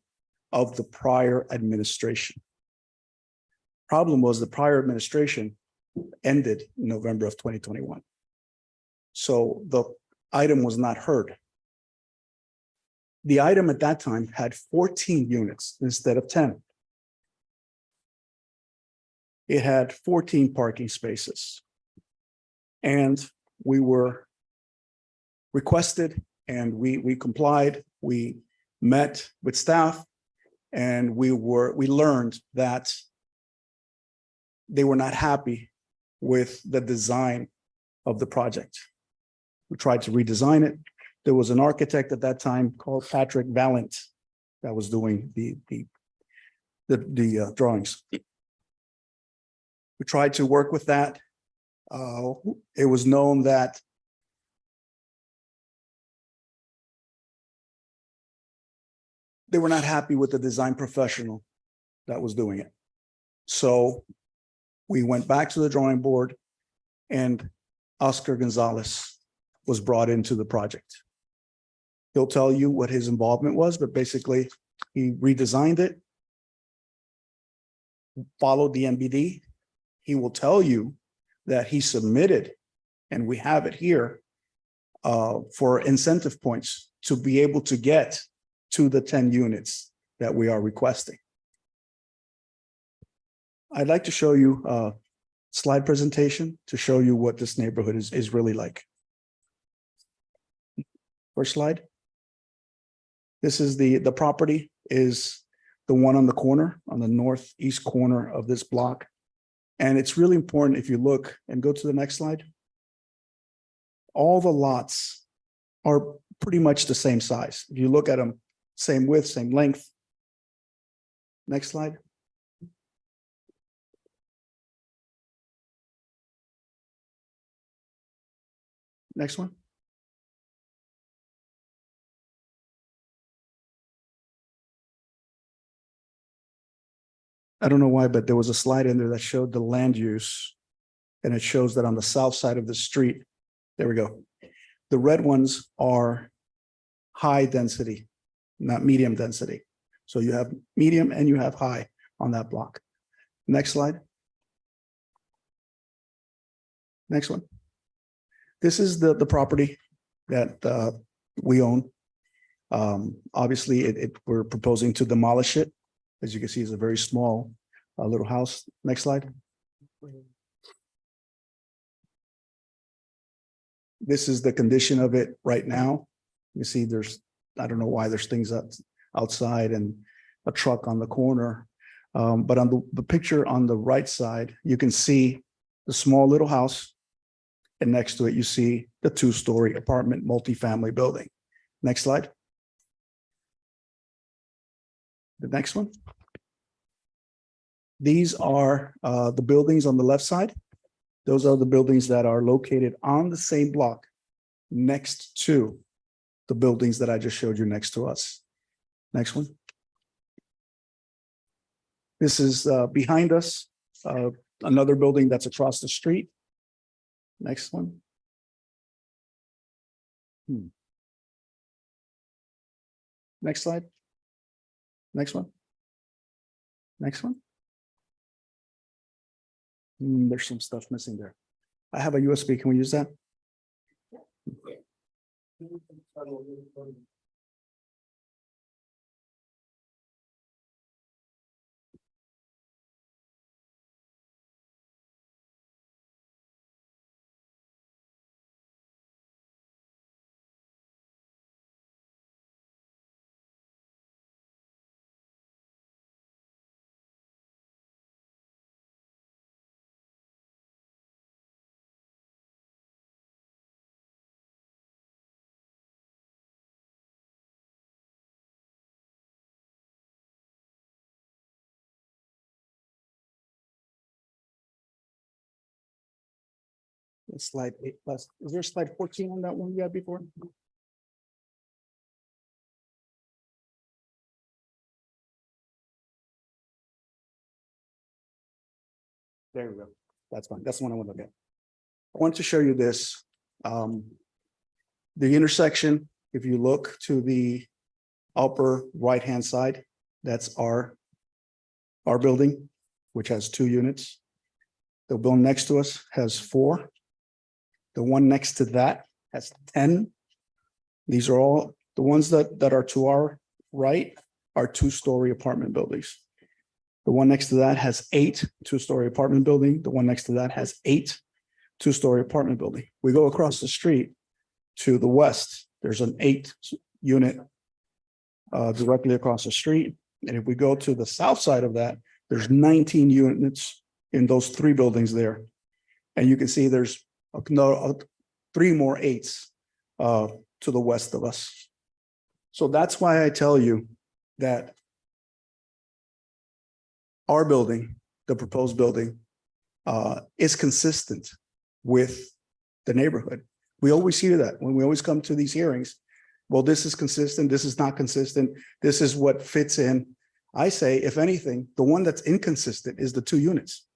Speaker 7: of the prior administration. Problem was the prior administration ended in November of 2021. So the item was not heard. The item at that time had 14 units instead of 10. It had 14 parking spaces. And we were requested and we complied. We met with staff and we learned that they were not happy with the design of the project. We tried to redesign it. There was an architect at that time called Patrick Valent that was doing the drawings. We tried to work with that. It was known that they were not happy with the design professional that was doing it. So we went back to the drawing board and Oscar Gonzalez was brought into the project. He'll tell you what his involvement was, but basically he redesigned it, followed the MBD. He will tell you that he submitted, and we have it here, for incentive points to be able to get to the 10 units that we are requesting. I'd like to show you a slide presentation to show you what this neighborhood is really like. First slide. This is the property is the one on the corner, on the northeast corner of this block. And it's really important if you look and go to the next slide. All the lots are pretty much the same size. If you look at them, same width, same length. Next slide. Next one. I don't know why, but there was a slide in there that showed the land use. And it shows that on the south side of the street, there we go. The red ones are high density, not medium density. So you have medium and you have high on that block. Next slide. Next one. This is the property that we own. Obviously, we're proposing to demolish it. As you can see, it's a very small little house. Next slide. This is the condition of it right now. You see I don't know why there's things outside and a truck on the corner. But on the picture on the right side, you can see the small little house. And next to it, you see the 2-story apartment multifamily building. Next slide. The next one. These are the buildings on the left side. Those are the buildings that are located on the same block next to the buildings that I just showed you next to us. Next one. This is behind us, another building that's across the street. Next one. Next slide. Next one. Next one. There's some stuff missing there. I have a USB. Can we use that? Slide 8 plus. Is there slide 14 on that one you had before? There we go. That's fine. That's the one I want to look at. I want to show you this. The intersection, if you look to the upper right-hand side, that's our building, which has 2 units. The building next to us has 4. The one next to that has 10. These are all the ones that are to our right are 2-story apartment buildings. The one next to that has 8 2-story apartment building. The one next to that has 8 2-story apartment building. We go across the street to the west. There's an 8-unit directly across the street. And if we go to the south side of that, there's 19 units in those 3 buildings there. And you can see there's 3 more 8s to the west of us. So that's why I tell you that our building, the proposed building, is consistent with the neighborhood. We always hear that when we always come to these hearings. Well, this is consistent, this is not consistent, this is what fits in. I say, if anything, the one that's inconsistent is the 2 units.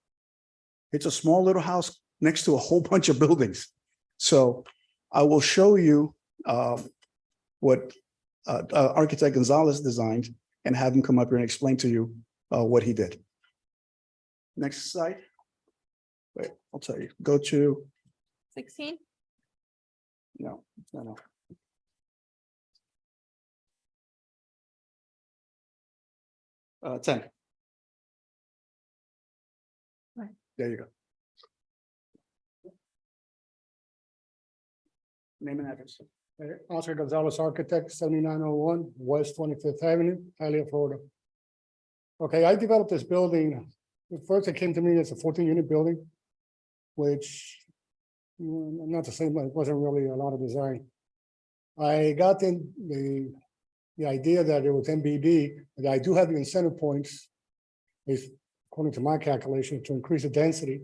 Speaker 7: It's a small little house next to a whole bunch of buildings. So I will show you what architect Gonzalez designed and have him come up here and explain to you what he did. Next slide. Wait, I'll tell you. Go to
Speaker 2: 16.
Speaker 7: no. 10.
Speaker 2: Right.
Speaker 7: There you go. Name and address.
Speaker 16: Oscar Gonzalez, architect, 7901 West 25th Avenue, Hialeah, Florida. Okay, I developed this building. First, it came to me as a 14-unit building, which not the same, it wasn't really a lot of design. I got in the idea that it was MBD, that I do have the incentive points, is according to my calculation, to increase the density,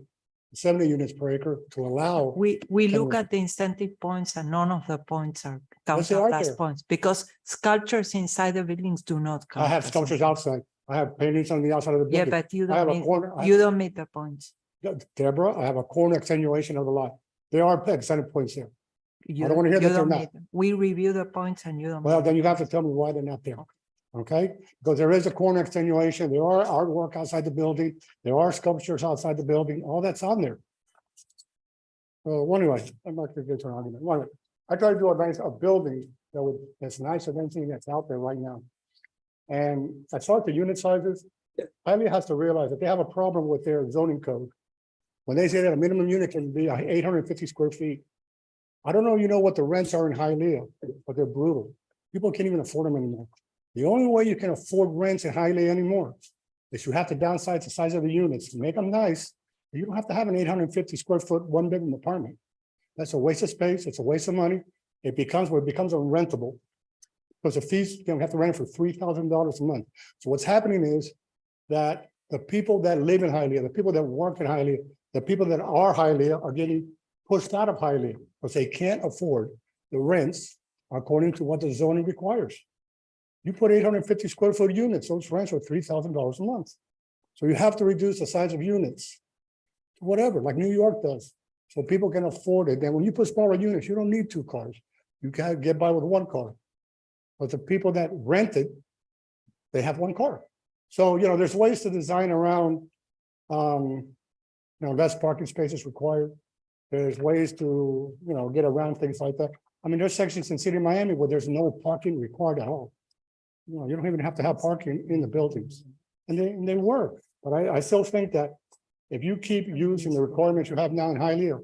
Speaker 16: 70 units per acre to allow.
Speaker 3: We look at the incentive points and none of the points are
Speaker 16: Yes, they
Speaker 3: counted
Speaker 16: are
Speaker 3: as
Speaker 16: there.
Speaker 3: points because sculptures inside the buildings do not count.
Speaker 16: I have
Speaker 3: as
Speaker 16: sculptures outside. I have paintings on the outside of the
Speaker 3: Yeah,
Speaker 16: building.
Speaker 3: but you
Speaker 16: I have
Speaker 3: don't
Speaker 16: a
Speaker 3: meet,
Speaker 16: corner.
Speaker 3: you don't meet the points.
Speaker 16: Deborah, I have a corner extenuation of the lot. There are incentive points there.
Speaker 3: You
Speaker 16: I don't want to hear
Speaker 3: you
Speaker 16: that they're
Speaker 3: don't
Speaker 16: not.
Speaker 3: meet them. We review the points and you don't.
Speaker 16: Well,
Speaker 3: meet
Speaker 16: then you have to tell me why they're not there. Okay, because there is a corner extenuation, there are artwork outside the building, there are sculptures outside the building, all that's on there. Well, anyway, I'm not gonna get to an argument. Anyway, I try to do a building that's nicer than anything that's out there right now. And I saw the unit sizes. Hialeah has to realize that they have a problem with their zoning code. When they say that a minimum unit can be 850 square feet. I don't know, you know what the rents are in Hialeah, but they're brutal. People can't even afford them anymore. The only way you can afford rents in Hialeah anymore is you have to downsize the size of the units, make them nice. You don't have to have an 850 square foot, 1-bedroom apartment. That's a waste of space. It's a waste of money. It becomes unrentable. Because the fees, you have to rent it for $3,000 a month. So what's happening is that the people that live in Hialeah, the people that work in Hialeah, the people that are Hialeah are getting pushed out of Hialeah because they can't afford the rents according to what the zoning requires. You put 850 square foot units, those rents are $3,000 a month. So you have to reduce the size of units to whatever, like New York does, so people can afford it. Then when you put smaller units, you don't need 2 cars. You can get by with 1 car. But the people that rent it, they have 1 car. So, there's ways to design around, less parking spaces required. There's ways to, get around things like that. I mean, there's sections in City of Miami where there's no parking required at all. You don't even have to have parking in the buildings, and they work. But I still think that if you keep using the requirements you have now in Hialeah,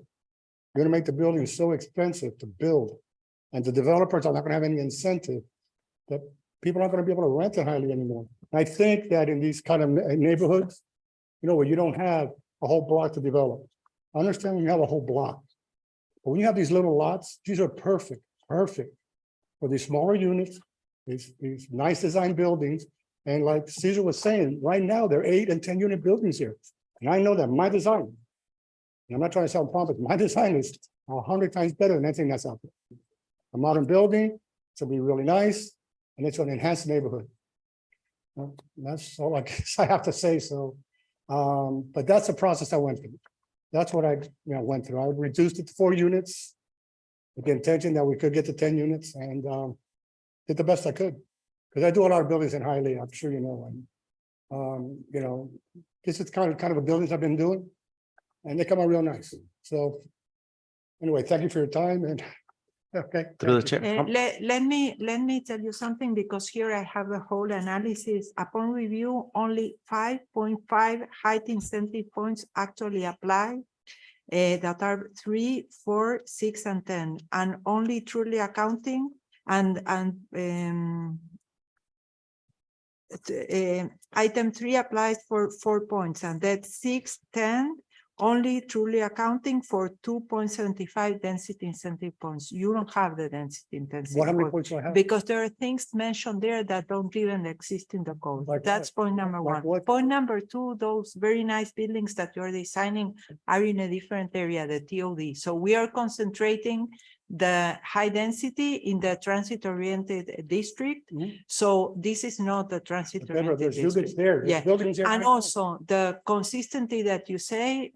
Speaker 16: you're gonna make the building so expensive to build. And the developers are not gonna have any incentive that people aren't gonna be able to rent in Hialeah anymore. I think that in these kind of neighborhoods, where you don't have a whole block to develop. I understand when you have a whole block. But when you have these little lots, these are perfect for these smaller units, these nice design buildings. And like Cesar was saying, right now, they're 8 and 10 unit buildings here. And I know that my design, and I'm not trying to sound pompous, my design is 100 times better than anything that's out there. A modern building, it's gonna be really nice, and it's gonna enhance the neighborhood. Well, that's all I guess I have to say, so. But that's the process I went through. That's what I went through. I reduced it to 4 units with the intention that we could get to 10 units, and did the best I could. Because I do a lot of buildings in Hialeah, I'm sure you know. And this is kind of a buildings I've been doing, and they come out real nice. So anyway, thank you for your time, and okay.
Speaker 9: Through the chair.
Speaker 3: Let me tell you something, because here I have the whole analysis. Upon review, only 5.5 height incentive points actually apply. That are 3, 4, 6, and 10, and only truly accounting and item 3 applies for 4 points, and that's 6, 10, only truly accounting for 2.75 density incentive points. You don't have the density intensity.
Speaker 16: How many points do I have?
Speaker 3: Because there are things mentioned there that don't even exist in the code.
Speaker 16: Like
Speaker 3: That's point number
Speaker 16: Like
Speaker 3: one.
Speaker 16: what?
Speaker 3: Point number 2, those very nice buildings that you're designing are in a different area, the TOD. So we are concentrating the high density in the transit-oriented district. So this is not the transit-oriented
Speaker 16: There's units
Speaker 3: district.
Speaker 16: there. There's
Speaker 3: Yeah.
Speaker 16: buildings there
Speaker 3: And
Speaker 16: right now.
Speaker 3: also the consistency that you say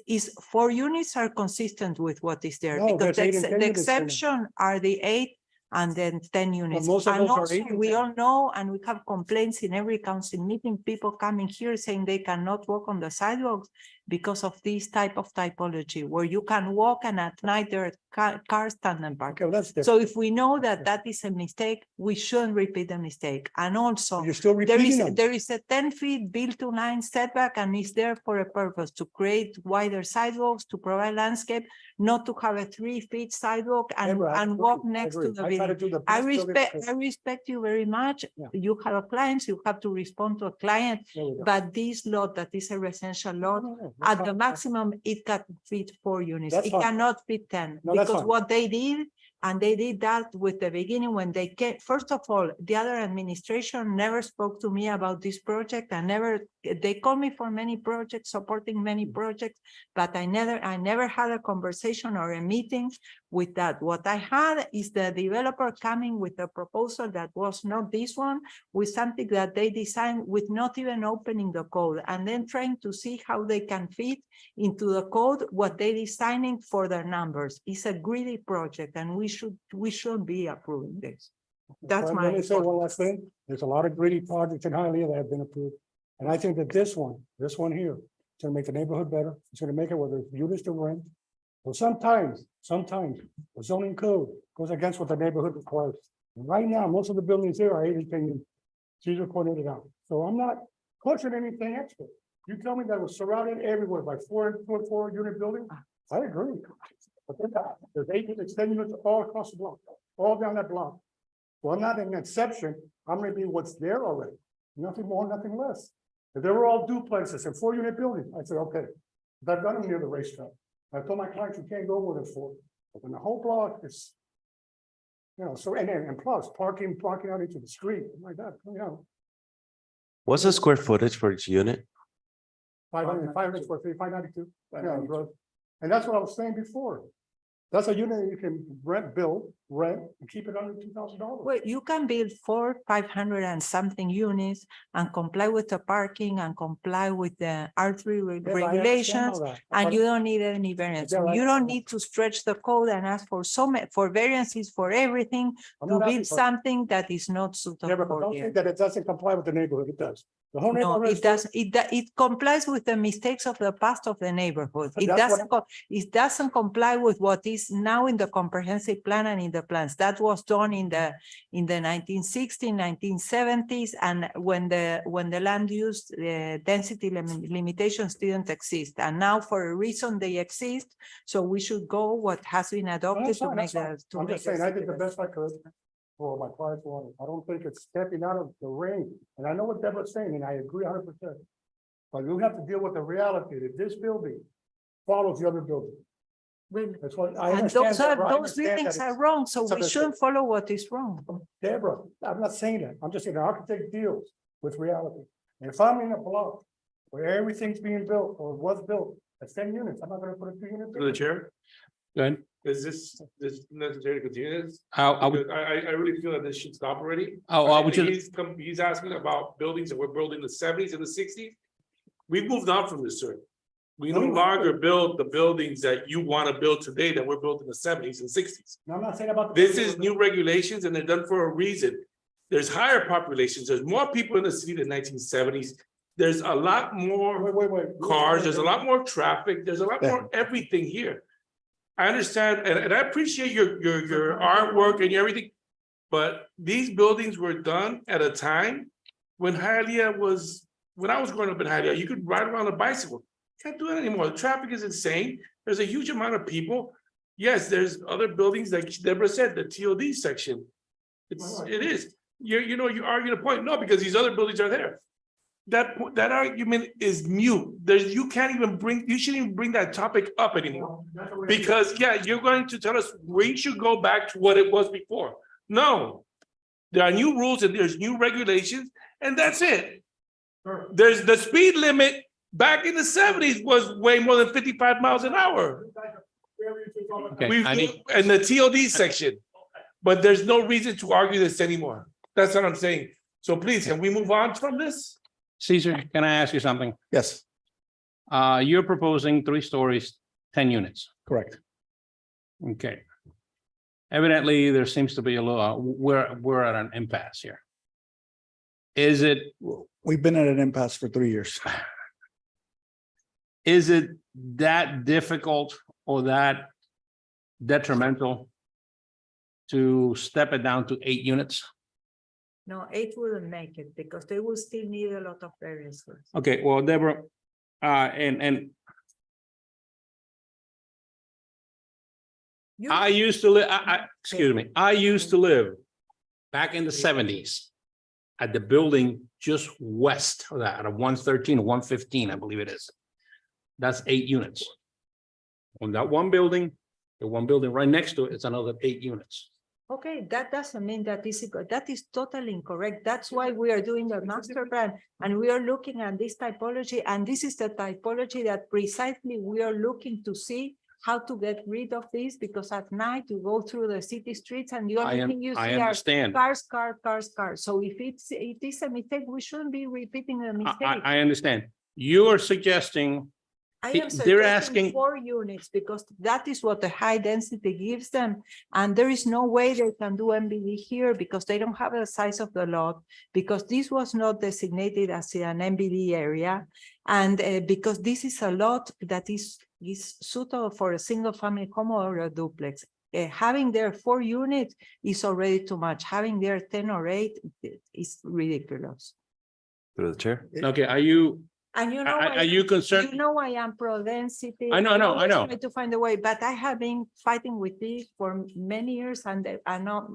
Speaker 3: is 4 units are consistent with what is there.
Speaker 16: No,
Speaker 3: Because
Speaker 16: there's 8 and 10
Speaker 3: the
Speaker 16: units there now.
Speaker 3: exception are the 8 and then 10 units.
Speaker 16: most of
Speaker 3: And
Speaker 16: those are
Speaker 3: also,
Speaker 16: 8 and
Speaker 3: we
Speaker 16: 10.
Speaker 3: all know, and we have complaints in every council meeting, people coming here saying they cannot walk on the sidewalks because of this type of typology, where you can walk and at night there are cars standing parked.
Speaker 16: Okay, well, that's different.
Speaker 3: So if we know that that is a mistake, we shouldn't repeat the mistake. And also,
Speaker 16: You're still
Speaker 3: there
Speaker 16: repeating them.
Speaker 3: is a 10 feet built to line setback, and is there for a purpose, to create wider sidewalks, to provide landscape, not to have a 3 feet sidewalk and
Speaker 16: Deborah, I
Speaker 3: walk
Speaker 16: agree, I
Speaker 3: next to
Speaker 16: agree.
Speaker 3: the
Speaker 16: I try to
Speaker 3: building.
Speaker 16: do the
Speaker 3: I
Speaker 16: best building
Speaker 3: respect you very much.
Speaker 16: Yeah.
Speaker 3: You have a client, you have to respond to a client,
Speaker 16: There we go.
Speaker 3: but this lot that is a residential lot,
Speaker 16: No,
Speaker 3: at
Speaker 16: that's
Speaker 3: the
Speaker 16: fine.
Speaker 3: maximum, it can fit 4 units.
Speaker 16: That's
Speaker 3: It
Speaker 16: fine.
Speaker 3: cannot fit 10.
Speaker 16: No, that's
Speaker 3: Because
Speaker 16: fine.
Speaker 3: what they did, and they did that with the beginning when they came, first of all, the other administration never spoke to me about this project. They called me for many projects, supporting many projects, but I never had a conversation or a meeting with that. What I had is the developer coming with a proposal that was not this one, with something that they designed with not even opening the code, and then trying to see how they can fit into the code what they designing for their numbers. It's a greedy project, and we should be approving this. That's
Speaker 16: Well,
Speaker 3: my.
Speaker 16: Let me say one last thing. There's a lot of greedy projects in Hialeah that have been approved. And I think that this one here, it's gonna make the neighborhood better. It's gonna make it whether it's units to rent. Well, sometimes the zoning code goes against what the neighborhood requires. And right now, most of the buildings there are 8 and 10 units. Cesar pointed it out. So I'm not questioning anything extra. You tell me that it was surrounded everywhere by 4 unit buildings. I agree. But there's 8 units, 10 units all across the block, all down that block. Well, I'm not an exception. I'm gonna be what's there already. Nothing more, nothing less. If they were all duplexes and 4 unit buildings, I said, okay. But I've done them near the racetrack. I told my clients you can't go more than 4. But when the whole block is, so and plus parking out into the street, like that,
Speaker 9: What's the square footage for each unit?
Speaker 16: 500 square feet, 592. Yeah, bro. And that's what I was saying before. That's a unit you can build, rent, and keep it under $2,000.
Speaker 3: Well, you can build 500 and something units and comply with the parking and comply with the R3 regulations, and you don't need any variance.
Speaker 16: Yeah,
Speaker 3: You
Speaker 16: right.
Speaker 3: don't need to stretch the code and ask for for variances for everything
Speaker 16: I'm
Speaker 3: to
Speaker 16: not asking
Speaker 3: build
Speaker 16: for-
Speaker 3: something that is not
Speaker 16: Yeah,
Speaker 3: suitable
Speaker 16: but
Speaker 3: for
Speaker 16: don't
Speaker 3: here.
Speaker 16: think that it doesn't comply with the neighborhood. It does. The whole
Speaker 3: No,
Speaker 16: neighborhood.
Speaker 3: it does, it complies with the mistakes of the past of the neighborhood. It
Speaker 16: That's what-
Speaker 3: doesn't, it doesn't comply with what is now in the comprehensive plan and in the plans. That was done in the 1960s, 1970s, and when the land use density limitations didn't exist. And now for a reason they exist, so we should go what has been adopted
Speaker 16: That's
Speaker 3: to
Speaker 16: fine,
Speaker 3: make
Speaker 16: that's
Speaker 3: the.
Speaker 16: fine. I'm just saying, I did the best I could for my client's water. I don't think it's stepping out of the range. And I know what Deborah's saying, and I agree 100%. But you have to deal with the reality that this building follows the other building. That's what I
Speaker 3: And
Speaker 16: understand.
Speaker 3: those
Speaker 16: Deborah, I
Speaker 3: those
Speaker 16: understand that
Speaker 3: buildings are
Speaker 16: it's-
Speaker 3: wrong, so
Speaker 16: it's a
Speaker 3: we
Speaker 16: mistake.
Speaker 3: shouldn't follow what is wrong.
Speaker 16: Deborah, I'm not saying that. I'm just saying the architect deals with reality. And if I'm in a block where everything's being built or was built, that's 10 units, I'm not gonna put a 2-unit.
Speaker 1: Through the chair,
Speaker 11: Go aheady.
Speaker 1: is this necessary to continue this?
Speaker 11: I would,
Speaker 1: Because I really feel that this should stop already.
Speaker 11: I would
Speaker 1: think
Speaker 11: just,
Speaker 1: he's asking about buildings that were built in the 70s and the 60s. We've moved on from this, sir. We no longer build the buildings that you want to build today that were built in the 70s and 60s.
Speaker 16: No, I'm not saying about.
Speaker 1: This is new regulations and they're done for a reason. There's higher populations. There's more people in the city than 1970s. There's a lot more
Speaker 16: Wait.
Speaker 1: cars. There's a lot more traffic. There's a lot more everything here. I understand, and I appreciate your artwork and everything. But these buildings were done at a time when Hialeah was, when I was growing up in Hialeah, you could ride around a bicycle. Can't do it anymore. The traffic is insane. There's a huge amount of people. Yes, there's other buildings like Deborah said, the TOD section. It is. You're arguing a point. No, because these other buildings are there. That argument is mute. You shouldn't even bring that topic up anymore. Because you're going to tell us we should go back to what it was before. No. There are new rules and there's new regulations, and that's it. There's the speed limit back in the 70s was way more than 55 miles an hour.
Speaker 11: okay, I need,
Speaker 1: In the TOD section. But there's no reason to argue this anymore. That's what I'm saying. So please, can we move on from this?
Speaker 11: Caesar, can I ask you something?
Speaker 7: Yes,
Speaker 11: You're proposing 3 stories, 10 units.
Speaker 4: Correct.
Speaker 11: Okay. Evidently, there seems to be a little, we're at an impasse here. Is it,
Speaker 7: we've been at an impasse for 3 years.
Speaker 11: is it that difficult or that detrimental to step it down to 8 units?
Speaker 3: No, 8 wouldn't make it because they will still need a lot of variances.
Speaker 11: Okay, well, Deborah, and I used to live, excuse me, I used to live back in the 70s at the building just west of that, at 113 or 115, I believe it is. That's 8 units. On that one building, the one building right next to it, it's another 8 units.
Speaker 3: Okay, that doesn't mean that is totally incorrect. That's why we are doing the master plan and we are looking at this typology, and this is the typology that precisely we are looking to see how to get rid of this, because at night you go through the city streets and the only thing you
Speaker 11: I
Speaker 3: see are
Speaker 11: understand.
Speaker 3: cars. So if it is a mistake, we shouldn't be repeating the mistake.
Speaker 11: I understand. You are suggesting
Speaker 3: I am
Speaker 11: they're
Speaker 3: suggesting
Speaker 11: asking,
Speaker 3: 4 units because that is what the high density gives them. And there is no way they can do MBD here because they don't have the size of the lot, because this was not designated as an MBD area. And because this is a lot that is suitable for a single family home or a duplex. Having there 4 units is already too much. Having there 10 or 8 is ridiculous.
Speaker 9: Through the chair.
Speaker 11: okay, are you,
Speaker 3: And you know,
Speaker 11: are you concerned?
Speaker 3: You know, I am pro density.
Speaker 11: I know.
Speaker 3: always try to find a way, but I have been fighting with this for many years, and I know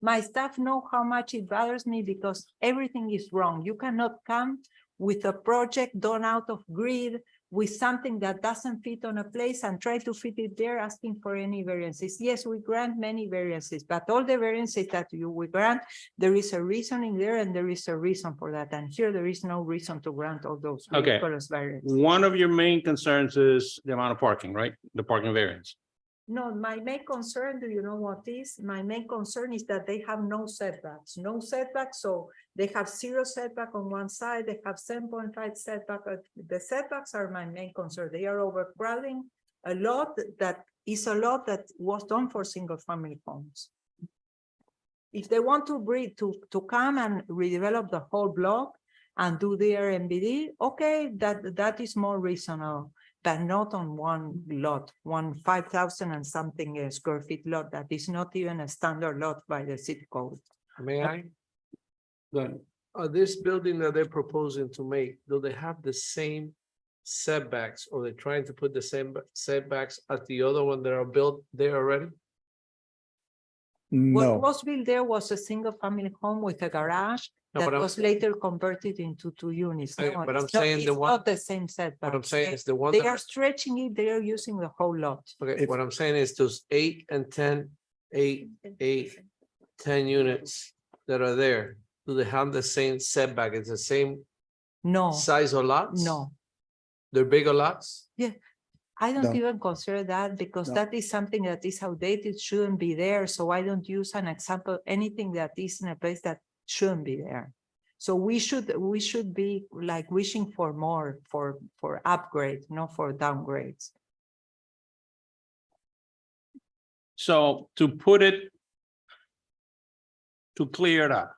Speaker 3: my staff know how much it bothers me because everything is wrong. You cannot come with a project done out of grid with something that doesn't fit on a place and try to fit it there asking for any variances. Yes, we grant many variances, but all the variances that we grant, there is a reasoning there and there is a reason for that. And here there is no reason to grant all those ridiculous variances.
Speaker 11: One of your main concerns is the amount of parking, right? The parking variance.
Speaker 3: No, my main concern, do you know what is? My main concern is that they have no setbacks, so they have 0 setback on one side, they have 7.5 setback. The setbacks are my main concern. They are overcrowding a lot that was done for single family homes. If they want to come and redevelop the whole block, and do their MBD, okay, that is more reasonable, but not on one lot, 5,000 and something square feet lot that is not even a standard lot by the city code.
Speaker 8: May I?
Speaker 11: Good.
Speaker 8: This building that they're proposing to make, do they have the same setbacks, or they're trying to put the same setbacks as the other one that are built there already?
Speaker 3: What
Speaker 7: No,
Speaker 3: was built there was a single family home with a garage
Speaker 8: No,
Speaker 3: that
Speaker 8: but I'm-
Speaker 3: was later converted into 2 units.
Speaker 8: Okay,
Speaker 3: No,
Speaker 8: but I'm
Speaker 3: it's not-
Speaker 8: saying the
Speaker 3: it's
Speaker 8: one-
Speaker 3: not the same setback.
Speaker 8: What I'm saying is the one.
Speaker 3: They
Speaker 8: that-
Speaker 3: are stretching it, they are using the whole lot.
Speaker 8: Okay,
Speaker 7: If-
Speaker 8: what I'm saying is those 8 and 10, 8, 10 units that are there, do they have the same setback? It's the same
Speaker 3: No,
Speaker 8: size of lots?
Speaker 3: no.
Speaker 8: They're bigger lots?
Speaker 3: I don't
Speaker 7: No.
Speaker 3: even consider that because
Speaker 7: No.
Speaker 3: that is something that is outdated, shouldn't be there. So I don't use an example, anything that is in a place that shouldn't be there. So we should be like wishing for more, for upgrade, not for downgrades.
Speaker 11: So to put it, to clear it up,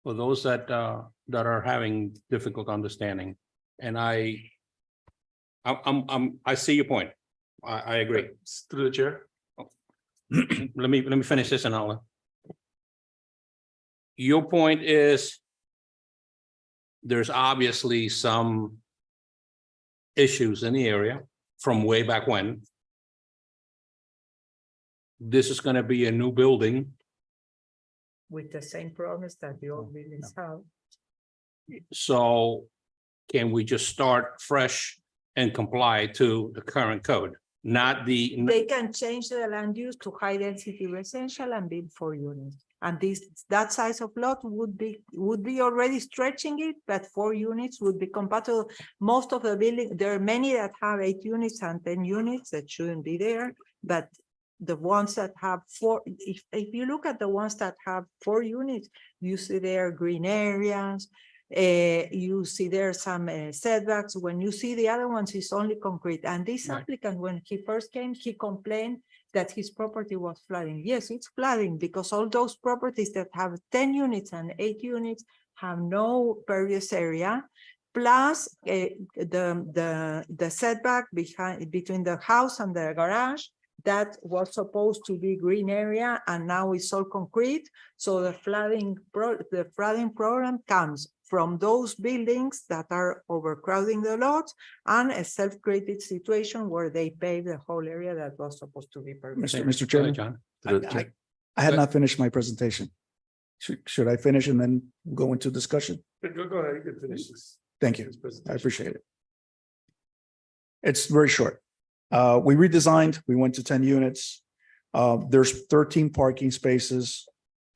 Speaker 11: for those that are having difficult understanding, and I see your point. I agree.
Speaker 8: Through the chair?
Speaker 11: Let me finish this and I'll. Your point is there's obviously some issues in the area from way back when. This is gonna be a new building.
Speaker 3: With the same problems that the old buildings have.
Speaker 11: So can we just start fresh and comply to the current code? Not the,
Speaker 3: They can change the land use to high density residential and build 4 units. And that size of lot would be already stretching it, but 4 units would be compatible. Most of the building, there are many that have 8 units and 10 units that shouldn't be there, but the ones that have 4, if you look at the ones that have 4 units, you see there green areas, you see there some setbacks. When you see the other ones, it's only concrete. And this
Speaker 11: Right.
Speaker 3: applicant, when he first came, he complained that his property was flooding. Yes, it's flooding because all those properties that have 10 units and 8 units have no pervious area. Plus the setback between the house and the garage, that was supposed to be green area and now it's all concrete. So the flooding problem comes from those buildings that are overcrowding the lots and a self-created situation where they pave the whole area that was supposed to be permitted.
Speaker 7: Mr.
Speaker 11: Go ahead,
Speaker 7: Chairman,
Speaker 11: John.
Speaker 7: I had not finished my presentation. Should I finish and then go into discussion?
Speaker 8: Go ahead, you can finish this.
Speaker 7: Thank you.
Speaker 8: this
Speaker 7: I
Speaker 8: presentation.
Speaker 7: appreciate it. It's very short. We redesigned, we went to 10 units. There's 13 parking spaces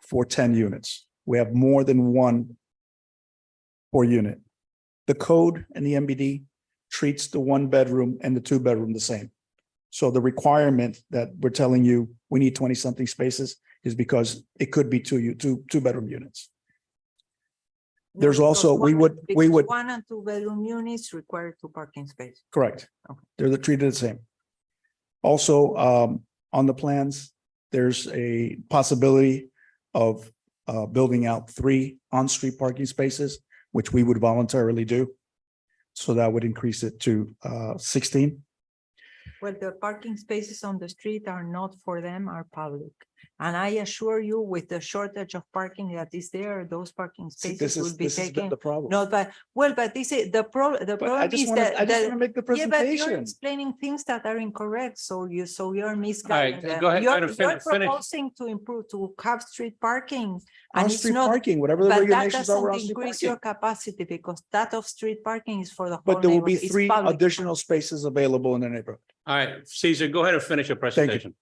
Speaker 7: for 10 units. We have more than one per unit. The code and the MBD treats the 1-bedroom and the 2-bedroom the same. So the requirement that we're telling you, we need 20-something spaces is because it could be two-bedroom units. There's
Speaker 3: Because
Speaker 7: also, we would,
Speaker 3: because 1 and 2 bedroom units require 2 parking spaces.
Speaker 7: correct.
Speaker 3: Okay.
Speaker 7: They're treated the same. Also, on the plans, there's a possibility of building out 3 on-street parking spaces, which we would voluntarily do. So that would increase it to 16.
Speaker 3: Well, the parking spaces on the street are not for them, are public. And I assure you, with the shortage of parking that is there, those parking
Speaker 7: See,
Speaker 3: spaces will be
Speaker 7: this is
Speaker 3: taken.
Speaker 7: the problem.
Speaker 3: No, but, well, but this is the problem is that.
Speaker 7: I just want to make the
Speaker 3: Yeah, but you're
Speaker 7: presentation.
Speaker 3: explaining things that are incorrect, so you're
Speaker 11: All
Speaker 3: misguiding.
Speaker 11: right, go ahead,
Speaker 3: You're
Speaker 11: finish.
Speaker 3: proposing to improve, to have street parking. And it's
Speaker 7: On-street
Speaker 3: not,
Speaker 7: parking, whatever the
Speaker 3: but that
Speaker 7: regulations are,
Speaker 3: doesn't
Speaker 7: on-street
Speaker 3: increase your
Speaker 7: parking.
Speaker 3: capacity because that of street parking is for the whole.
Speaker 7: But there will be
Speaker 3: neighborhood. It's
Speaker 7: 3
Speaker 3: public.
Speaker 7: additional spaces available in the neighborhood.
Speaker 11: All right, Caesar, go ahead and finish your presentation.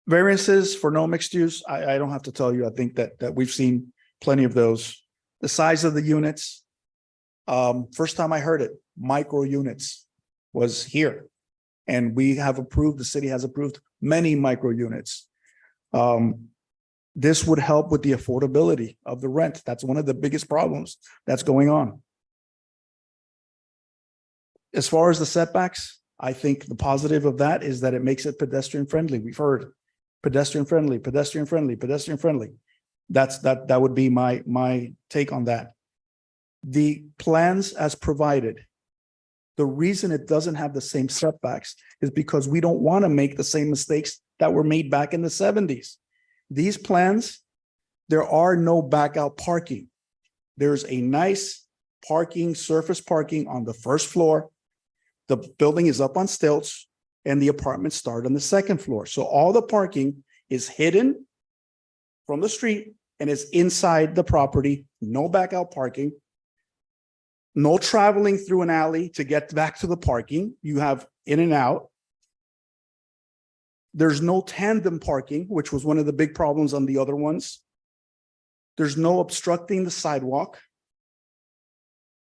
Speaker 7: Variances for no mixed use, I don't have to tell you, I think that we've seen plenty of those. The size of the units. First time I heard it, micro units was here. And we have approved, the city has approved many micro units. This would help with the affordability of the rent. That's one of the biggest problems that's going on. As far as the setbacks, I think the positive of that is that it makes it pedestrian friendly. We've heard pedestrian friendly, pedestrian friendly, pedestrian friendly. That would be my take on that. The plans as provided, the reason it doesn't have the same setbacks is because we don't want to make the same mistakes that were made back in the 70s. These plans, there are no back out parking. There's a nice parking, surface parking on the first floor. The building is up on stilts and the apartments start on the second floor. So all the parking is hidden from the street and is inside the property, no back out parking. No traveling through an alley to get back to the parking. You have in and out. There's no tandem parking, which was one of the big problems on the other ones. There's no obstructing the sidewalk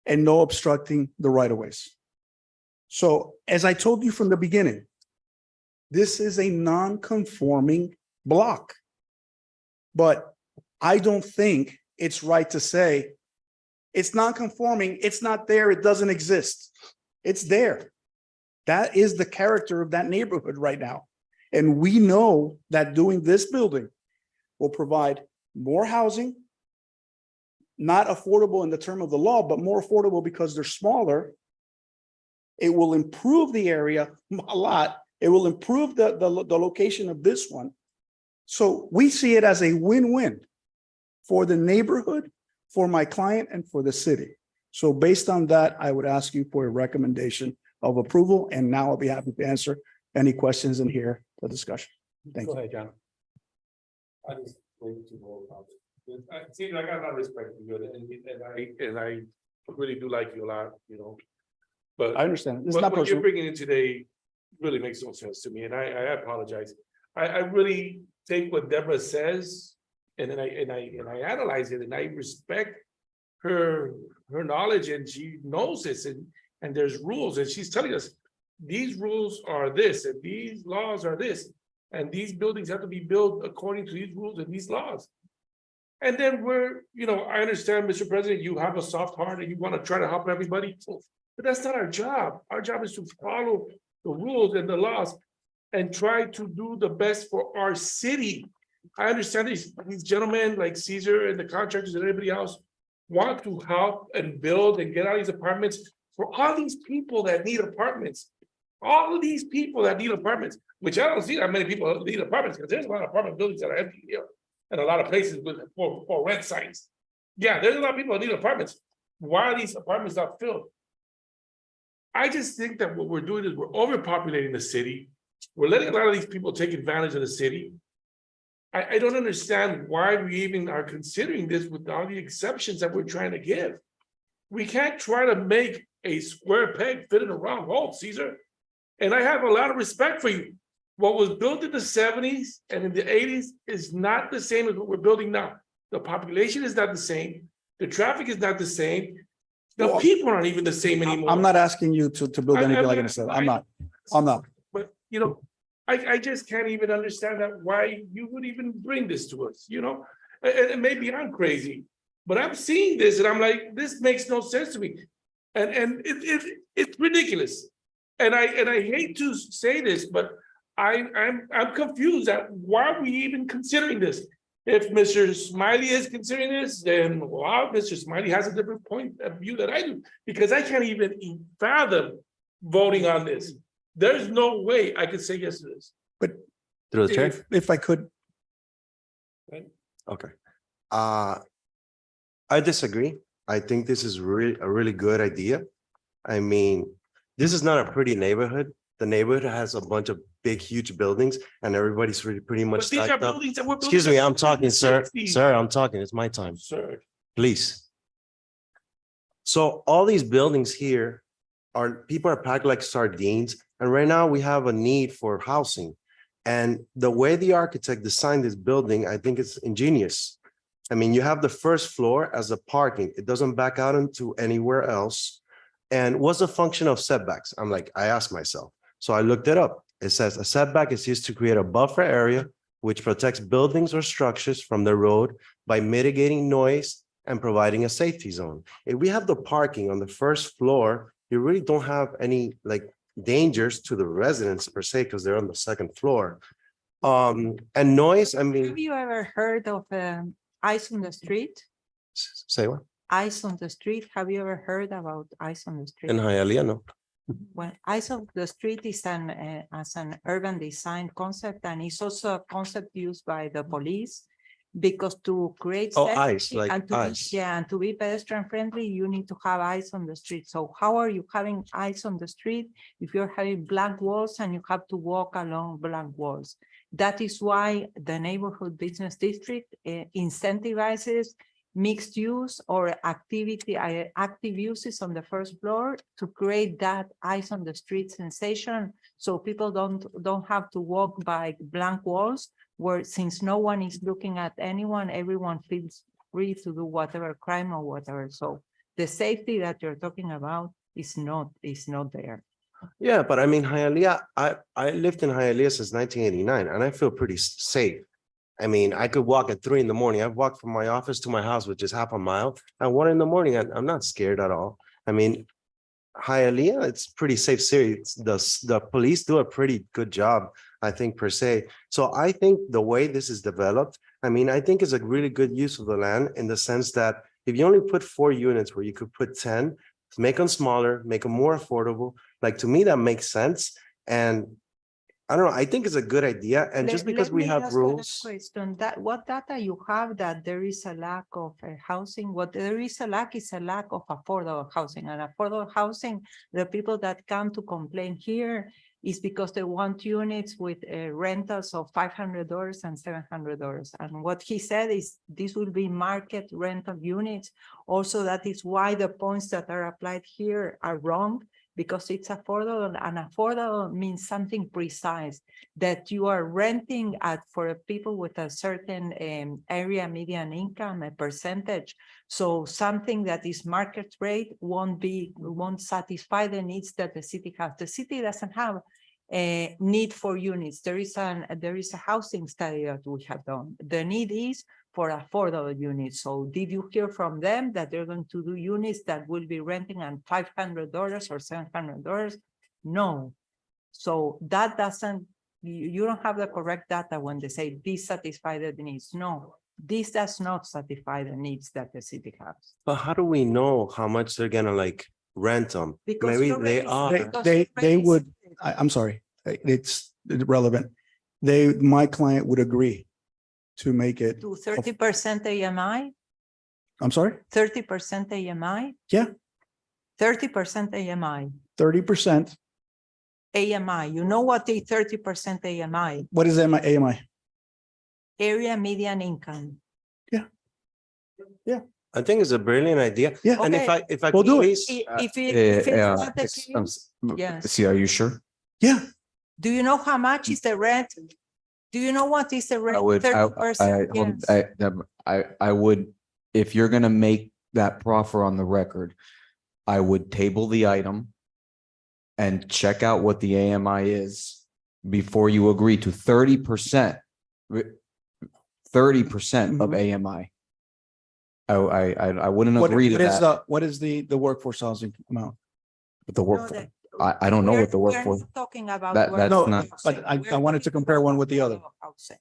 Speaker 7: and no obstructing the right-of-ways. So as I told you from the beginning, this is a non-conforming block. But I don't think it's right to say it's non-conforming, it's not there, it doesn't exist. It's there. That is the character of that neighborhood right now. And we know that doing this building will provide more housing, not affordable in the term of the law, but more affordable because they're smaller. It will improve the area a lot. It will improve the location of this one. So we see it as a win-win for the neighborhood, for my client, and for the city. So based on that, I would ask you for a recommendation of approval, and now I'll be happy to answer any questions in here for discussion. Thank you.
Speaker 1: Go ahead, John.
Speaker 8: I just waited to go about it. See, I got a lot of respect for you, and I really do like you a lot, you know. But
Speaker 7: I understand. It's
Speaker 8: what
Speaker 7: not
Speaker 8: you're
Speaker 7: personal.
Speaker 8: bringing in today really makes no sense to me, and I apologize. I really take what Deborah says, and then I analyze it, and I respect her knowledge, and she knows this, and there's rules, and she's telling us these rules are this, and these laws are this, and these buildings have to be built according to these rules and these laws. And then I understand, Mr. President, you have a soft heart and you want to try to help everybody, but that's not our job. Our job is to follow the rules and the laws and try to do the best for our city. I understand these gentlemen like Caesar and the contractors and everybody else want to help and build and get out these apartments for all these people that need apartments. All of these people that need apartments, which I don't see that many people that need apartments, because there's a lot of apartment buildings that are empty here and a lot of places with for rent signs. Yeah, there's a lot of people that need apartments. Why are these apartments not filled? I just think that what we're doing is we're overpopulating the city. We're letting a lot of these people take advantage of the city. I don't understand why we even are considering this with all the exceptions that we're trying to give. We can't try to make a square peg fit in a round hole, Caesar. And I have a lot of respect for you. What was built in the 70s and in the 80s is not the same as what we're building now. The population is not the same. The traffic is not the same. The people aren't even the same anymore.
Speaker 7: I'm not asking you to build anything like I said. I'm not.
Speaker 8: But I just can't even understand that why you would even bring this to us, and maybe I'm crazy, but I'm seeing this and I'm like, this makes no sense to me. And it's ridiculous. And I hate to say this, but I'm confused at why are we even considering this? If Mr. Smiley is considering this, then wow, Mr. Smiley has a different point of view than I do, because I can't even fathom voting on this. There's no way I could say yes to this.
Speaker 7: But
Speaker 9: Through the chair?
Speaker 7: if I could,
Speaker 9: Okay. I disagree. I think this is really a really good idea. I mean, this is not a pretty neighborhood. The neighborhood has a bunch of big, huge buildings, and everybody's really pretty much
Speaker 8: But these are
Speaker 9: stacked up.
Speaker 8: buildings that we're building.
Speaker 9: Excuse me, I'm talking, sir.
Speaker 8: 60s.
Speaker 9: Sir, I'm talking. It's my time.
Speaker 8: Sir.
Speaker 9: Please. So all these buildings here people are packed like sardines. And right now we have a need for housing. And the way the architect designed this building, I think it's ingenious. I mean, you have the first floor as a parking. It doesn't back out into anywhere else. And what's the function of setbacks? I asked myself. So I looked it up. It says a setback is used to create a buffer area which protects buildings or structures from the road by mitigating noise and providing a safety zone. If we have the parking on the first floor, you really don't have any dangers to the residents per se, because they're on the second floor. And noise, I mean.
Speaker 3: Have you ever heard of Ice on the street,
Speaker 9: Say what?
Speaker 3: ice on the street. Have you ever heard about ice on the street?
Speaker 9: In Hialeah, no.
Speaker 3: Well, Eyes of the Street is as an urban design concept, and it's also a concept used by the police. Because to create.
Speaker 9: Oh,
Speaker 3: safety
Speaker 9: ice, like
Speaker 3: and to be-
Speaker 9: ice.
Speaker 3: Yeah, and to be pedestrian friendly, you need to have eyes on the street. So how are you having eyes on the street if you're having blank walls and you have to walk along blank walls? That is why the neighborhood business district incentivizes mixed use or active uses on the first floor to create that eyes on the street sensation. So people don't have to walk by blank walls, where since no one is looking at anyone, everyone feels free to do whatever crime or whatever. So the safety that you're talking about is not there.
Speaker 9: Yeah, but I mean, Hialeah, I lived in Hialeah since 1989 and I feel pretty safe. I mean, I could walk at 3 in the morning. I've walked from my office to my house, which is half a mile. At 1 in the morning, I'm not scared at all. I mean, Hialeah, it's pretty safe city. The police do a pretty good job, I think, per se. So I think the way this is developed, I mean, I think is a really good use of the land in the sense that if you only put 4 units where you could put 10, make them smaller, make them more affordable. Like, to me, that makes sense. And I don't know, I think it's a good idea. And just because we have rules.
Speaker 3: Question that what data you have that there is a lack of housing? What there is a lack of affordable housing, and affordable housing. The people that come to complain here is because they want units with rentals of $500 and $700. And what he said is this will be market rental units. Also, that is why the points that are applied here are wrong, because it's affordable, and affordable means something precise that you are renting for people with a certain area median income, a percentage. So something that is market rate won't satisfy the needs that the city has. The city doesn't have a need for units. There is a housing study that we have done. The need is for affordable units. So did you hear from them that they're going to do units that will be renting at $500 or $700? No. So that doesn't, you don't have the correct data when they say this satisfies the needs. No, this does not satisfy the needs that the city has.
Speaker 9: But how do we know how much they're gonna like rent them?
Speaker 3: Because
Speaker 9: Maybe
Speaker 3: you
Speaker 9: they
Speaker 3: already
Speaker 9: are.
Speaker 3: said-
Speaker 7: They would, I'm sorry, it's irrelevant. My client would agree to make it,
Speaker 3: To 30% AMI,
Speaker 7: I'm sorry,
Speaker 3: 30% AMI,
Speaker 7: yeah,
Speaker 3: 30% AMI.
Speaker 7: 30%.
Speaker 3: AMI, you know what is 30% AMI?
Speaker 7: What is AMI?
Speaker 3: Area median income.
Speaker 9: I think it's a brilliant idea.
Speaker 7: Yeah.
Speaker 9: And
Speaker 3: Okay.
Speaker 9: if I
Speaker 7: We'll do it.
Speaker 9: please,
Speaker 3: If it's not the
Speaker 5: ex-
Speaker 3: case, yes.
Speaker 5: See, are you sure?
Speaker 7: Yeah,
Speaker 3: Do you know how much is the rent? Do you know what is the
Speaker 5: I
Speaker 3: rent?
Speaker 5: would,
Speaker 3: 30%, yes.
Speaker 5: I would, if you're gonna make that proffer on the record, I would table the item and check out what the AMI is before you agree to 30%. 30% of AMI. I wouldn't agree to that,
Speaker 7: what is the workforce housing amount?
Speaker 5: but the
Speaker 3: No,
Speaker 5: work,
Speaker 3: that-
Speaker 5: I don't know what the
Speaker 3: we're
Speaker 5: workforce.
Speaker 3: not talking about.
Speaker 5: That- that's
Speaker 3: workforce
Speaker 5: not-
Speaker 3: housing.
Speaker 7: But I
Speaker 3: We're
Speaker 7: wanted to
Speaker 3: talking
Speaker 7: compare one
Speaker 3: about
Speaker 7: with the other.
Speaker 3: affordable housing.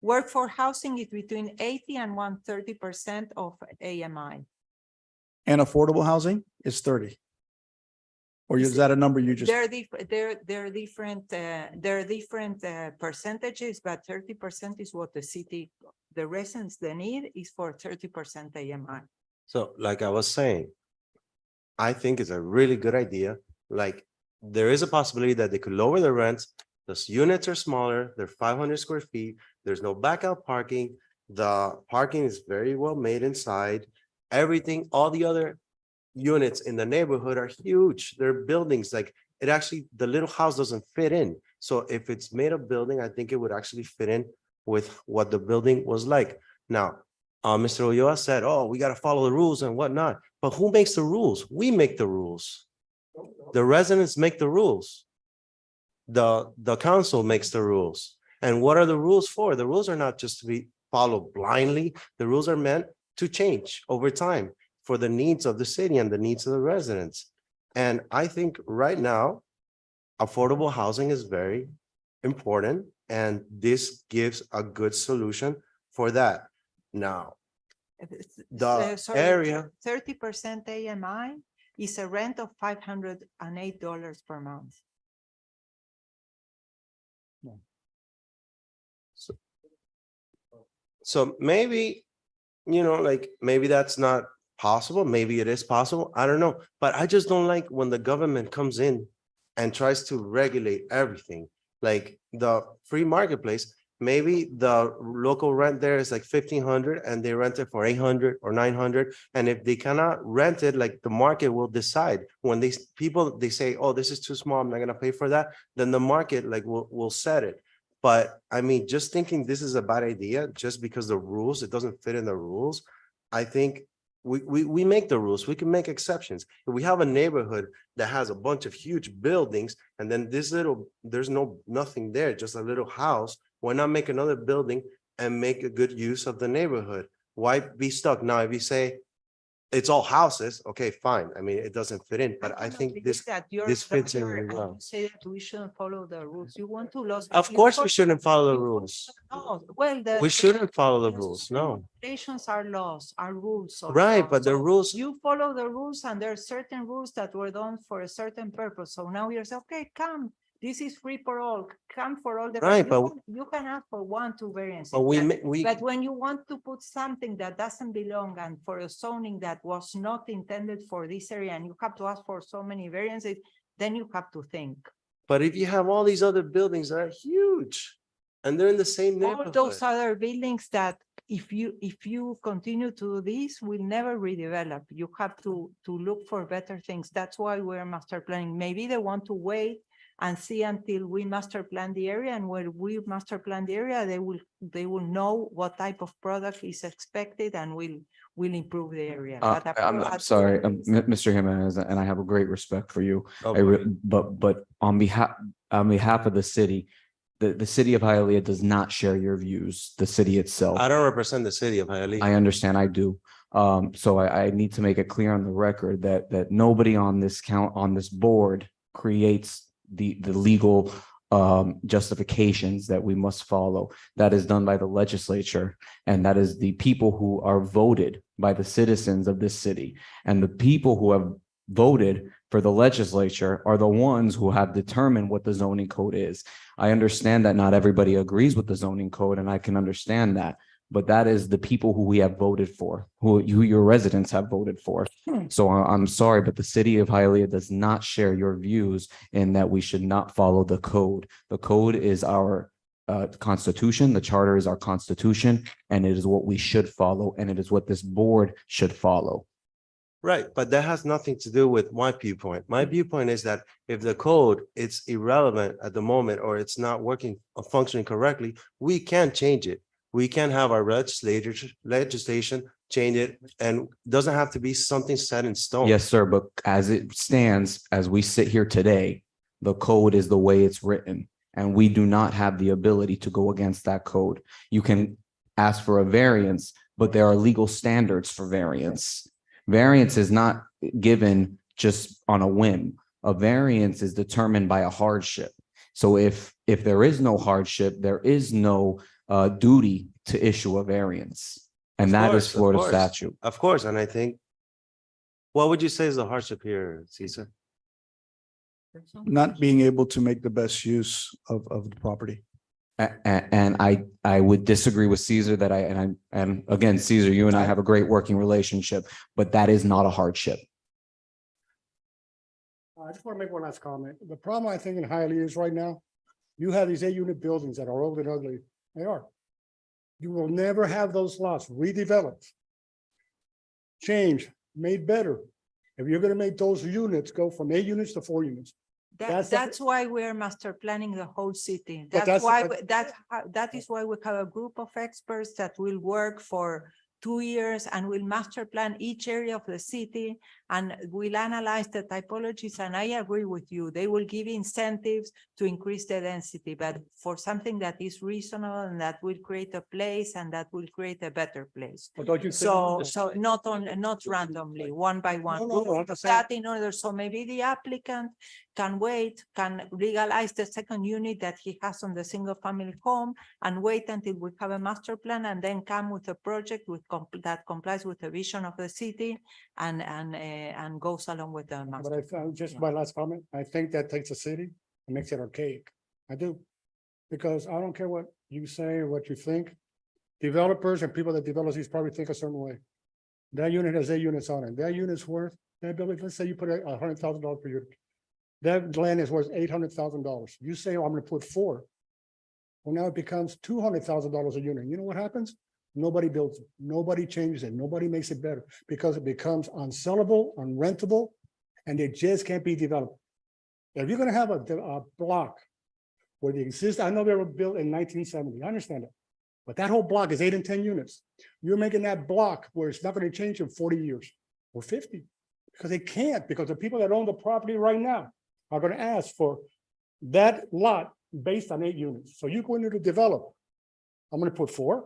Speaker 3: Workforce housing is between 80 and 130% of AMI.
Speaker 7: And affordable housing is 30. Or is that a number you just,
Speaker 3: They're different percentages, but 30% is what the city, the residents, the need is for 30% AMI.
Speaker 9: so like I was saying, I think it's a really good idea. Like, there is a possibility that they could lower the rents. The units are smaller, they're 500 square feet. There's no backup parking. The parking is very well made inside. Everything, all the other units in the neighborhood are huge. They're buildings, like it actually, the little house doesn't fit in. So if it's made of building, I think it would actually fit in with what the building was like. Now, Mr. Ulloa said, oh, we got to follow the rules and whatnot. But who makes the rules? We make the rules. The residents make the rules. The council makes the rules. And what are the rules for? The rules are not just to be followed blindly. The rules are meant to change over time for the needs of the city and the needs of the residents. And I think right now, affordable housing is very important, and this gives a good solution for that. Now, the area,
Speaker 3: 30% AMI is a rent of $508 per month.
Speaker 9: so maybe, like, maybe that's not possible. Maybe it is possible. I don't know. But I just don't like when the government comes in and tries to regulate everything. Like the free marketplace, maybe the local rent there is like 1,500 and they rent it for 800 or 900. And if they cannot rent it, like the market will decide. When these people, they say, oh, this is too small, I'm not gonna pay for that, then the market like will set it. But I mean, just thinking this is a bad idea, just because the rules, it doesn't fit in the rules. I think we make the rules, we can make exceptions. If we have a neighborhood that has a bunch of huge buildings and then there's nothing there, just a little house, why not make another building and make a good use of the neighborhood? Why be stuck? Now, if you say it's all houses, okay, fine. I mean, it doesn't fit in, but I think this fits in really well.
Speaker 3: Say that we shouldn't follow the rules. You want to lose.
Speaker 9: Of course, we shouldn't follow the rules.
Speaker 3: No, well,
Speaker 9: We shouldn't follow the rules, no.
Speaker 3: Regulations are laws, are rules. of
Speaker 9: Right,
Speaker 3: law.
Speaker 9: but the
Speaker 3: So
Speaker 9: rules,
Speaker 3: you follow the rules and there are certain rules that were done for a certain purpose. So now you're saying, okay, come, this is free for all, come for all the.
Speaker 9: Right, but-
Speaker 3: You can ask for 1, 2 variances.
Speaker 9: but we,
Speaker 3: But when you want to put something that doesn't belong and for a zoning that was not intended for this area and you have to ask for so many variances, then you have to think.
Speaker 9: but if you have all these other buildings that are huge and they're in the same
Speaker 3: All
Speaker 9: neighborhood.
Speaker 3: those other buildings that if you continue to do this, will never redevelop. You have to look for better things. That's why we're master planning. Maybe they want to wait and see until we master plan the area, and when we master plan the area, they will know what type of product is expected and will improve the area. But
Speaker 5: I'm sorry, Mr. Jimenez, and I have a great respect for you.
Speaker 9: Okay.
Speaker 5: But on behalf of the city, the city of Hialeah does not share your views, the city itself.
Speaker 9: I don't represent the city of Hialeah.
Speaker 5: I understand, I do. So I need to make it clear on the record that nobody on this board creates the legal justifications that we must follow. That is done by the legislature, and that is the people who are voted by the citizens of this city. And the people who have voted for the legislature are the ones who have determined what the zoning code is. I understand that not everybody agrees with the zoning code, and I can understand that. But that is the people who we have voted for, who your residents have voted for. So I'm sorry, but the city of Hialeah does not share your views in that we should not follow the code. The code is our constitution, the charter is our constitution, and it is what we should follow, and it is what this board should follow.
Speaker 9: Right, but that has nothing to do with my viewpoint. My viewpoint is that if the code it's irrelevant at the moment or it's not working or functioning correctly, we can change it. We can have our legislation change it, and doesn't have to be something set in stone.
Speaker 5: Yes, sir, but as it stands, as we sit here today, the code is the way it's written, and we do not have the ability to go against that code. You can ask for a variance, but there are legal standards for variance. Variance is not given just on a whim. A variance is determined by a hardship. So if there is no hardship, there is no duty to issue a variance. And that is Florida statute.
Speaker 9: Of course, and I think, what would you say is the hardship here, Cesar?
Speaker 7: Not being able to make the best use of the property.
Speaker 5: And I would disagree with Cesar that and again, Cesar, you and I have a great working relationship, but that is not a hardship.
Speaker 16: I just want to make one last comment. The problem I think in Hialeah is right now, you have these 8-unit buildings that are old and ugly. They are. You will never have those lots redeveloped, changed, made better. If you're gonna make those units go from 8 units to 4 units.
Speaker 3: That's why we're master planning the whole city.
Speaker 16: But
Speaker 3: That is why we have a group of experts that will work for 2 years and will master plan each area of the city And we'll analyze the typologies, and I agree with you. They will give incentives to increase the density, but for something that is reasonable and that will create a place and that will create a better place.
Speaker 16: But don't you think?
Speaker 3: So not randomly, one by one.
Speaker 16: No,
Speaker 3: We'll
Speaker 16: I'm
Speaker 3: do
Speaker 16: just saying-
Speaker 3: that in order, so maybe the applicant can wait, can legalize the second unit that he has on the single family home and wait until we have a master plan and then come with a project that complies with the vision of the city and goes along with the master.
Speaker 16: But I found, just my last comment, I think that takes a city and makes it archaic. I do. Because I don't care what you say or what you think. Developers and people that develop these probably think a certain way. That unit has 8 units on it. That unit's worth, that building, let's say you put $100,000 per unit. That land is worth $800,000. You say, oh, I'm gonna put 4. Well, now it becomes $200,000 a unit. You know what happens? Nobody builds it. Nobody changes it. Nobody makes it better because it becomes unsellable, unrentable, and it just can't be developed. If you're gonna have a block where the I know they were built in 1970. I understand that. But that whole block is 8 and 10 units. You're making that block where it's not going to change in 40 years or 50 because they can't, because the people that own the property right now are going to ask for that lot based on 8 units. So you're going to develop. I'm going to put 4.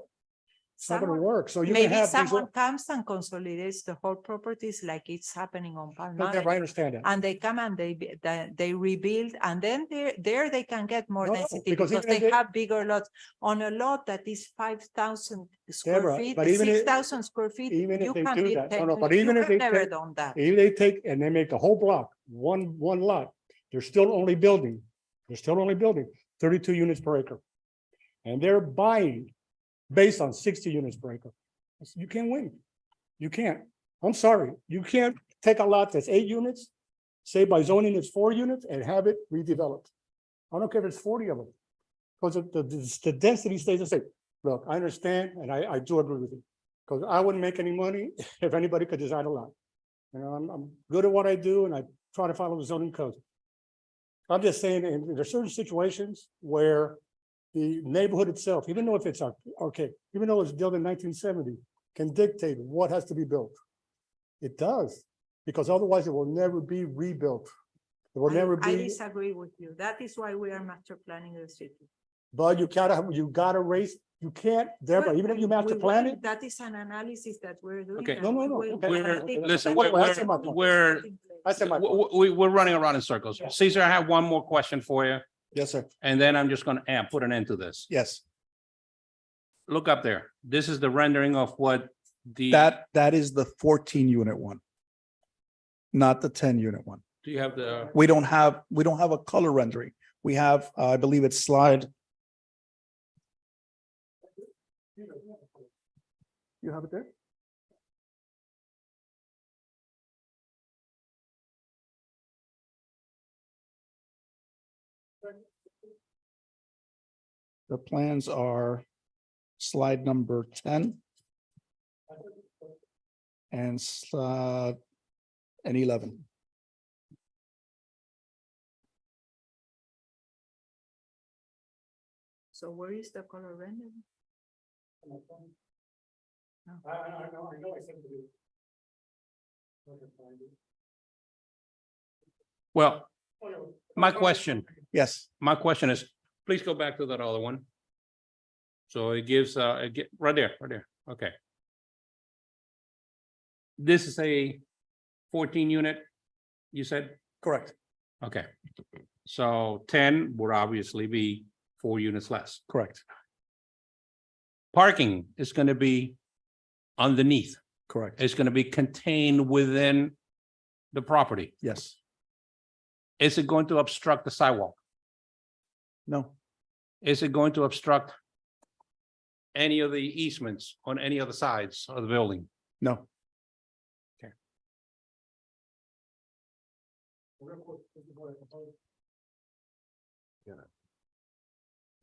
Speaker 16: It's not going to work. So you're going to
Speaker 3: Maybe
Speaker 16: have.
Speaker 3: someone comes and consolidates the whole properties like it's happening on Palmyra.
Speaker 16: I understand that.
Speaker 3: And they come and they rebuild, and then there they can get more
Speaker 16: No,
Speaker 3: density
Speaker 16: because
Speaker 3: because
Speaker 16: even if
Speaker 3: they
Speaker 16: they-
Speaker 3: have bigger lots. On a lot that is 5,000 square
Speaker 16: Deborah,
Speaker 3: feet,
Speaker 16: but even if-
Speaker 3: 6,000 square feet,
Speaker 16: even if
Speaker 3: you
Speaker 16: they
Speaker 3: can
Speaker 16: do
Speaker 3: build
Speaker 16: that, no,
Speaker 3: 10
Speaker 16: no, but
Speaker 3: units.
Speaker 16: even
Speaker 3: You
Speaker 16: if they
Speaker 3: have never
Speaker 16: take-
Speaker 3: done that.
Speaker 16: If they take and they make the whole block, one lot, they're still only building 32 units per acre. And they're buying based on 60 units per acre. You can't win. You can't. I'm sorry. You can't take a lot that's 8 units, say by zoning it's 4 units and have it redeveloped. I don't care if it's 40 of them. Because the density stays the same. Look, I understand and I do agree with you. Because I wouldn't make any money if anybody could design a lot. You know, I'm good at what I do and I try to follow the zoning code. I'm just saying, and there's certain situations where the neighborhood itself, even though if it's okay, even though it's built in 1970, can dictate what has to be built. It does, because otherwise it will never be rebuilt. It will never
Speaker 3: I
Speaker 16: be,
Speaker 3: disagree with you. That is why we are master planning the city.
Speaker 16: but you gotta raise, you can't, Deborah, even if you master
Speaker 3: We
Speaker 16: plan
Speaker 3: will.
Speaker 16: it.
Speaker 3: That is an analysis that we're doing.
Speaker 11: Okay.
Speaker 3: and
Speaker 16: No, no, no,
Speaker 3: we will-
Speaker 16: okay.
Speaker 11: We're, listen,
Speaker 16: Well, I said my point. I said my point.
Speaker 11: we're running around in circles. Caesar, I have one more question for you,
Speaker 7: Yes, sir.
Speaker 11: and then I'm just gonna put an end to this.
Speaker 7: Yes,
Speaker 11: Look up there. This is the rendering of what the.
Speaker 7: that is the 14 unit one. Not the 10 unit one.
Speaker 11: Do you have the,
Speaker 7: We don't have a color rendering. We have, I believe it's slide.
Speaker 16: You have it there?
Speaker 7: The plans are slide number 10 and slide and 11.
Speaker 3: So where is the color rendering?
Speaker 16: I know, I said to you.
Speaker 11: well, my question
Speaker 7: Yes,
Speaker 11: is, please go back to that other one. So it gives, right there, okay. This is a 14 unit, you said?
Speaker 7: correct,
Speaker 11: Okay. So 10 would obviously be 4 units less.
Speaker 7: correct,
Speaker 11: Parking is gonna be underneath.
Speaker 7: correct.
Speaker 11: It's gonna be contained within the property.
Speaker 7: Yes,
Speaker 11: Is it going to obstruct the sidewalk?
Speaker 7: no,
Speaker 11: Is it going to obstruct any of the easements on any of the sides of the building?
Speaker 7: no.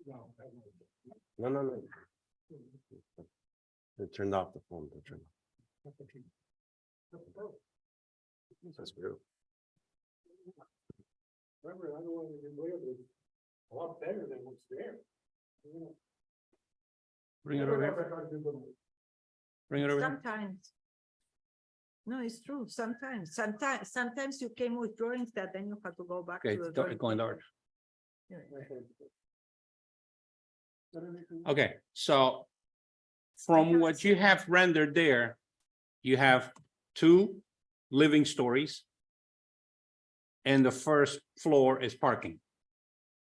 Speaker 9: No. They turned off the phone. They turned off. That's true.
Speaker 16: Remember, I don't want to get rid of it. A lot better than what's there.
Speaker 11: Bring it over here. Bring it over here.
Speaker 3: Sometimes No, it's true. Sometimes you came with drawings that then you have to go back
Speaker 11: Okay,
Speaker 3: to the.
Speaker 11: don't go in the order. Okay, so from what you have rendered there, you have 2 living stories. And the first floor is parking,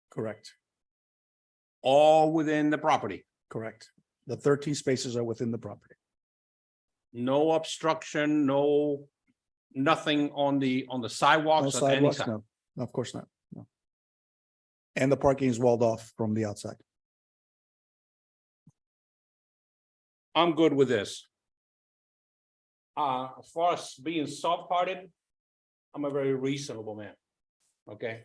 Speaker 7: Correct,
Speaker 11: all within the property.
Speaker 7: correct. The 13 spaces are within the property.
Speaker 11: No obstruction, nothing on the
Speaker 7: No
Speaker 11: sidewalks of any
Speaker 7: sidewalks,
Speaker 11: side.
Speaker 7: no, no, of course not, no. And the parking is walled off from the outside.
Speaker 11: I'm good with this. As far as being soft-hearted, I'm a very reasonable man. Okay?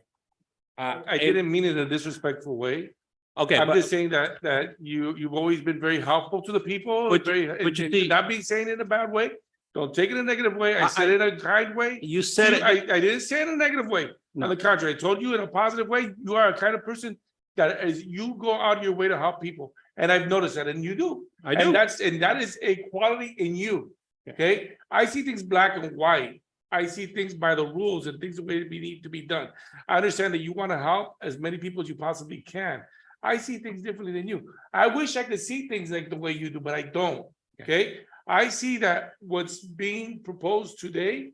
Speaker 8: I didn't mean it in a disrespectful way.
Speaker 11: Okay,
Speaker 8: I'm
Speaker 11: but
Speaker 8: just saying that you've always been very helpful to the people.
Speaker 11: But
Speaker 8: very,
Speaker 11: but you
Speaker 8: and
Speaker 11: see-
Speaker 8: not being saying it in a bad way. Don't take it in a negative way. I said it in a kind way.
Speaker 11: you said it.
Speaker 8: I didn't say it in a negative way.
Speaker 11: No.
Speaker 8: On the contrary, I told you in a positive way, you are a kind of person that is, you go out of your way to help people. And I've noticed that, and you do.
Speaker 11: I do.
Speaker 8: And that is a quality in you. Okay? I see things black and white. I see things by the rules and things the way they need to be done. I understand that you want to help as many people as you possibly can. I see things differently than you. I wish I could see things like the way you do, but I don't. Okay? I see that what's being proposed today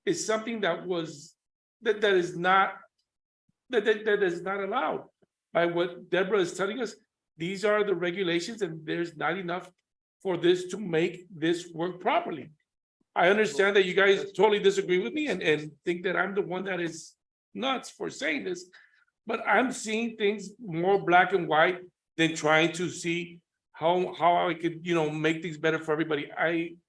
Speaker 8: is something that was, that is not allowed by what Deborah is telling us. These are the regulations and there's not enough for this to make this work properly. I understand that you guys totally disagree with me and think that I'm the one that is nuts for saying this. But I'm seeing things more black and white than trying to see how I could, make things better for everybody.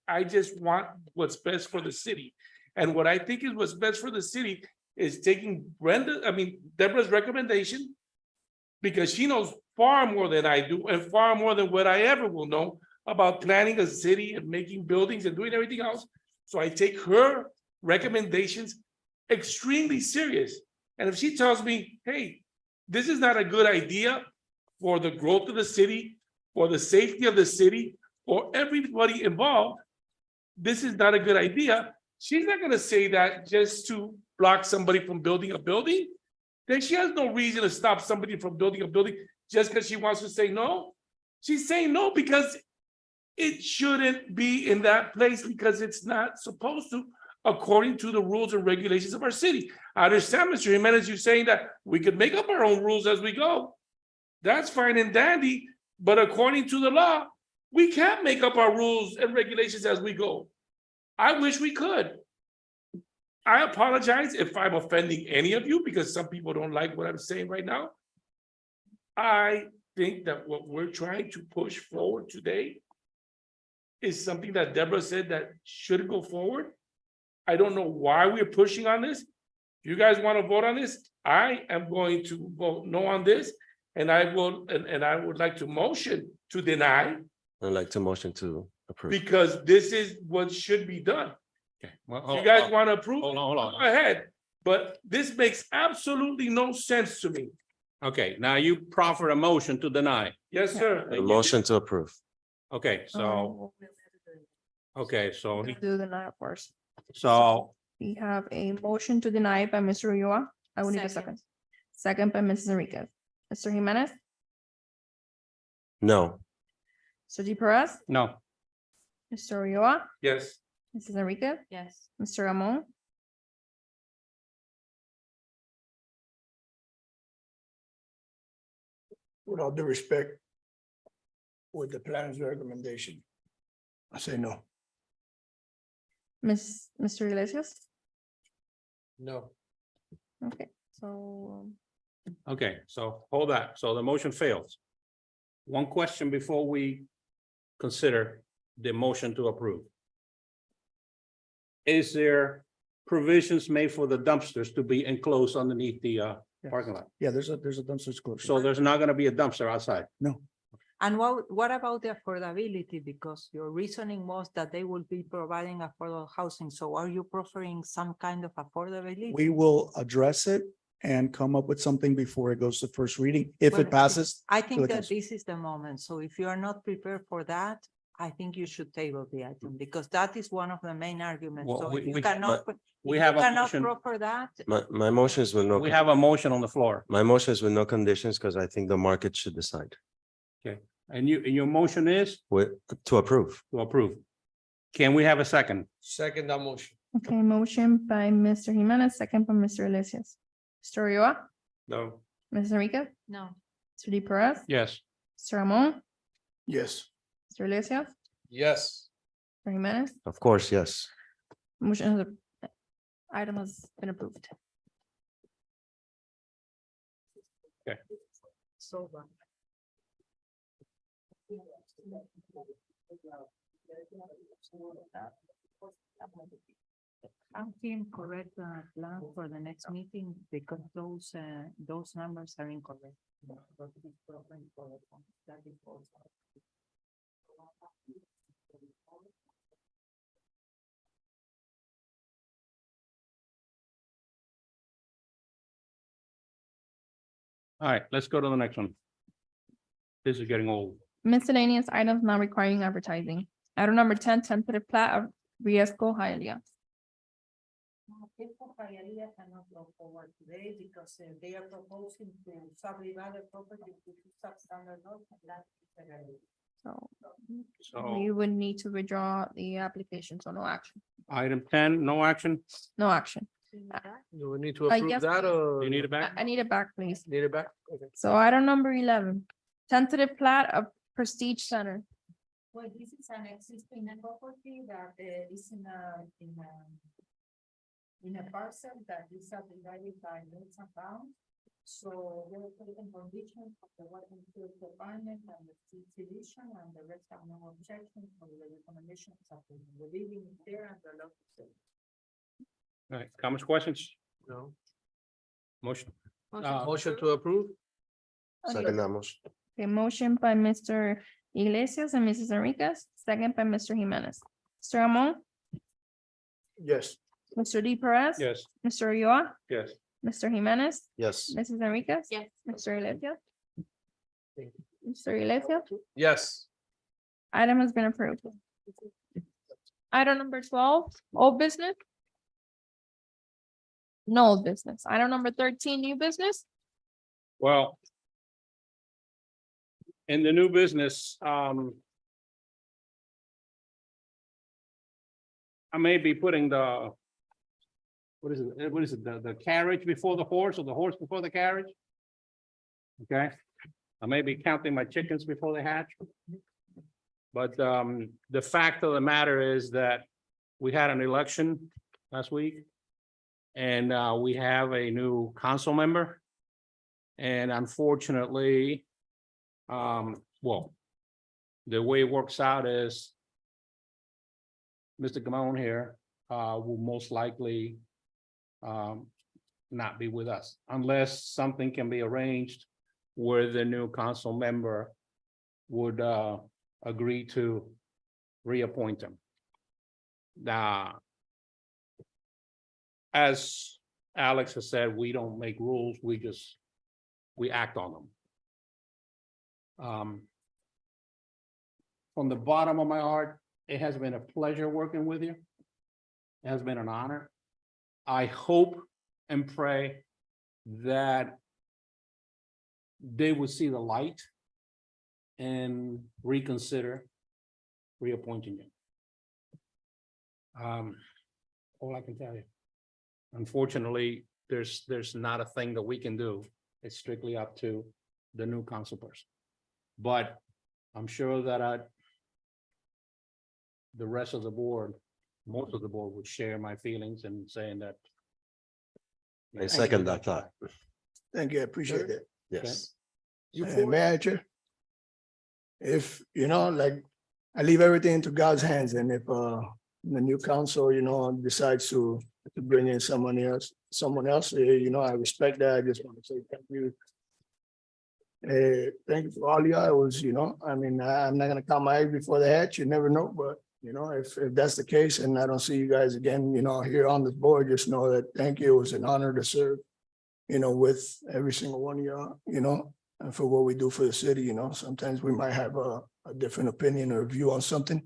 Speaker 8: I just want what's best for the city. And what I think is what's best for the city is taking Deborah's recommendation, because she knows far more than I do and far more than what I ever will know about planning a city and making buildings and doing everything else. So I take her recommendations extremely serious. And if she tells me, hey, this is not a good idea for the growth of the city, for the safety of the city, for everybody involved, this is not a good idea. She's not gonna say that just to block somebody from building a building. Then she has no reason to stop somebody from building a building just because she wants to say no. She's saying no because it shouldn't be in that place because it's not supposed to, according to the rules and regulations of our city. I understand, Mr. Jimenez, you saying that we could make up our own rules as we go. That's fine and dandy, but according to the law, we can't make up our rules and regulations as we go. I wish we could. I apologize if I'm offending any of you because some people don't like what I'm saying right now. I think that what we're trying to push forward today is something that Deborah said that should go forward. I don't know why we're pushing on this. If you guys want to vote on this, I am going to vote no on this. And I will, and I would like to motion to deny
Speaker 9: I'd like to motion to approve.
Speaker 8: because this is what should be done.
Speaker 11: Okay, well,
Speaker 8: If you guys want to approve,
Speaker 11: hold
Speaker 8: go
Speaker 11: on.
Speaker 8: ahead. But this makes absolutely no sense to me.
Speaker 11: Okay, now you proffered a motion to deny.
Speaker 8: Yes, sir.
Speaker 9: A motion to approve.
Speaker 11: Okay, so, okay, so,
Speaker 2: Do the night first.
Speaker 11: so
Speaker 2: We have a motion to deny by Mr. Ulloa. I will need a second. Second by Mrs. Enriquez. Mr. Jimenez,
Speaker 9: No.
Speaker 2: Sergi Perez,
Speaker 11: no.
Speaker 2: Mr. Ulloa,
Speaker 8: Yes.
Speaker 2: Mrs. Enriquez,
Speaker 14: Yes.
Speaker 2: Mr. Amon,
Speaker 6: With all due respect, with the plan's recommendation, I say no.
Speaker 2: Mr. Iglesias.
Speaker 8: No.
Speaker 2: Okay, so
Speaker 11: Okay, so hold that. So the motion fails. One question before we consider the motion to approve. Is there provisions made for the dumpsters to be enclosed underneath the parking lot?
Speaker 7: Yeah, there's a dumpster closure.
Speaker 11: So there's not gonna be a dumpster outside?
Speaker 7: No,
Speaker 3: And what about the affordability? Because your reasoning was that they will be providing affordable housing. So are you proffering some kind of affordability?
Speaker 7: we will address it and come up with something before it goes to first reading, if
Speaker 3: Well,
Speaker 7: it passes.
Speaker 3: I
Speaker 7: to
Speaker 3: think
Speaker 7: the
Speaker 3: that
Speaker 7: council.
Speaker 3: this is the moment. So if you are not prepared for that, I think you should table the item because that is one of the main arguments.
Speaker 11: Well,
Speaker 3: So
Speaker 11: we-
Speaker 3: if you
Speaker 11: we-
Speaker 3: cannot,
Speaker 11: we
Speaker 3: if
Speaker 11: have
Speaker 3: you
Speaker 11: a
Speaker 3: cannot
Speaker 11: motion.
Speaker 3: proffer that.
Speaker 9: My motion is with no.
Speaker 11: We have a motion on the floor.
Speaker 9: My motion is with no conditions because I think the market should decide
Speaker 11: And your motion is
Speaker 9: to approve.
Speaker 11: to approve. Can we have a second?
Speaker 8: Second that motion.
Speaker 2: Okay, motion by Mr. Jimenez, second by Mr. Iglesias. Mr. Ulloa,
Speaker 8: No.
Speaker 2: Ms. Enriquez,
Speaker 3: No.
Speaker 2: Mr. D. Perez,
Speaker 11: Yes.
Speaker 2: Mr. Ramon,
Speaker 6: Yes.
Speaker 2: Mr. Iglesias,
Speaker 8: Yes.
Speaker 2: Mr. Jimenez.
Speaker 9: Of course, yes.
Speaker 2: Motion is, item has been approved.
Speaker 3: So. I can correct the plan for the next meeting because those numbers are incorrect.
Speaker 11: All right, let's go to the next one. This is getting old.
Speaker 2: Miscellaneous items not requiring advertising. Item number 10, tentative plat of Riesco Hialeah.
Speaker 3: Cannot go forward today because they are proposing to subdivide the property to substandard lots and that is
Speaker 2: So you would need to withdraw the application, so no action,
Speaker 11: Item 10, no action.
Speaker 2: no action.
Speaker 8: Do we need to
Speaker 2: I
Speaker 8: approve
Speaker 2: guess-
Speaker 8: that
Speaker 11: Do you
Speaker 8: or
Speaker 11: need it
Speaker 2: I
Speaker 11: back?
Speaker 2: I need it back, please.
Speaker 8: need it back? Okay.
Speaker 2: So item number 11, tentative plat of Prestige Center.
Speaker 3: Well, this is an existing property that is in a parcel that is subdivided by lots and bounds. So there are certain conditions of the water and sewer department and the division and the rest have no objection for the recommendations of the living there and the local.
Speaker 11: All right, comments, questions?
Speaker 8: No.
Speaker 11: Motion.
Speaker 8: Motion to approve?
Speaker 9: Second that motion.
Speaker 2: Okay, motion by Mr. Iglesias and Mrs. Enriquez, second by Mr. Jimenez. Mr. Ramon,
Speaker 6: Yes.
Speaker 2: Mr. D. Perez.
Speaker 11: Yes.
Speaker 2: Mr. Ulloa,
Speaker 11: Yes.
Speaker 2: Mr. Jimenez,
Speaker 9: Yes.
Speaker 2: Mrs. Enriquez.
Speaker 3: Yes.
Speaker 2: Mr. Iglesias. Mr. Iglesias,
Speaker 8: Yes.
Speaker 2: item has been approved. Item number 12, old business. No old business. Item number 13, new business.
Speaker 11: Well. In the new business, I may be putting the. What is it, the carriage before the horse or the horse before the carriage? Okay, I may be counting my chickens before they hatch. But the fact of the matter is that we had an election last week. And we have a new council member. And unfortunately, well, the way it works out is Mr. Gamone here will most likely not be with us unless something can be arranged where the new council member would agree to reappoint him. Now, as Alex has said, we don't make rules, we act on them. From the bottom of my heart, it has been a pleasure working with you. It has been an honor. I hope and pray that they will see the light and reconsider reappointing you. All I can tell you. Unfortunately, there's not a thing that we can do. It's strictly up to the new council person. But I'm sure that the rest of the board, most of the board would share my feelings in saying that.
Speaker 9: I second that thought.
Speaker 6: Thank you. I appreciate it.
Speaker 9: Yes.
Speaker 6: Manager. If, like, I leave everything into God's hands and if the new council, decides to bring in someone else, I respect that. I just want to say thank you. Thank you for all y'all. It was, I'm not gonna count my eggs before the hatch. You never know, but if that's the case and I don't see you guys again, here on this board, just know that thank you. It was an honor to serve, with every single one of y'all, and for what we do for the city, sometimes we might have a different opinion or view on something.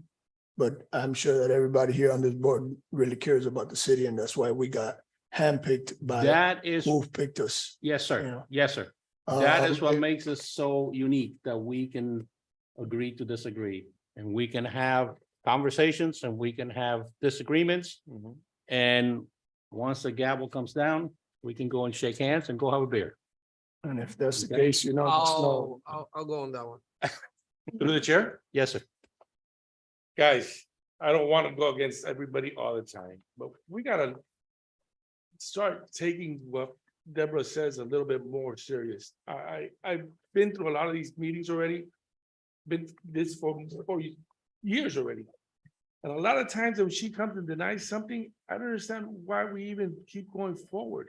Speaker 6: But I'm sure that everybody here on this board really cares about the city, and that's why we got handpicked by
Speaker 11: That is,
Speaker 6: who picked us.
Speaker 11: yes,
Speaker 6: you
Speaker 11: sir.
Speaker 6: know.
Speaker 11: Yes, sir. That is what
Speaker 6: Um,
Speaker 11: makes us so unique, that we can agree to disagree. And we can have conversations and we can have disagreements. And once the gavel comes down, we can go and shake hands and go have a beer.
Speaker 6: And if that's the
Speaker 11: Okay.
Speaker 6: case, just know.
Speaker 8: I'll go on that one.
Speaker 11: Through the chair? Yes, sir.
Speaker 8: Guys, I don't want to go against everybody all the time, but we gotta start taking what Deborah says a little bit more serious. I've been through a lot of these meetings already. Been this for years already. And a lot of times when she comes and denies something, I don't understand why we even keep going forward.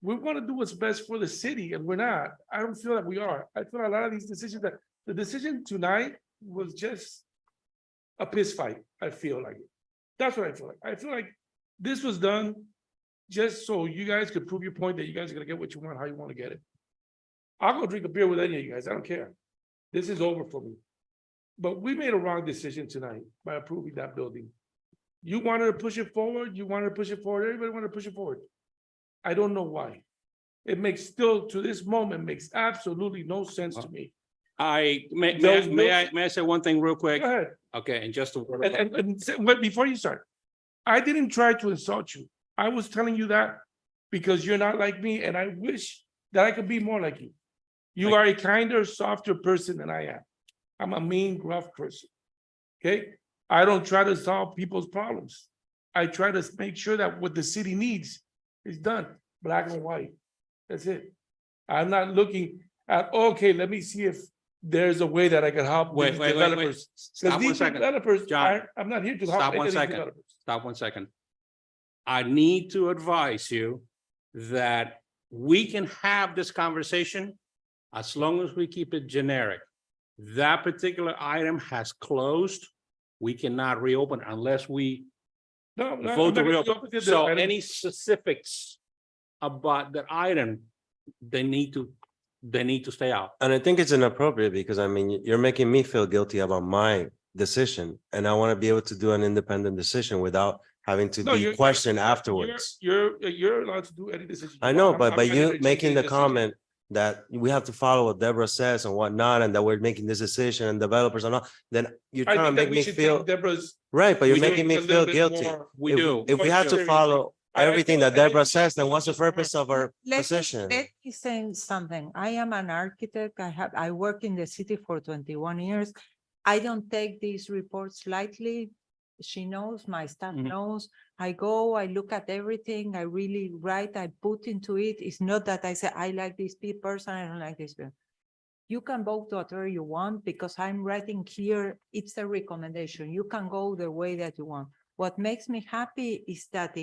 Speaker 8: We want to do what's best for the city and we're not. I don't feel that we are. I feel a lot of these decisions that the decision tonight was just a piss fight. I feel like it. That's what I feel like. I feel like this was done just so you guys could prove your point that you guys are gonna get what you want, how you want to get it. I'll go drink a beer with any of you guys. I don't care. This is over for me. But we made a wrong decision tonight by approving that building. You wanted to push it forward, everybody wanted to push it forward. I don't know why. It makes still to this moment makes absolutely no sense to me.
Speaker 11: May I say one thing real quick?
Speaker 8: Go ahead.
Speaker 11: Okay, and just to.
Speaker 8: But before you start, I didn't try to insult you. I was telling you that because you're not like me and I wish that I could be more like you. You are a kinder, softer person than I am. I'm a mean, gruff person. Okay? I don't try to solve people's problems. I try to make sure that what the city needs is done, black and white. That's it. I'm not looking at, okay, let me see if there's a way that I can help
Speaker 11: Wait,
Speaker 8: these
Speaker 11: wait, wait,
Speaker 8: developers.
Speaker 11: wait.
Speaker 8: 'Cause
Speaker 11: Stop one
Speaker 8: these
Speaker 11: second.
Speaker 8: developers,
Speaker 11: John,
Speaker 8: I'm not here to help
Speaker 11: Stop
Speaker 8: any
Speaker 11: one
Speaker 8: of these
Speaker 11: second.
Speaker 8: developers.
Speaker 11: Stop 1 second. I need to advise you that we can have this conversation as long as we keep it generic. That particular item has closed. We cannot reopen unless we
Speaker 8: No, no, I'm
Speaker 11: vote
Speaker 8: not
Speaker 11: to
Speaker 8: gonna
Speaker 11: reopen.
Speaker 8: go with it.
Speaker 11: So
Speaker 8: I didn't-
Speaker 11: any specifics about that item, they need to stay out.
Speaker 9: And I think it's inappropriate because I mean, you're making me feel guilty about my decision. And I want to be able to do an independent decision without having to
Speaker 8: No,
Speaker 9: be
Speaker 8: you're-
Speaker 9: questioned
Speaker 8: you're-
Speaker 9: afterwards.
Speaker 8: You're allowed to do any decision.
Speaker 9: I
Speaker 8: you
Speaker 9: know,
Speaker 8: want.
Speaker 9: but
Speaker 8: I'm
Speaker 9: by
Speaker 8: not here
Speaker 9: you
Speaker 8: to change
Speaker 9: making
Speaker 8: any
Speaker 9: the
Speaker 8: decision.
Speaker 9: comment that we have to follow what Deborah says and whatnot, and that we're making this decision and developers are not, then you're
Speaker 8: I
Speaker 9: trying to
Speaker 8: think that
Speaker 9: make
Speaker 8: we
Speaker 9: me
Speaker 8: should
Speaker 9: feel,
Speaker 8: take Deborah's.
Speaker 9: right, but you're
Speaker 11: We do
Speaker 9: making me
Speaker 8: a little
Speaker 9: feel
Speaker 8: bit
Speaker 9: guilty.
Speaker 8: more-
Speaker 11: We
Speaker 9: If-
Speaker 11: do.
Speaker 9: If we have to
Speaker 8: Seriously.
Speaker 9: follow
Speaker 8: I
Speaker 9: everything
Speaker 8: feel-
Speaker 9: that Deborah says, then what's the purpose of our position?
Speaker 3: Let me say something. I am an architect. I work in the city for 21 years. I don't take these reports lightly. She knows, my staff
Speaker 11: Mhm.
Speaker 3: knows. I go, I look at everything. I really write, I put into it. It's not that I say, I like this person, I don't like this person. You can vote whatever you want because I'm writing here, it's a recommendation. You can go the way that you want. What makes me happy is that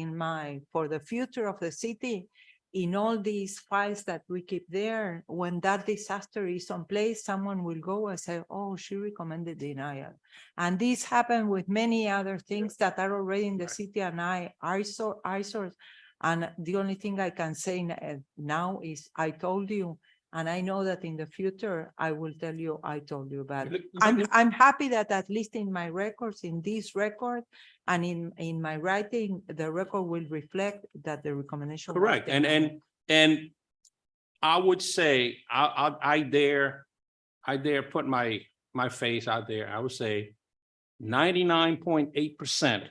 Speaker 3: for the future of the city, in all these files that we keep there, when that disaster is on place, someone will go and say, oh, she recommended denial. And this happened with many other things that are already in the city and eyesores. And the only thing I can say now is I told you, and I know that in the future, I will tell you, I told you, but I'm happy that at least in my records, in this record, and in my writing, the record will reflect that the recommendation. was
Speaker 11: Correct.
Speaker 3: denied.
Speaker 11: And I would say, I dare put my face out there. I would say 99.8%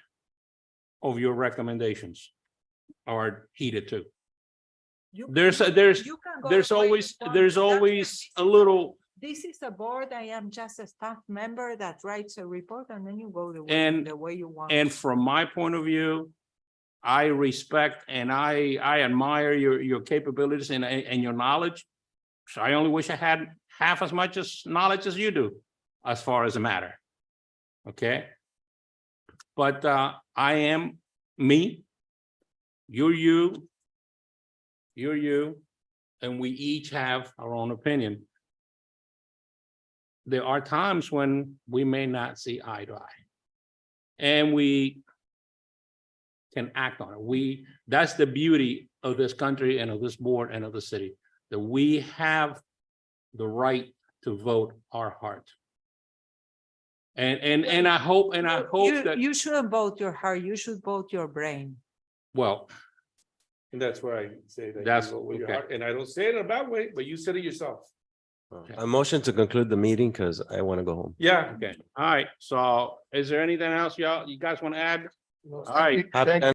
Speaker 11: of your recommendations are heeded too.
Speaker 3: You
Speaker 11: There's
Speaker 3: can-
Speaker 11: a- there's-
Speaker 3: you can go
Speaker 11: There's
Speaker 3: the way you
Speaker 11: always,
Speaker 3: want.
Speaker 11: there's
Speaker 3: That's
Speaker 11: always
Speaker 3: the-
Speaker 11: a little,
Speaker 3: This is a board. I am just a staff member that writes a report and then you go
Speaker 11: And-
Speaker 3: the way you want.
Speaker 11: and from my point of view, I respect and I admire your capabilities and your knowledge. So I only wish I had half as much knowledge as you do, as far as the matter. Okay? But I am me, you're you, and we each have our own opinion. There are times when we may not see eye to eye. And we can act on it. That's the beauty of this country and of this board and of the city, that we have the right to vote our heart. And I hope that,
Speaker 3: You shouldn't vote your heart, you should vote your brain.
Speaker 11: well,
Speaker 8: And that's where I say that. you
Speaker 11: That's-
Speaker 8: vote with your
Speaker 11: okay.
Speaker 8: heart. And I don't say it in a bad way, but you said it yourself.
Speaker 9: A motion to conclude the meeting because I want to go home.
Speaker 8: Yeah.
Speaker 11: okay, all right, so is there anything else you guys want to add? All right.
Speaker 8: Thank